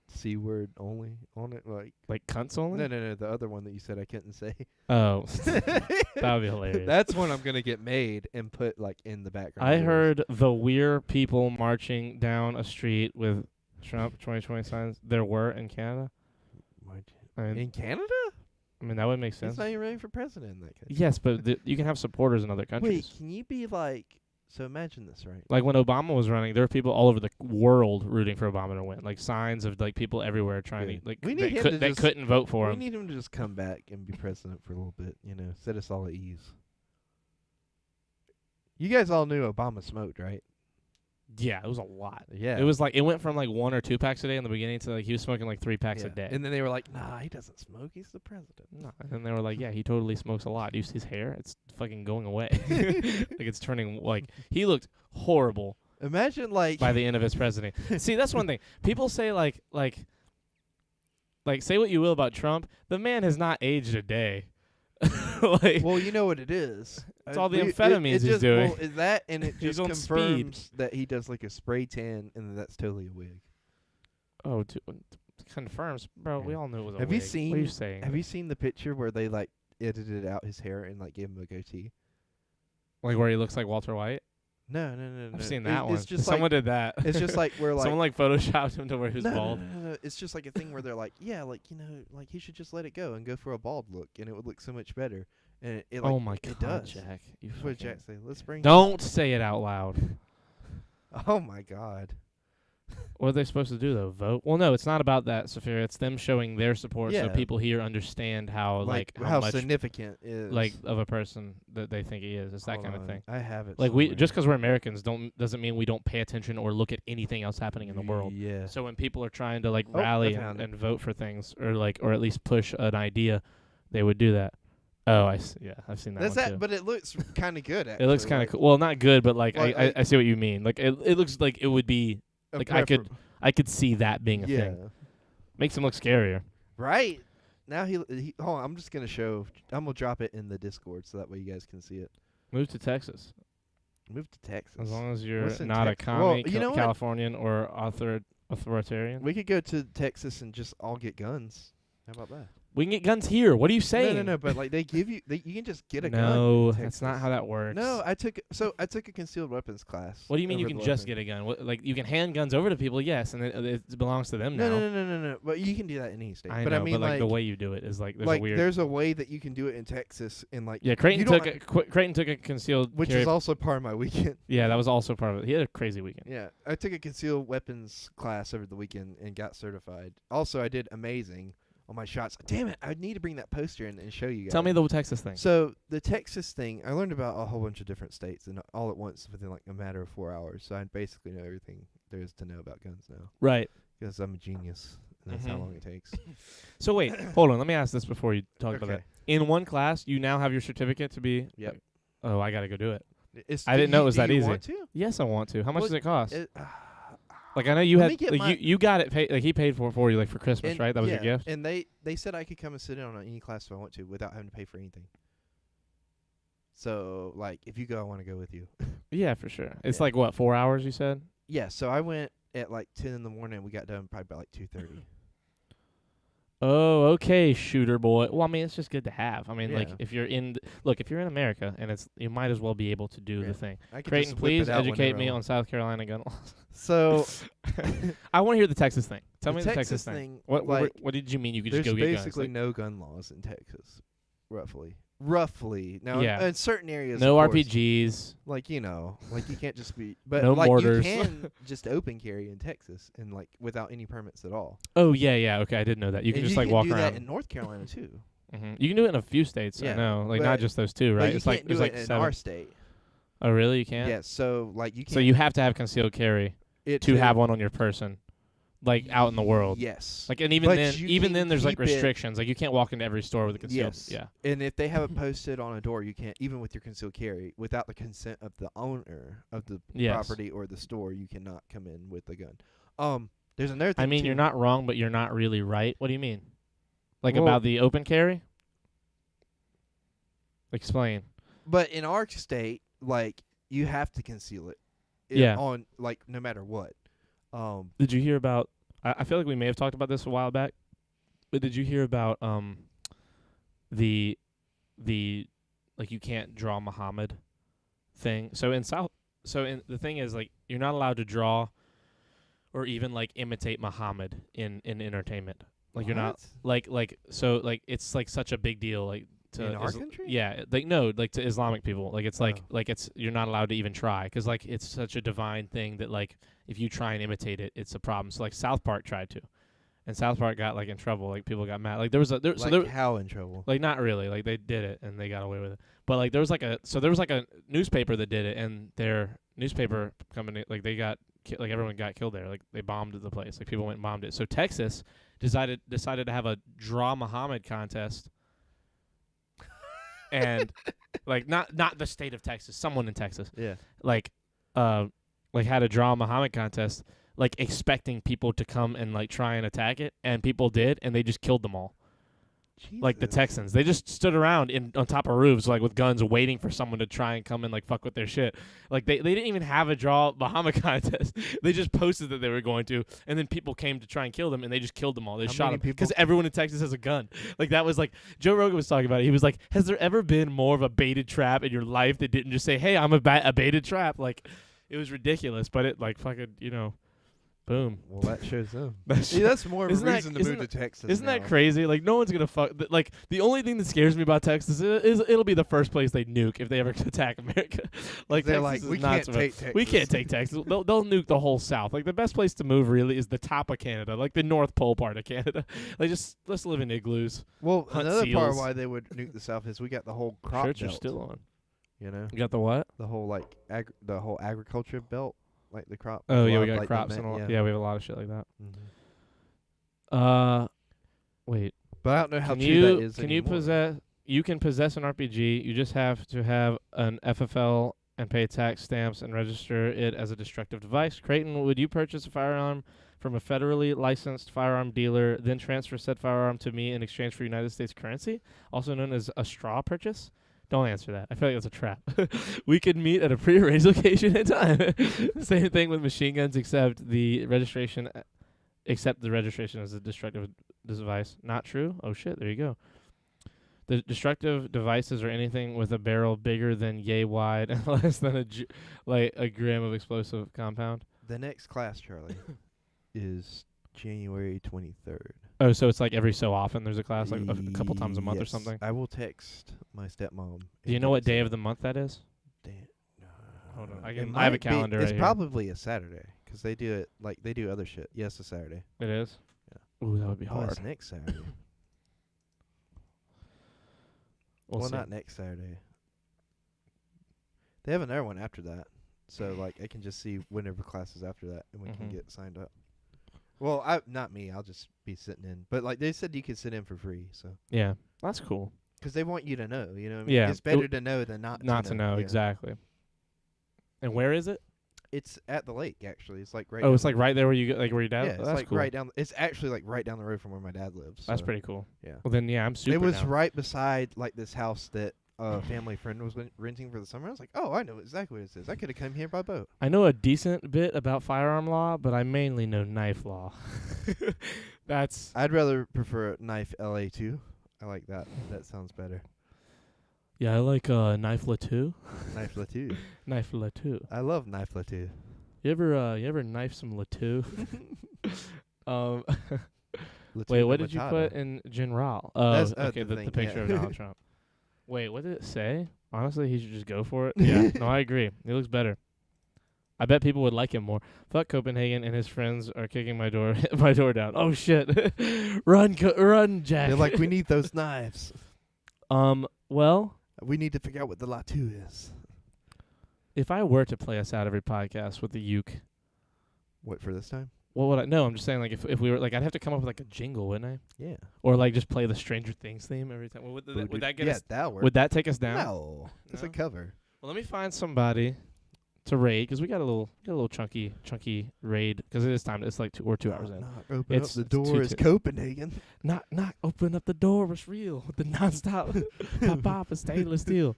C word only on it, like Like cunts only. no, the other one that you said I couldn't say. Oh, that would be hilarious. That's when I'm gonna get made and put like in the background. I of yours. heard the weird people marching down a street with Trump 2020 signs. There were in Canada. I in Canada. mean that would make sense. He's not even running for president in that case. Yes, but you can have supporters in other countries. Wait, can you be like? So imagine this, right? Like when Obama was running, there were people all over the world rooting for Obama to win. Like signs of like people everywhere trying Good. to like We they, need him to they just- couldn't vote for We him. need him to just come back and be president for a little bit. You know, set us all at ease. You guys all knew Obama smoked, right? Yeah, it was a lot. Yeah. It was like it went from like 1 or 2 packs a day in the beginning to like he was smoking like 3 packs a day. And then they were like, "Nah, he doesn't smoke. He's the president." No, and then they were like, yeah, he totally smokes a lot. Do you see his hair? It's fucking going away. Like it's turning like he looked horrible Imagine like by the end of his presidency. See, that's one thing. People say like say what you will about Trump, the man has not aged a day. Like well, you know what it is. It's all the amphetamines he's just, doing. Well, is that and it He's just on confirms that he does like a spray tan and that's totally a wig. oh, confirms, bro. We Yeah. all knew it was a Have wig. you seen? What are you saying? Have you seen the picture where they like edited out his hair and like gave him a goatee? Like where he looks like Walter White? No, no, no, no. I've seen that one. It's just Someone like did that. it's just like where like someone like photoshopped him to where he was no, bald. No. It's just like a thing where they're like, yeah, like like he should just let it go and go for a bald look, and it would look so much better. And it like, Oh my it god, does. Jack! You What did fucking Jack say? Let's bring. don't say it out loud. Oh my god. What are they supposed to do though? Vote? Well, no, it's not about that, Sophia. It's them showing their support, so Yeah. people here understand how Like how how much significant is like of a person that they think he is. It's that Hold kind of on, thing. I have it. Like we somewhere. just because we're Americans doesn't mean we don't pay attention or look at anything else happening in the world. Yeah. So when people are trying to like Oh, I rally found it. and vote for things or at least push an idea, they would do that. Oh, yeah, I've seen that That's one that, too. but it looks kind of good. Actually. It looks kind of like, cool. Well, not good, but like Like- I see what you mean. Like it looks like it would be a like prefer- I could see that being a yeah. thing. Makes him look scarier. Right. Now he hold on, I'm just gonna show. I'm gonna drop it in the Discord so that way you guys can see it. Move to Texas Move to Texas. as long as you're What's in not a Tex- well, commie, you know what? Californian or authoritarian. We could go to Texas and just all get guns. How about that? We can get guns here. What are you saying? No. But like they give you, you can just get a gun. No, in that's not Texas. how that works. No, I took a concealed weapons class. What do you mean you over can the just weapon. get a gun? What, like you can hand guns over to people, yes, and it belongs to them now. No. But you can do that in any state. I but know, I mean, but like the way you do it is like there's a weird. there's a way that you can do it in Texas, and like Yeah, Creighton you don't Creighton took a concealed which carry. is also part of my weekend. Yeah, that was also part of it. He had a crazy weekend. Yeah, I took a concealed weapons class over the weekend and got certified. Also, I did amazing on my shots. Damn it, I need to bring that poster in and show you guys. Tell me the Texas thing. So the Texas thing, I learned about a whole bunch of different states and all at once within like a matter of 4 hours. So I basically know everything there is to know about guns now Right. because I'm a genius, and that's how Mhm. long it takes. So wait, hold on. Let me ask this before you talk about Okay. that. In one class, you now have your certificate to be. Yep. like, oh, I gotta go do it. It's, I didn't know it was do that you easy. Want to? Yes, I want to. How much Well, does it cost? It, like I know you let me had get like my- you got it paid. Like he paid for you like for Christmas, and right? That was yeah, your gift. And they said I could come and sit in on any class if I want to without having to pay for anything. So like if you go, I want to go with you. Yeah, for sure. It's Yeah. like what 4 hours? You said. Yeah. So I went at like 10 in the morning. We got done probably by like 2:30. Oh, okay, shooter boy. Well, I mean, it's just good to have. I mean, like Yeah. if you're in, look, if you're in America, and you might as well be able to do Yeah. the thing. I could Creighton, just whip it please out educate whenever me I on want. South Carolina gun laws. So I want to hear the Texas thing. Tell The me the Texas Texas thing, What, like, what did you mean? You could there's just go get basically guns? no gun laws in Texas, roughly. Now, Yeah. in certain areas, No of course, RPGs. like like you can't just be, but No like mortars. you can just open carry in Texas and like without any permits at all. Oh yeah. Okay, I didn't know that. You can And just like walk do around. that in North Carolina too. You can do it in a few states. I Yeah, know, like but- not just those two, But right? you It's can't like do there's it like in 7. our state. Oh really? You can't. Yeah, so like you can't. So you have to have concealed carry it to have one on your person, like out in the world. Yes. Like and even But then, you can there's like keep it- restrictions. Like you can't walk into every store with a concealed. Yes. Yeah. And if they have it posted on a door, you can't, even with your concealed carry, without the consent of the owner of the Yes. property or the store, you cannot come in with a gun. There's another thing. I mean, too. you're not wrong, but you're not really right. What do you mean? Like Well- about the open carry? Explain. But in our state, like you have to conceal it. Yeah. On like no matter what. Did you hear about? I feel like we may have talked about this a while back, but did you hear about the like you can't draw Muhammad thing? So the thing is like you're not allowed to draw or even like imitate Muhammad in entertainment. Like you're not What? like it's like such a big deal like to In our country? Yeah, like no, like to Islamic people. Like it's like Oh. like it's you're not allowed to even try cuz like it's such a divine thing that like if you try and imitate it, it's a problem. So like South Park tried to. And South Park got like in trouble. Like people got mad. Like there was a there, Like so there how in trouble? like not really. Like they did it and they got away with it. But like there was like a newspaper that did it and their newspaper company like they got like everyone got killed there. Like they bombed the place. Like people went and bombed it. So Texas decided to have a draw Muhammad contest. And like not the state of Texas, someone in Texas. Yeah. Like had a draw Muhammad contest like expecting people to come and like try and attack it and people did and they just killed them all. Like the Texans, they just stood around on top of roofs, like with guns, waiting for someone to try and come and like fuck with their shit. Like they didn't even have a draw Bahama contest. They just posted that they were going to, and then people came to try and kill them, and they just killed them all. They How shot many them people- because everyone in Texas has a gun. Like that was like Joe Rogan was talking about it. He was like, "Has there ever been more of a baited trap in your life that didn't just say, hey, I'm a baited trap?" Like it was ridiculous, but it like fucking boom. Well, that shows them. That's See, that's more of a Isn't that- reason to isn't move to Texas. Isn't that now. crazy? Like, no one's gonna fuck. Like, the only thing that scares me about Texas is it'll be the first place they nuke if they ever attack America. Like, They're Texas like, is we not can't supposed- take Texas. We can't take Texas. They'll nuke the whole South. Like, the best place to move really is the top of Canada, like the North Pole part of Canada. Like, let's live in igloos. Well, hunt another part seals. why they would nuke the South is we got the whole crop Shirts are belt. still on. You know, You got the what? the whole like the whole agriculture belt, like the crop. Oh yeah, we love, got like, the crops ma- and all. yeah. Yeah, we have a lot of shit like that. Mhm. Wait. But I don't know how Can true you that is. can you anymore. possess? You can possess an RPG. You just have to have an FFL and pay tax stamps and register it as a destructive device. Creighton, would you purchase a firearm from a federally licensed firearm dealer, then transfer said firearm to me in exchange for United States currency, also known as a straw purchase? Don't answer that. I feel like that's a trap. We could meet at a prearranged location and time. Same thing with machine guns, except the registration as a destructive device. Not true? Oh shit, there you go. The destructive devices are anything with a barrel bigger than yay wide and less than a gram of explosive compound. The next class, Charlie, is January 23rd. Oh, so it's like every so often there's a class, like a couple times a month or Yes. something. I will text my stepmom. Do you know what day of the month that is? Hold on, It I have a might be- calendar It's right here. probably a Saturday because they do it like they do other shit. Yes, a Saturday. It is? Yeah. Ooh, that would be Oh, hard. it's next Saturday. We'll well, see. not next Saturday. They have another one after that, so like I can just see whenever classes after that, and we can Mhm. get signed up. Well, not me. I'll just be sitting in. But like they said, you could sit in for free, so Yeah, that's cool. because they want you to know. You know, what I mean? Yeah, it's it better w- to know than not. Not to know, yeah. exactly. And where is it? It's at the lake actually. It's like right. Oh, down it's the- like right there where you like where your dad. Yeah, it's that's like cool. right down. It's actually like right down the road from where my dad lives. That's so, pretty cool. Yeah. Well, then yeah, I'm super. It was down. right beside like this house that a family friend was renting for the summer. I was like, oh, I know exactly what it is. I could have come here by boat. I know a decent bit about firearm law, but I mainly know knife law. That's I'd rather prefer knife LA2. I like that. That sounds better. yeah. I like knife law too. Knife LA2. Knife law too. I love knife LA2. You ever knife some law too? um. Latina Wait, what did you Matata. put in general? Oh, That's, okay, the the thing, picture yeah. of Donald Trump. Wait, what did it say? Honestly, he should just go for it. Yeah, no, I agree. He looks better. I bet people would like him more. Fuck Copenhagen and his friends are kicking my door down. Oh shit! Run, Jack. They're like, we need those knives. Well, We need to figure out what the LA2 is. if I were to play us out every podcast with the uke, What for this time? what would I? No, I'm just saying, like, if we were, like, I'd have to come up with like a jingle, wouldn't I? Yeah. Or like just play the Stranger Things theme every time. Would that get yeah, us? that'll work. Would that take us down? No. It's a No? cover. Well, let me find somebody to raid because we got a little chunky raid because it is time. It's like 2 hours in. Knock, open up It's- the it's door. too It's t- Copenhagen. Knock, open up the door. It's real with the nonstop pop of stainless steel.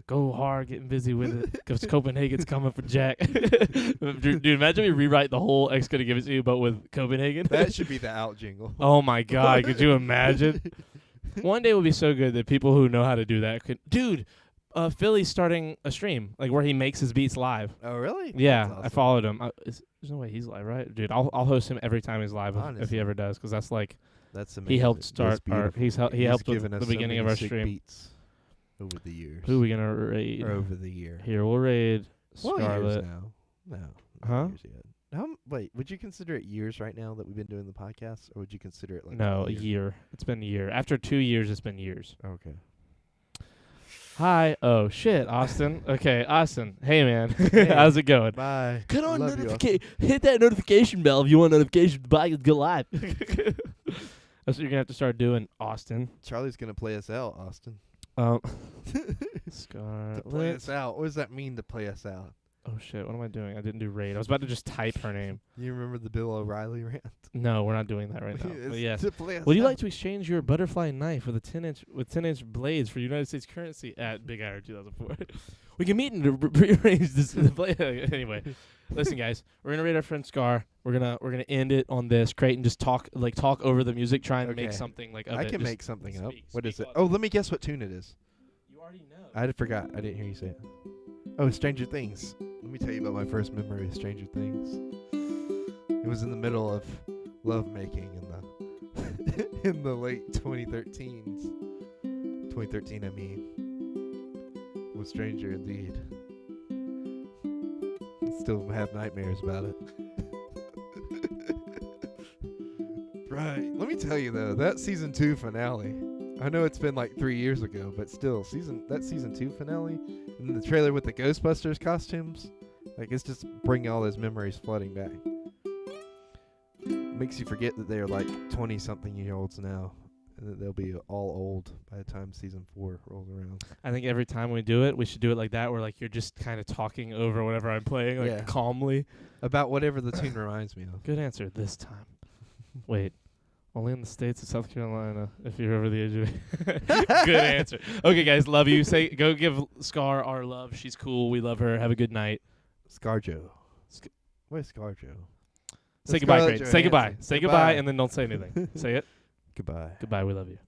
Go hard, getting busy with it because Copenhagen's coming for Jack. Dude, imagine we rewrite the whole X gonna give it to you, but with Copenhagen. That should be the out jingle. Oh my God, could you imagine? One day will be so good that people who know how to do that could. Dude, Philly's starting a stream like where he makes his beats live. Oh, really? Yeah, That's I awesome. followed him. There's no way he's live, right? Dude, I'll host him every time he's live if Honestly. he ever does, because that's like That's amazing. he helped That's start our. beautiful. He helped with given us the so beginning of many our sick stream. beats over the years. Who are we gonna raid? Or over the year. Here, we'll raid What years Scarlet. now? No. not Huh? Years yet. Wait, would you consider it years right now that we've been doing the podcast, or would you consider it like No, a year. It's been a year. After 2 years, it's been years. Okay. Hi. Oh shit, Austin. Okay, Austin. Hey man, Hey. how's it going? Bye. Cut on Love you, notification. Hit that notification bell if you want notifications to buy go live. That's what you're gonna have to start doing, Austin. Charlie's gonna play us out, Austin. Um, To play Scarlet. us out. What does that mean to play us out? Oh shit! What am I doing? I didn't do raid. I was about to just type her name. You remember the Bill O'Reilly rant? No, we're not doing that right now. But It's yes. to play us Would you out. like to exchange your butterfly knife with a 10-inch blades for United States currency at Big IR 2004? We can meet and rearrange this play. Anyway, listen, guys, we're gonna rate our friend Scar. We're gonna end it on this. Creighton, just talk over the music. Try and make Okay. something like of I it. can Just make something up. speak- What is speak it? on Oh, let me guess what tune it is. You already know. I forgot. I didn't hear you say it. Oh, Stranger Things. Let me tell you about my first memory of Stranger Things. It was in the middle of lovemaking in the in the late 2013s. 2013, I mean. It was Stranger indeed. Still have nightmares about it. Right. Let me tell you though, that season 2 finale. I know it's been like 3 years ago, but still, season 2 finale, and then the trailer with the Ghostbusters costumes, like it's just bringing all those memories flooding back. Makes you forget that they're like 20-something-year-olds now, and that they'll be all old by the time season 4 rolls around. I think every time we do it, we should do it like that, where like you're just kind of talking over whatever I'm playing, like Yeah. calmly. About whatever the tune reminds me of. Good answer this time. Wait. Only in the States of South Carolina, if you're over the age of Good answer. Okay, guys, love you. Go give Scar our love. She's cool. We love her. Have a good night. Scarjo. Where's Scarjo? Say goodbye, Scarlett Creighton. Say goodbye. Johansson. Say goodbye, and then don't say anything. Say it. Goodbye. Goodbye. We love you.